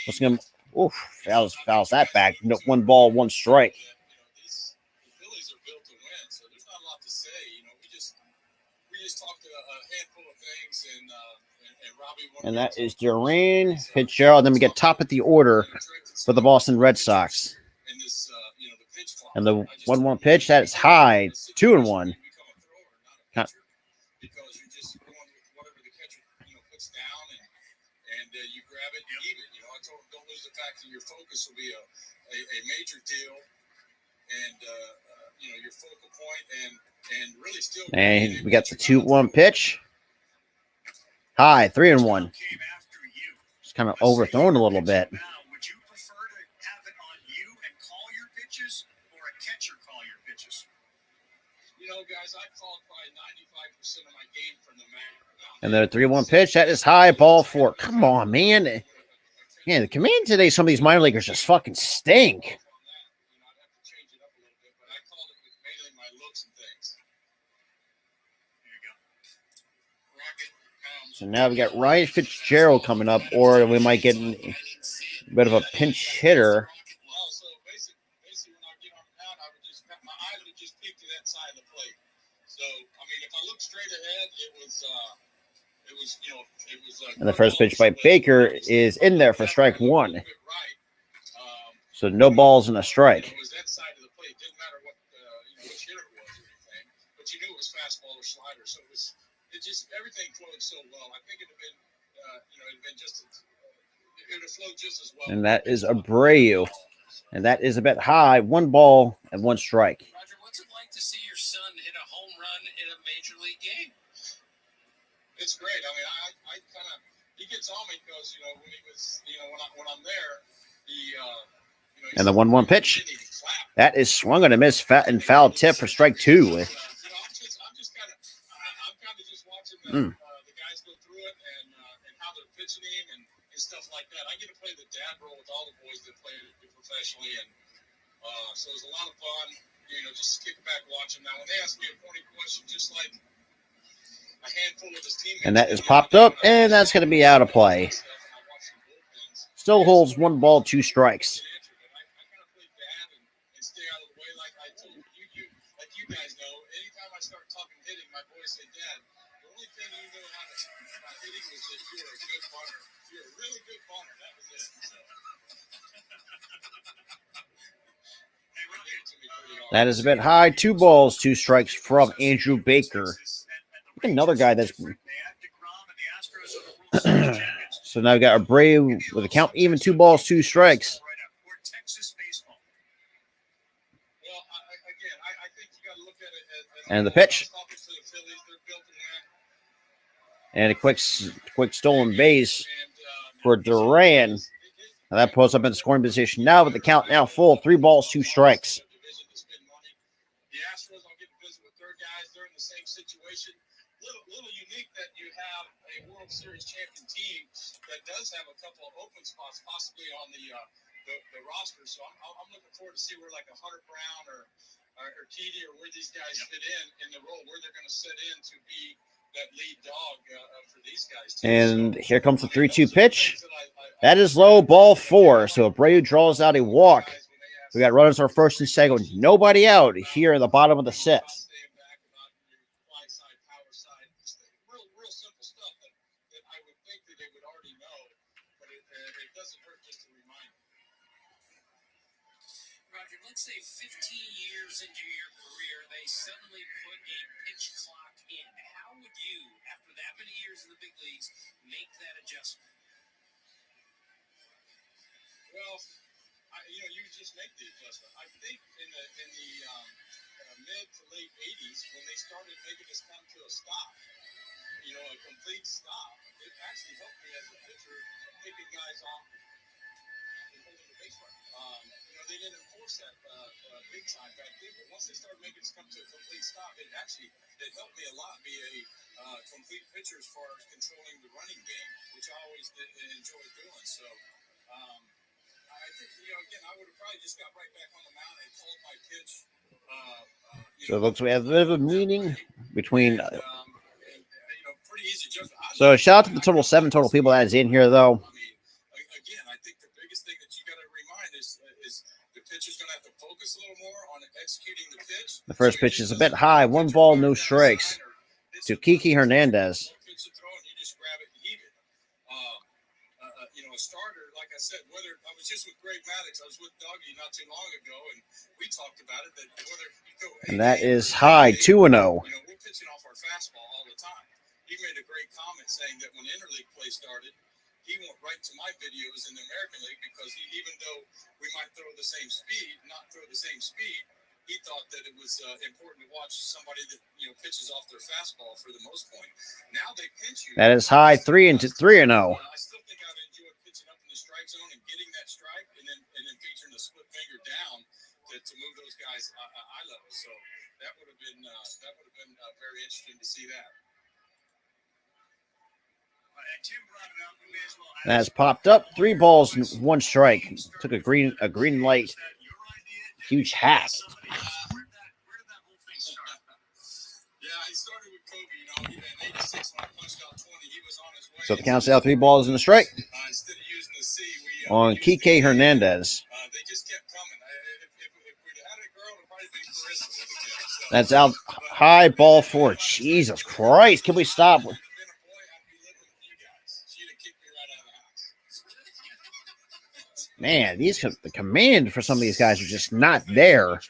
get him. Oof, fouls that back. No, 1 ball, 1 strike. The Phillies are built to win, so there's not a lot to say. You know, we just talked a handful of things, and Robbie. And that is Duran Fitzgerald. Then we get top of the order for the Boston Red Sox. And the 1-1 pitch, that is high, 2-1. Because you're just going with whatever the catcher puts down, and you grab it and eat it. You know, I told him don't lose the fact that your focus will be a major deal, and your focal point, and really still. And we got the 2-1 pitch, high, 3-1. Just kind of overthrown a little bit. Would you prefer to have it on you and call your pitches, or a catcher call your pitches? You know, guys, I called probably 95% of my game from the man. And the 3-1 pitch, that is high, ball 4. Come on, man. Man, the command today, some of these minor leaguers just fucking stink. So now we got Ryan Fitzgerald coming up, or we might get a bit of a pinch hitter. So basically, when I get on the mound, I would just my eye would just peek to that side of the plate. So I mean, if I look straight ahead, it was. And the first pitch by Baker is in there for strike 1. So no balls and a strike. It was that side of the plate. Didn't matter what which hitter it was or anything, but you knew it was fastball or slider. So it just everything flowed so well. I think it'd have been it'd been just it would have flowed just as well. And that is Abreu. And that is a bit high. 1 ball and 1 strike. Roger, what's it like to see your son hit a home run in a major league game? It's great. I mean, I kind of he gets on me because when he was when I'm there, he And the 1-1 pitch. That is swung on a miss and foul tip for strike 2. I'm just kind of just watching the guys go through it and how they're pitching and stuff like that. I get to play the dad role with all the boys that play professionally, and so it was a lot of fun, just kicking back watching. Now, when they ask me a pointy question, just like a handful of his teammates, and that is popped up, and that's going to be out of play. Still holds 1 ball, 2 strikes. Like you guys know, anytime I start talking hitting, my boys say, Dad, the only thing you know about hitting is that you're a good punter. You're a really good punter. That was it. So. That is a bit high. 2 balls, 2 strikes from Andrew Baker. Another guy that's... So now we got Abreu with a count even, 2 balls, 2 strikes. And the pitch. And a quick stolen base for Duran. Now that puts up in scoring position now with the count now full. 3 balls, 2 strikes. The Astros, I'll get to visit with their guys. They're in the same situation. Little unique that you have a World Series champion team that does have a couple of open spots possibly on the roster. So I'm looking forward to see where like a Hunter Brown or TD or where these guys fit in the role, where they're going to sit in to be that lead dog for these guys too. And here comes the 3-2 pitch. That is low, ball 4. So Abreu draws out a walk. We got runners on first and second. Nobody out here in the bottom of the 6th. Real simple stuff that I would think that they would already know, but it doesn't hurt just to remind them. Roger, let's say 15 years into your career, they suddenly put a pitch clock in. How would you, after that many years in the big leagues, make that adjustment? Well, you just make the adjustment. I think in the mid to late 80s, when they started making this come to a stop, a complete stop, it actually helped me as a pitcher picking guys off and holding the baseline. They didn't enforce that big time back then, but once they started making this come to a complete stop, it helped me a lot be a complete pitcher as far as controlling the running game, which I always enjoyed doing. So, I think, again, I would have probably just got right back on the mound and called my pitch. So it looks like we have a bit of a meeting between... pretty easy adjustment. So shout out to the seven total people that is in here, though. Again, I think the biggest thing that you got to remind is the pitcher's going to have to focus a little more on executing the pitch. The first pitch is a bit high. 1 ball, no strikes to Kiki Hernandez. A starter, like I said, whether I was just with Greg Maddox, I was with Dougie not too long ago, and we talked about it. That whether you go, And that is high, 2-0. We're pitching off our fastball all the time. He made a great comment saying that when interleague play started, he went right to my videos in the American League because even though we might throw the same speed, he thought that it was important to watch somebody that pitches off their fastball for the most point. Now they pinch you. That is high, 3-0. I still think I'd enjoy pitching up in the strike zone and getting that strike, and then featuring the split finger down to move those guys eye level. So that would have been very interesting to see that. That's popped up. 3 balls, 1 strike. Took a green light. Huge hack. Yeah, he started with Kobe, in 86 when I punched out 20, he was on his way. So the count's out, 3 balls in the strike Instead of using the C, on Kike Hernandez. They just kept coming. If we'd had a girl, it'd probably be Carissa with the kid. That's out high, ball 4. Jesus Christ, can we stop? Man, the command for some of these guys are just not there. You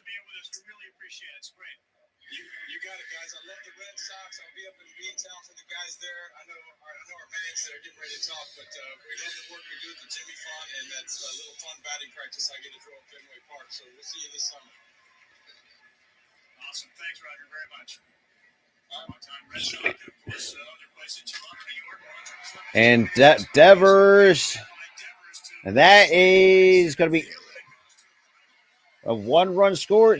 got it, guys. I love the Red Sox. I'll be up in Beantown for the guys there. I know our fans there are getting ready to talk, but we love the work we do at the Jimmy Fun, and that's a little fun batting practice I get to throw at Fenway Park. So we'll see you this summer. Awesome. Thanks, Roger, very much. Long-time Red Sox, of course, other places in Toronto, New York. And Devers. And that is going to be A 1-run score.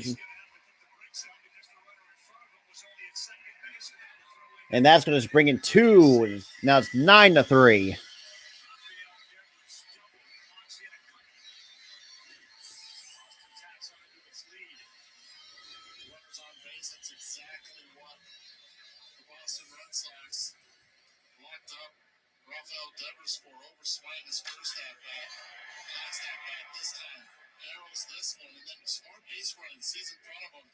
And that's going to bring in 2. Now it's 9-3. That's exactly what the Boston Red Sox locked up Rafael Devers for, overswinging his first at bat, last at bat. This time arrows this one, and then smart base running, sees in front of him.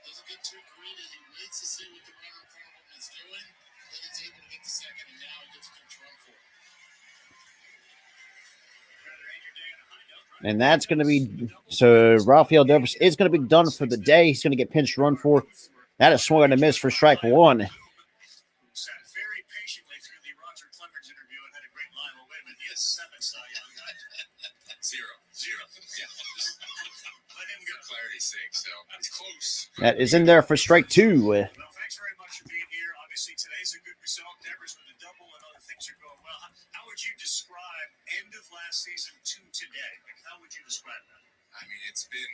Doesn't get too greedy. He waits to see what the runner in front of him is doing. Then he's able to get the second, and now he gets a pinch run for it. And that's going to be so. Rafael Devers is going to be done for the day. He's going to get pinch run for. That is swung and a miss for strike 1. Sat very patiently through the Roger Clemens interview and had a great line. Well, wait a minute, he has 7 Cy Young guys. Zero. Yeah. Let him go. For clarity's sake, so it's close. That is in there for strike 2. Well, thanks very much for being here. Obviously, today's a good result. Devers with a double and other things are going well. How would you describe end of last season to today? Like, how would you describe that? I mean, it's been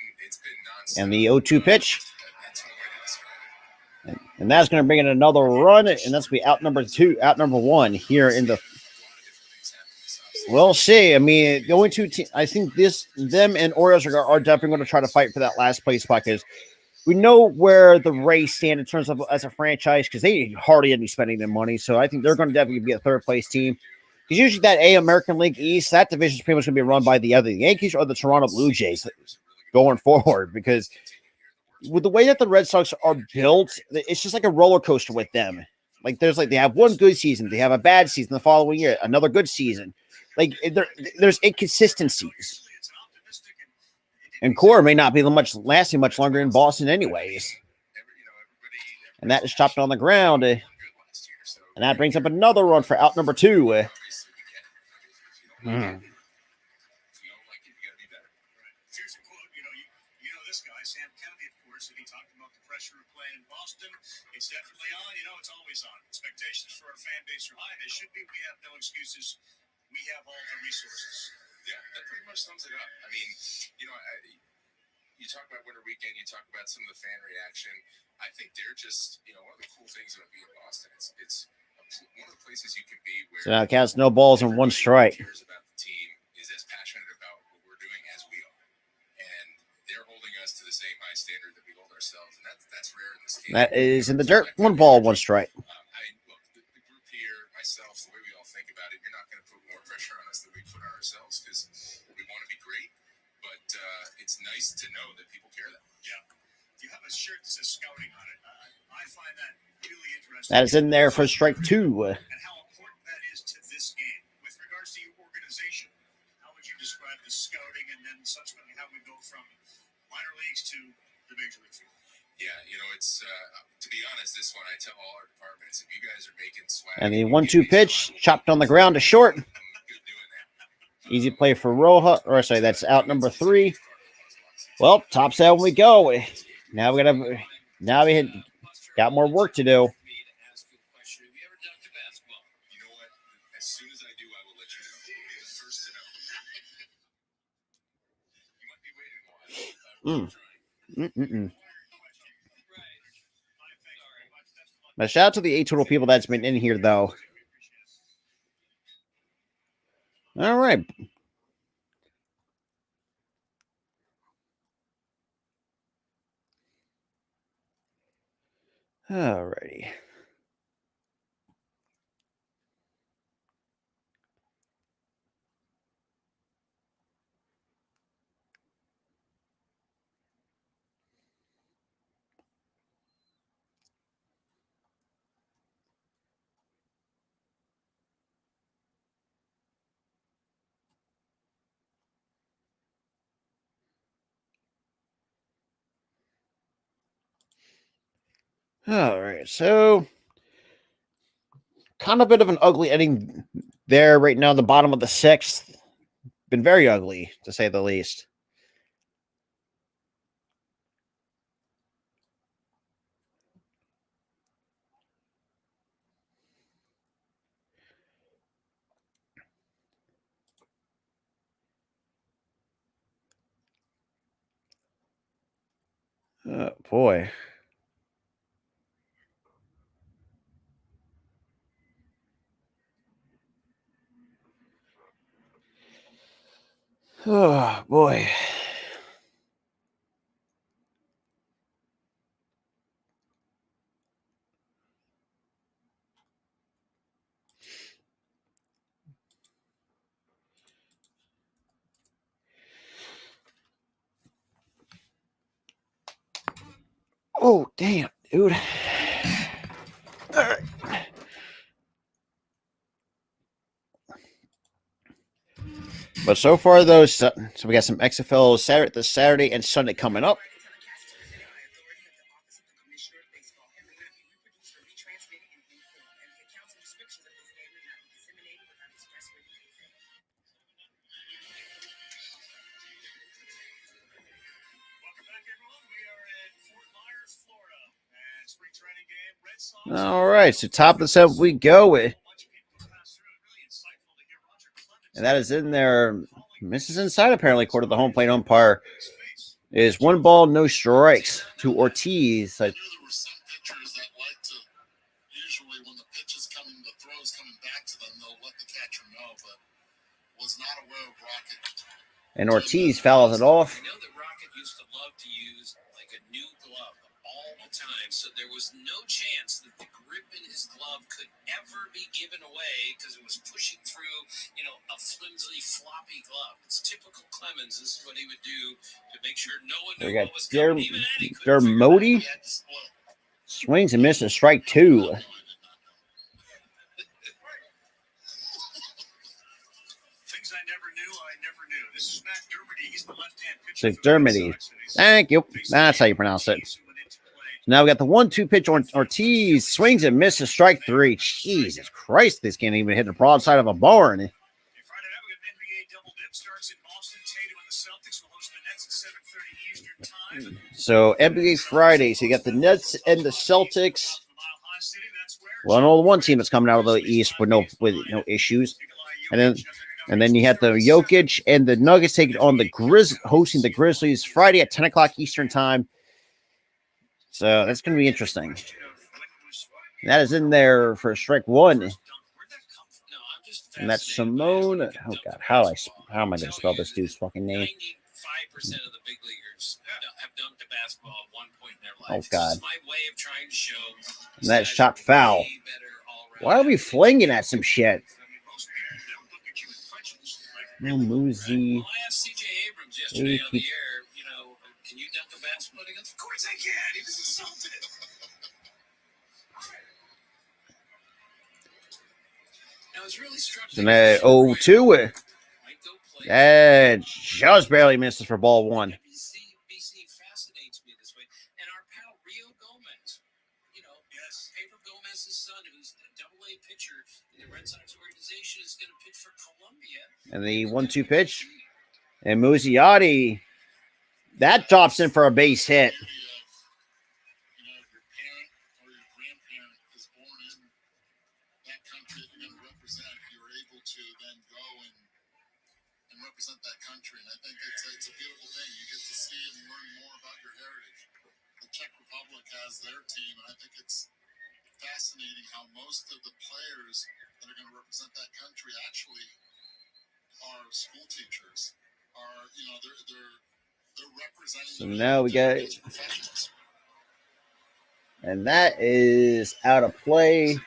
nonstop. And the 0-2 pitch. That's one way to describe it. And that's going to bring in another run. And that's going to be out number 1 here in the. We'll see. I mean, the only 2 teams, I think them and Orioles are definitely going to try to fight for that last place spot because we know where the Rays stand in terms of as a franchise because they hardly any spending their money. So I think they're going to definitely be a 3rd place team. Because usually that American League East, that division is pretty much going to be run by the Yankees or the Toronto Blue Jays going forward. Because with the way that the Red Sox are built, it's just like a roller coaster with them. Like they have one good season, they have a bad season the following year, another good season. Like there's inconsistencies. And Core may not be lasting much longer in Boston anyways. And that is chopped on the ground. And that brings up another run for out number 2. Here's a quote. You know this guy, Sam Kennedy, of course, and he talked about the pressure of playing in Boston. It's definitely on. It's always on. Expectations for our fan base are high. They should be. We have no excuses. We have all the resources. Yeah, that pretty much sums it up. I mean, you talk about Winter Weekend, you talk about some of the fan reaction. I think they're just, one of the cool things about being in Boston. It's one of the places you can be where. So now it counts no balls and 1 strike. Cares about the team is as passionate about what we're doing as we are, and they're holding us to the same high standard that we hold ourselves, and that's rare in this game. That is in the dirt. 1 ball, 1 strike. Look, the group here, myself, the way we all think about it, you're not going to put more pressure on us than we put on ourselves because we want to be great. But it's nice to know that people care that much. Yeah. You have a shirt that says scouting on it. I find that really interesting. That is in there for strike 2. And how important that is to this game. With regards to your organization, how would you describe the scouting and then subsequently how we go from minor leagues to the major league field? Yeah, it's to be honest, this one I tell all our departments, if you guys are making swag. And the 1-2 pitch chopped on the ground to short. Easy play for Roja. Or sorry, that's out number 3. Well, top 7 we go. Now we got more work to do. You know what? As soon as I do, I will let you know. You'll be the first to know. You might be waiting a while. Now, shout out to the 8 total people that's been in here, though. All right. All righty. All right, so kind of a bit of an ugly ending there right now, the bottom of the 6th. Been very ugly, to say the least. Oh, boy. Oh, boy. Oh, damn, dude. All right. But so far, though, so we got some XFL this Saturday and Sunday coming up. All right, so top of the seventh we go with. And that is in there. Misses inside, apparently, according to the home plate umpire. Is 1 ball, no strikes to Ortiz. I knew there were some pitchers that like to, usually when the pitch is coming, the throw is coming back to them, they'll let the catcher know, but was not aware of Rocket. And Ortiz fouls it off. I know that Rocket used to love to use like a new glove all the time, so there was no chance that the grip in his glove could ever be given away because it was pushing through, a flimsy, floppy glove. It's typical Clemens. This is what he would do to make sure no one knew what was coming. Even Eddie couldn't figure out Dermody how he had to split. swings and misses strike 2. Things I never knew. This is Matt Dermody. He's the left-hand So pitcher. for the Red Dermody. Sox, and he's Thank you. That's how you pronounce it. Now we got the 1-2 pitch on Ortiz. Swings and misses strike 3. Jesus Christ, this can't even hit the broadside of a barn. Friday night, we got an NBA double dip. Starts in Boston. Tatum and the Celtics will host the Nets at 7:30 Eastern time. So NBA Friday. So you got the Nets and the Celtics. Mile High City, that's where Well, only one team that's coming out of the East with no issues. And then you have the Jokic and the Nuggets taking on hosting the Grizzlies Friday at 10 o'clock Eastern time. So that's going to be interesting. That is in there for strike 1. And that's Simone. Oh, God. How am I going to spell this dude's fucking name? 95% of the big leaguers have dunked a basketball at one point in their life. Oh, God. This is my way of trying to show. And that's chopped foul. Why are we flinging at some shit? No Moosey. Well, I asked CJ Abrams yesterday on the air, can you dunk a basketball? He goes, of course I can. He was assaulted. Now, it's really struck me. And 0-2. Just barely misses for ball 1. BC fascinates me this way. And our pal Rio Gomez, Pedro Gomez's son, who's a double-A pitcher in the Red Sox organization, is going to pitch for Columbia. And the 1-2 pitch. And Muzziotti. That drops in for a base hit. Your parent or your grandparent is born in that country that you're going to represent. You're able to then go and represent that country. And I think it's a beautiful thing. You get to see and learn more about your heritage. The Czech Republic has their team, and I think it's fascinating how most of the players that are going to represent that country actually are school teachers. They're representing. So now we got, and that is out of play.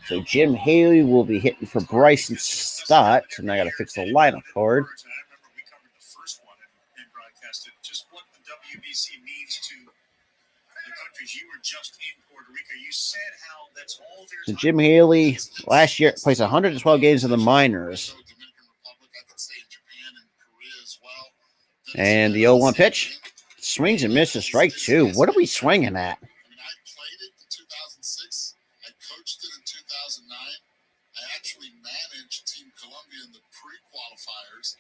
So Jim Haley will be hitting for Bryson Stott. And I got to fix the lineup card. I remember we covered the first one and broadcasted just what the WBC means to the countries. You were just in Puerto Rico. You said how that's all there's. So Jim Haley last year plays 112 games in the minors. And the 0-1 pitch. Swings and misses strike 2. What are we swinging at? I played it in 2006. I coached it in 2009. I actually managed Team Columbia in the pre-qualifiers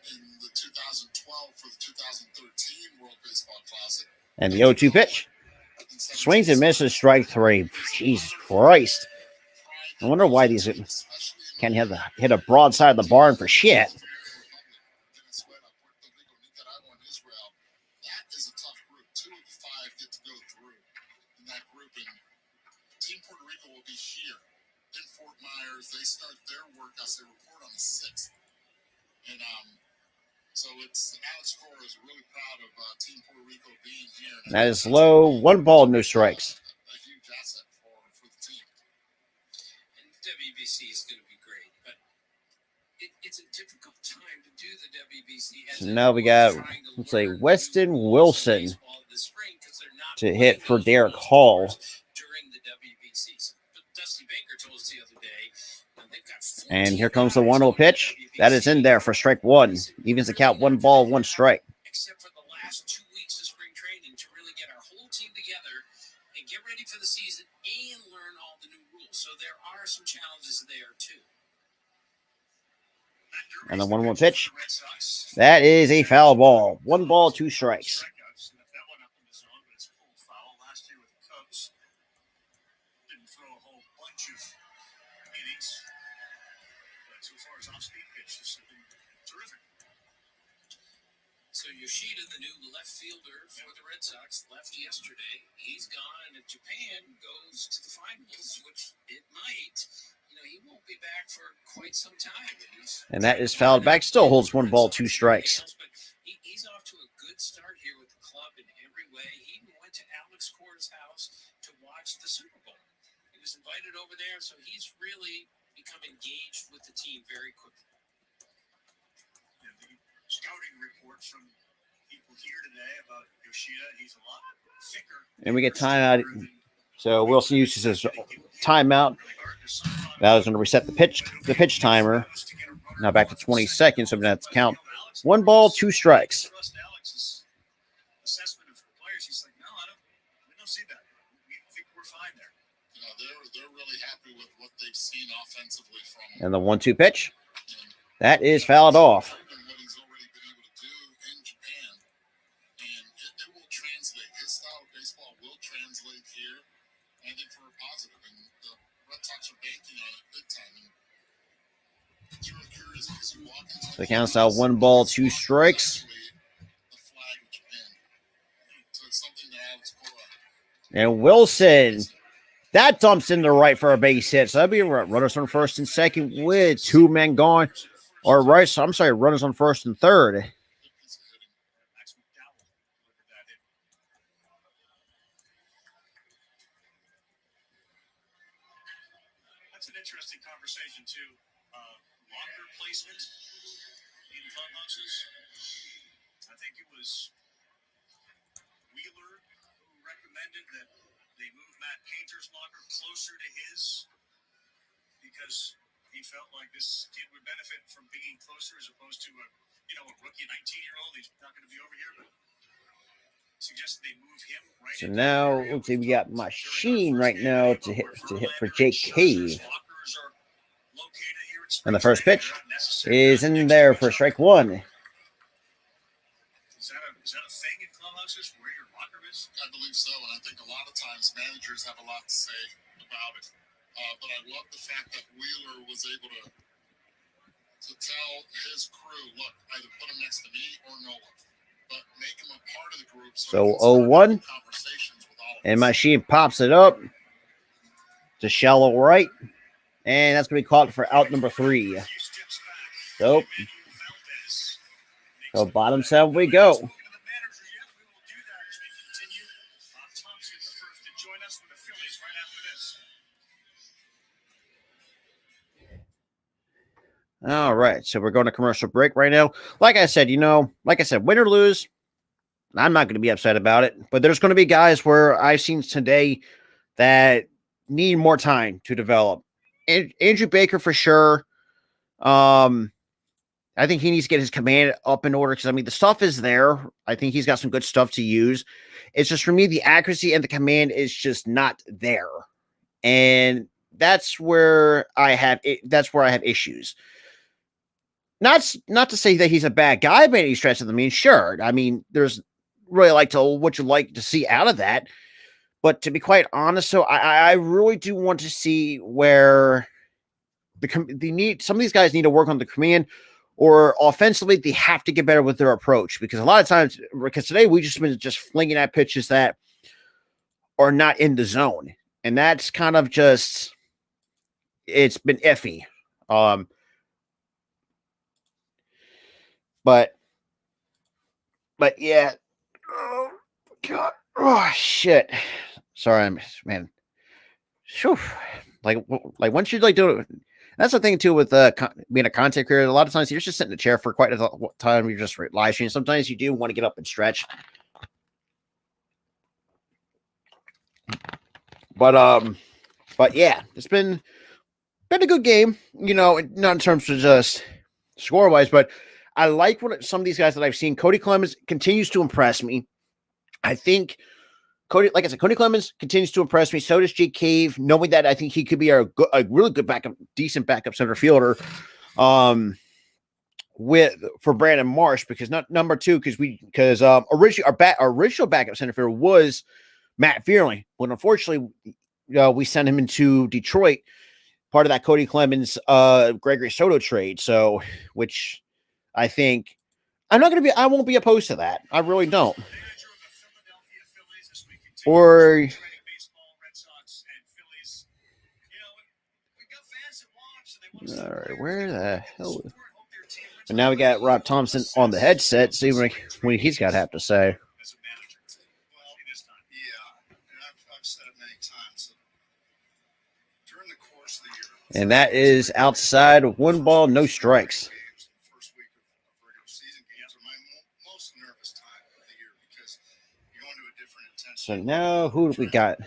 in the 2012 for the 2013 World Baseball Classic. And the 0-2 pitch. Swings and misses strike 3. Jesus Christ. I wonder why these can't hit a broadside of the barn for shit. get to go through in that group, and Team Puerto Rico will be here in Fort Myers. They start their workouts. They report on the 6th, and so it's Alex Cora is really proud of Team Puerto Rico being here. That is low. 1 ball, no strikes. A huge asset for the team. And WBC is going to be great, but it's a difficult time to do the WBC. So now we got, let's say, Weston Wilson to hit for Derek Hall. During the WBC. But Dusty Baker told us the other day, they've got And here comes the 1-0 pitch. That is in there for strike 1. Evens the count, 1 ball, 1 strike. Except for the last 2 weeks of spring training to really get our whole team together and get ready for the season and learn all the new rules. So there are some challenges there too. And the 1-1 pitch. That is a foul ball. 1 ball, 2 strikes. So Yoshida, the new left fielder for the Red Sox, left yesterday. He's gone, and if Japan goes to the finals, which it might, he won't be back for quite some time. And that is fouled back. Still holds 1 ball, 2 strikes. But he's off to a good start here with the club in every way. He even went to Alex Cora's house to watch the Super Bowl. He was invited over there, so he's really become engaged with the team very quickly. Scouting reports from people here today about Yoshida. He's a lot thicker. And we get timeout. So Wilson uses his timeout. That was going to reset the pitch timer. Now back to 20 seconds. So we have to count 1 ball, 2 strikes. Alex's assessment of players. He's like, no, we don't see that. We think we're fine there. They're really happy with what they've seen offensively from him. And the 1-2 pitch. That is fouled off. So the count's out 1 ball, 2 strikes. And Wilson, that dumps in the right for a base hit. So that'd be runners on first and second with 2 men gone. Or right, so I'm sorry, runners on first and third. That's an interesting conversation too. Locker placement in clubhouses. I think it was Wheeler who recommended that they move Matt Painter's locker closer to his because he felt like this kid would benefit from being closer as opposed to a rookie 19-year-old. He's not going to be over here, but suggested they move him right. So now looks like we got Machine right now to hit for Jake Cave. And the first pitch is in there for strike 1. Is that a thing in clubhouses where your locker is? I believe so, and I think a lot of times managers have a lot to say about it. But I love the fact that Wheeler was able to tell his crew, look, either put him next to me or no one, but make him a part of the group. So 0-1, and Machine pops it up to shallow right, and that's going to be caught for out number 3. So bottom 7 we go. All right, so we're going to commercial break right now. Like I said, win or lose, I'm not going to be upset about it. But there's going to be guys where I've seen today that need more time to develop. Andrew Baker for sure. I think he needs to get his command up in order because, the stuff is there. I think he's got some good stuff to use. It's just for me, the accuracy and the command is just not there. And that's where I have issues. Not to say that he's a bad guy by any stretch of the means. Sure. There's really what you like to see out of that. But to be quite honest, so I really do want to see where some of these guys need to work on the command, or offensively they have to get better with their approach, because a lot of times, because today we just been flinging at pitches that or not in the zone. And that's kind of just, it's been iffy. But yeah. Oh, God. Oh, shit. Sorry, man. Whew. Like once you like do it, that's the thing too with being a content creator. A lot of times you're just sitting in a chair for quite a time. You're just live streaming. Sometimes you do want to get up and stretch. But yeah, it's been a good game. You know, not in terms of just score wise, but I like what some of these guys that I've seen. Cody Clemens continues to impress me. I think Cody, like I said, Cody Clemens continues to impress me. So does Jake Cave, knowing that I think he could be a really good backup, decent backup center fielder. For Brandon Marsh, because not number two, because originally our original backup center fielder was Matt Fearley, but unfortunately, we sent him into Detroit, part of that Cody Clemens Gregory Soto trade. So, which I think I won't be opposed to that. I really don't. Or all right, where the hell? And now we got Rob Thompson on the headset. See what he's got to have to say. And that is outside, 1 ball, no strikes. So now who do we got?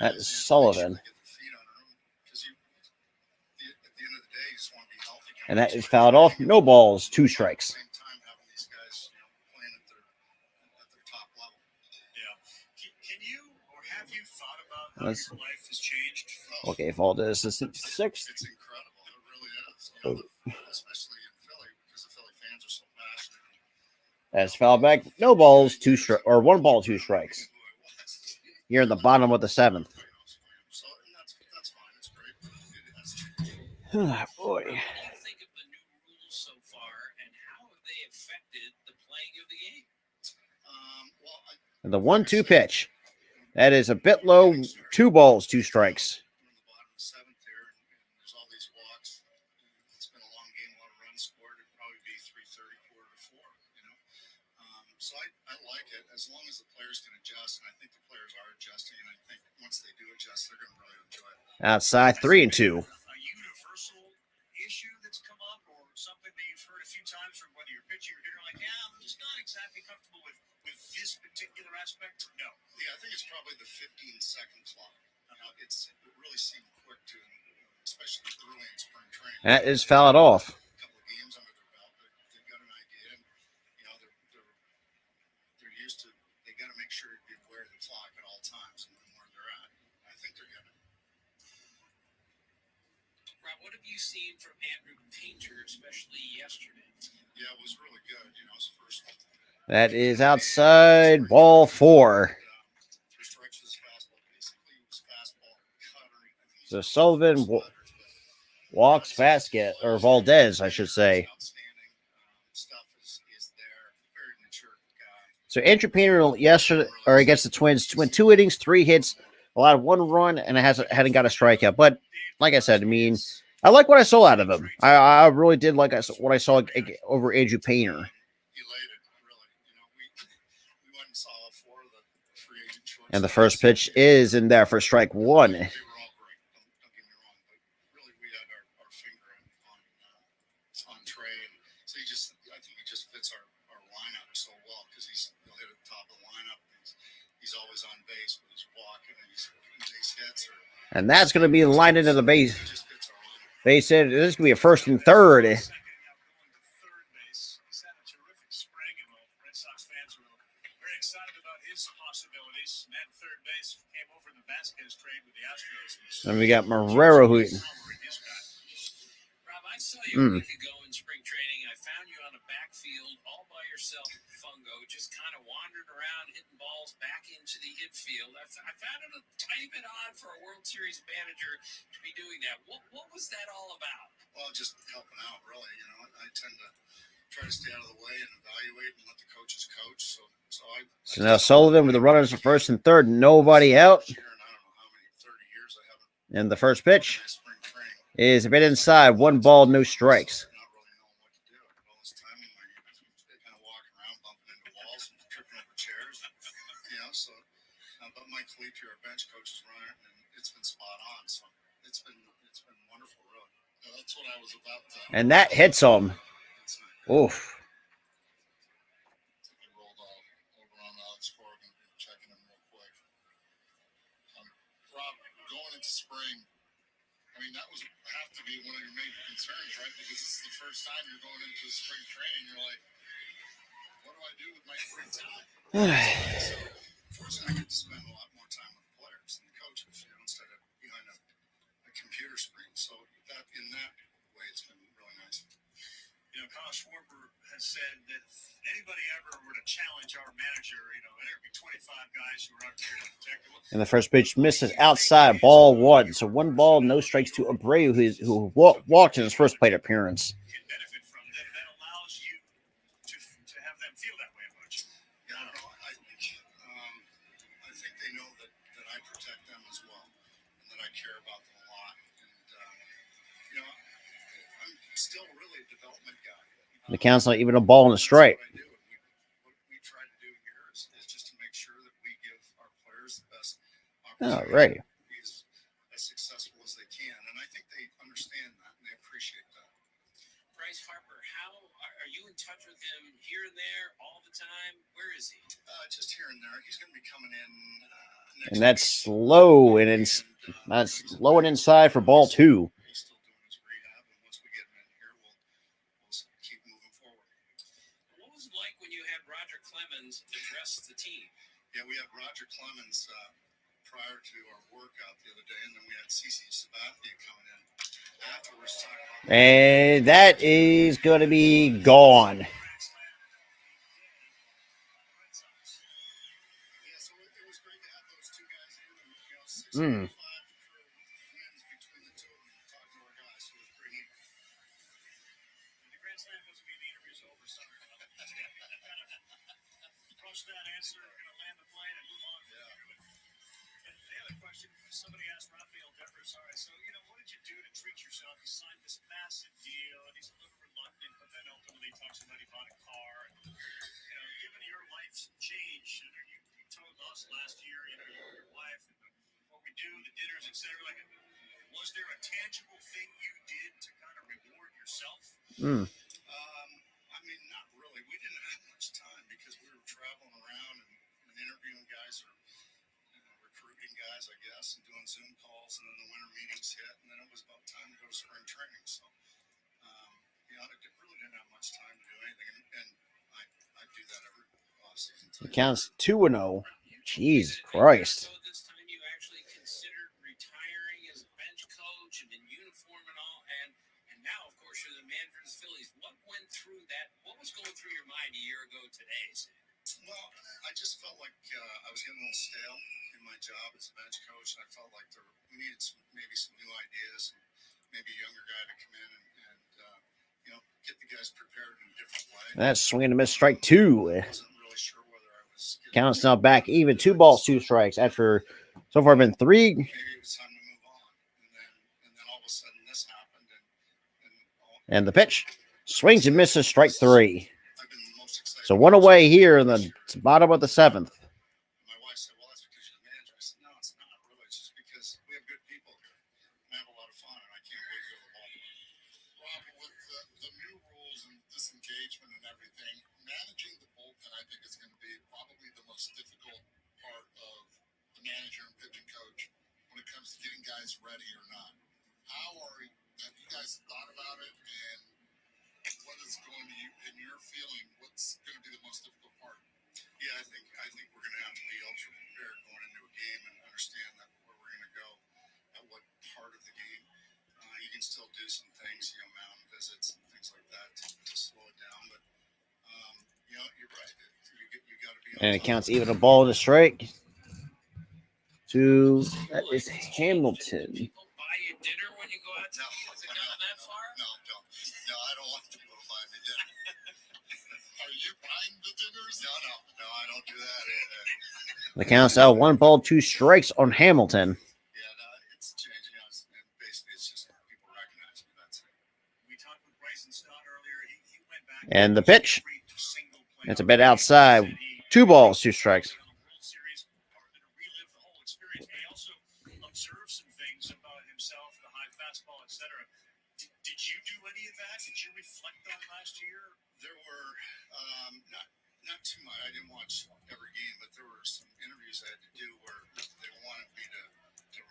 That is Sullivan. And that is fouled off. No balls, 2 strikes. Let's, okay, Valdez is 6th. It's incredible. It really is. You know, especially in Philly, because the Philly fans are so passionate. That's fouled back. No balls, 2 strikes, or 1 ball, 2 strikes. You're in the bottom of the 7th. So that's fine. It's great. Oh, boy. What do you think of the new rules so far, and how have they affected the playing of the game? The 1-2 pitch. That is a bit low. 2 balls, 2 strikes. We're in the bottom of the 7th here, and there's all these walks. It's been a long game, a lot of runs scored. It'd probably be 3:30, quarter to 4. You know, so I like it as long as the players can adjust, and I think the players are adjusting. And I think once they do adjust, they're going to really enjoy it. Outside, 3-2. A universal issue that's come up, or something that you've heard a few times from whether you're pitching or hitter, like, yeah, I'm just not exactly comfortable with this particular aspect? No. Yeah, I think it's probably the 15-second clock. It really seemed quick to, especially early in spring training. That is fouled off. A couple of games under their belt, they've got an idea, and you know they're used to. They got to make sure to be aware of the clock at all times and where they're at. I think they're getting it. Rob, what have you seen from Andrew Painter, especially yesterday? Yeah, it was really good. You know, his first. That is outside, ball 4. 3 strikes with his fastball. Basically, it was fastball cutter. So Sullivan walks Vasquez, or Valdez, I should say. Outstanding stuff is there. Very mature guy. So Andrew Painter yesterday, or against the Twins, went 2 innings, 3 hits, allowed 1 run, and hadn't got a strikeout. But like I said, I mean, I like what I saw out of him. I really did like what I saw over Andrew Painter. Elated, really. You know, we went and saw 4 of the free agent choices. And the first pitch is in there for strike 1. They were all great. Don't get me wrong, but really we had our finger on Trey, and so I think he just fits our lineup so well because he'll hit at the top of the lineup. He's always on base with his walk, and he's base hits. And that's going to be lined into the base. He just fits our lineup. Base hit. This is going to be a 1st and 3rd. Second, now going to third base. He's had a terrific spring, and the Red Sox fans are very excited about his possibilities. And that third base came over in the Vasquez trade with the Astros. And we got Marrero, who Rob, I saw you a week ago in spring training. I found you on a backfield all by yourself, fungo, just kind of wandering around, hitting balls back into the infield. I found it a tiny bit odd for a World Series manager to be doing that. What was that all about? Well, just helping out, really. You know, I tend to try to stay out of the way and evaluate and let the coaches coach. So now Sullivan with the runners at first and third, nobody out. And I don't know how many 30 years I haven't And the first pitch done spring training. is a bit inside, 1 ball, no strikes. Not really knowing what to do. All this time in my kind of walking around, bumping into walls and tripping over chairs. So but Mike Felipe, our bench coach, is running it, and it's been spot on. So it's been wonderful, really. That's what I was about to. And that hits him. Oof. He rolled over on Alex Corrigan, checking him real quick. Rob, going into spring, I mean, that have to be one of your major concerns, right? Because this is the first time you're going into spring training. You're like, what do I do with my free time? So, fortunately, I get to spend a lot more time with the players and the coaches, instead of behind a computer screen. So that in that way, it's been really nice. Kyle Schwarber has said that if anybody ever were to challenge our manager, there'd be 25 guys who are out there to protect him. And the first pitch misses outside, ball 1. So 1 ball, no strikes to Abreu, who walked in his first plate appearance. Can benefit from that allows you to have them feel that way about you. Yeah, I don't know. I think they know that I protect them as well, and that I care about them a lot. And I'm still really a development guy. The count's not even a ball and a strike. What we try to do here is just to make sure that we give our players the best All opportunity righty. to be as successful as they can. And I think they understand that and they appreciate that. Bryce Harper, how are you in touch with him here and there all the time? Where is he? Just here and there. He's going to be coming in next And that's week. slow and that's low and inside for ball 2. He's still doing his rehab, and once we get him in here, we'll keep moving forward. What was it like when you had Roger Clemens address the team? Yeah, we had Roger Clemens prior to our workout the other day, and then we had CeCe Sabathia coming in afterwards talking about. And that is going to be gone. Yeah, so it was great to have those two guys in, and 6 wins between the two of them, talking to our guys, so it was pretty neat. The Grand Slam doesn't mean the interview's over. Sorry. Approach that answer. We're going to land the plane and move on. Yeah. And the other question, somebody asked Rafael Devers, all right, so, what did you do to treat yourself? You signed this massive deal, and he's a little reluctant, but then ultimately talks about he bought a car. And, given your life's change, and you told us last year, your wife, and what we do, the dinners, et cetera, like, was there a tangible thing you did to kind of reward yourself? I mean, not really. We didn't have much time because we were traveling around and interviewing guys or recruiting guys, I guess, and doing Zoom calls, and then the winter meetings hit, and then it was about time to go to spring training. So, I really didn't have much time to do anything, and I do that every offseason. The count's 2-0. Jeez Christ. So this time you actually considered retiring as a bench coach and in uniform and all, and now, of course, you're the manager of the Phillies. What went through that? What was going through your mind a year ago today? Well, I just felt like I was getting a little stale in my job as a bench coach, and I felt like we needed maybe some new ideas, and maybe a younger guy to come in and get the guys prepared in a different way. That's swing and a miss, strike 2. I wasn't really sure whether I was Count's now back even, 2 balls, 2 strikes after so far been 3. maybe it was time to move on, and then all of a sudden this happened, And the pitch swings and misses, strike 3. I've been most excited. So 1 away here in the bottom of the 7th. My wife said, well, that's because you're the manager. I said, no, it's not really. It's just because we have good people here and I have a lot of fun, and I can't wait to go to the ballpark. Rob, with the new rules and disengagement and everything, managing the bullpen, I think, is going to be probably the most difficult part of the manager and pitching coach when it comes to getting guys ready or not. Have you guys thought about it, and what is going to, in your feeling, what's going to be the most difficult part? Yeah, I think we're going to have to be ultra prepared going into a game and understand that where we're going to go at what part of the game. You can still do some things, mound visits and things like that to slow it down. But you're right. You got to be. And it counts even, a ball and a strike to, that is Hamilton. People buy you dinner when you go out to No, has it gotten that far? No, don't. No, I don't want people to buy me dinner. don't do that either. The count's out 1-2 strikes on Hamilton. Yeah, no, it's changing. And basically, it's just people recognize me. That's it. We talked with Bryson Stott earlier. He went back And the pitch. single play. It's a bit outside. 2-2 strikes. On the World Series, to relive the whole experience. He also observed some things about himself, the high fastball, etc. Did you do any of that? Did you reflect on last year? There were not too much. I didn't watch every game, but there were some interviews I had to do where they wanted me to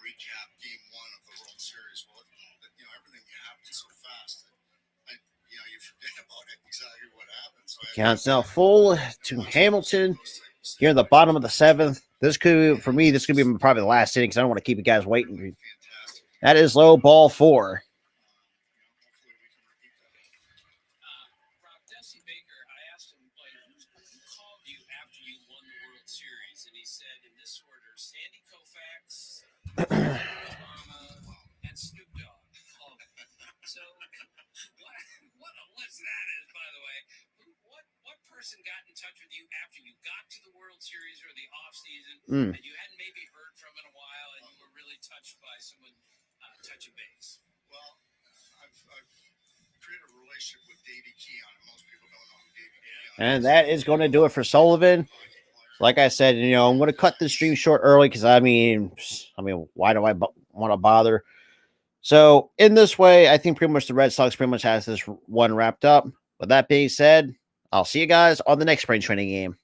recap Game 1 of the World Series. Well, everything happened so fast that you forget about exactly what happened. So Counts now full to Hamilton here in the bottom of the 7th. This could, for me, this could be probably the last inning because I don't want to keep you guys waiting. fantastic. That is low, ball 4. Hopefully we can repeat that. Rob, Dusty Baker, I asked him, who called you after you won the World Series? And he said, in this order, Sandy Koufax, Obama, and Snoop Dogg. So, what a list that is, by the way. What person got in touch with you after you got to the World Series or the offseason that you hadn't maybe heard from in a while and you were really touched by someone touching base? Well, I've created a relationship with Davey Keon. Most people don't know who Davey Keon is. And that is going to do it for Sullivan. Like I said, I'm going to cut the stream short early because I mean, why do I want to bother? So in this way, I think pretty much the Red Sox pretty much has this one wrapped up. With that being said, I'll see you guys on the next spring training game.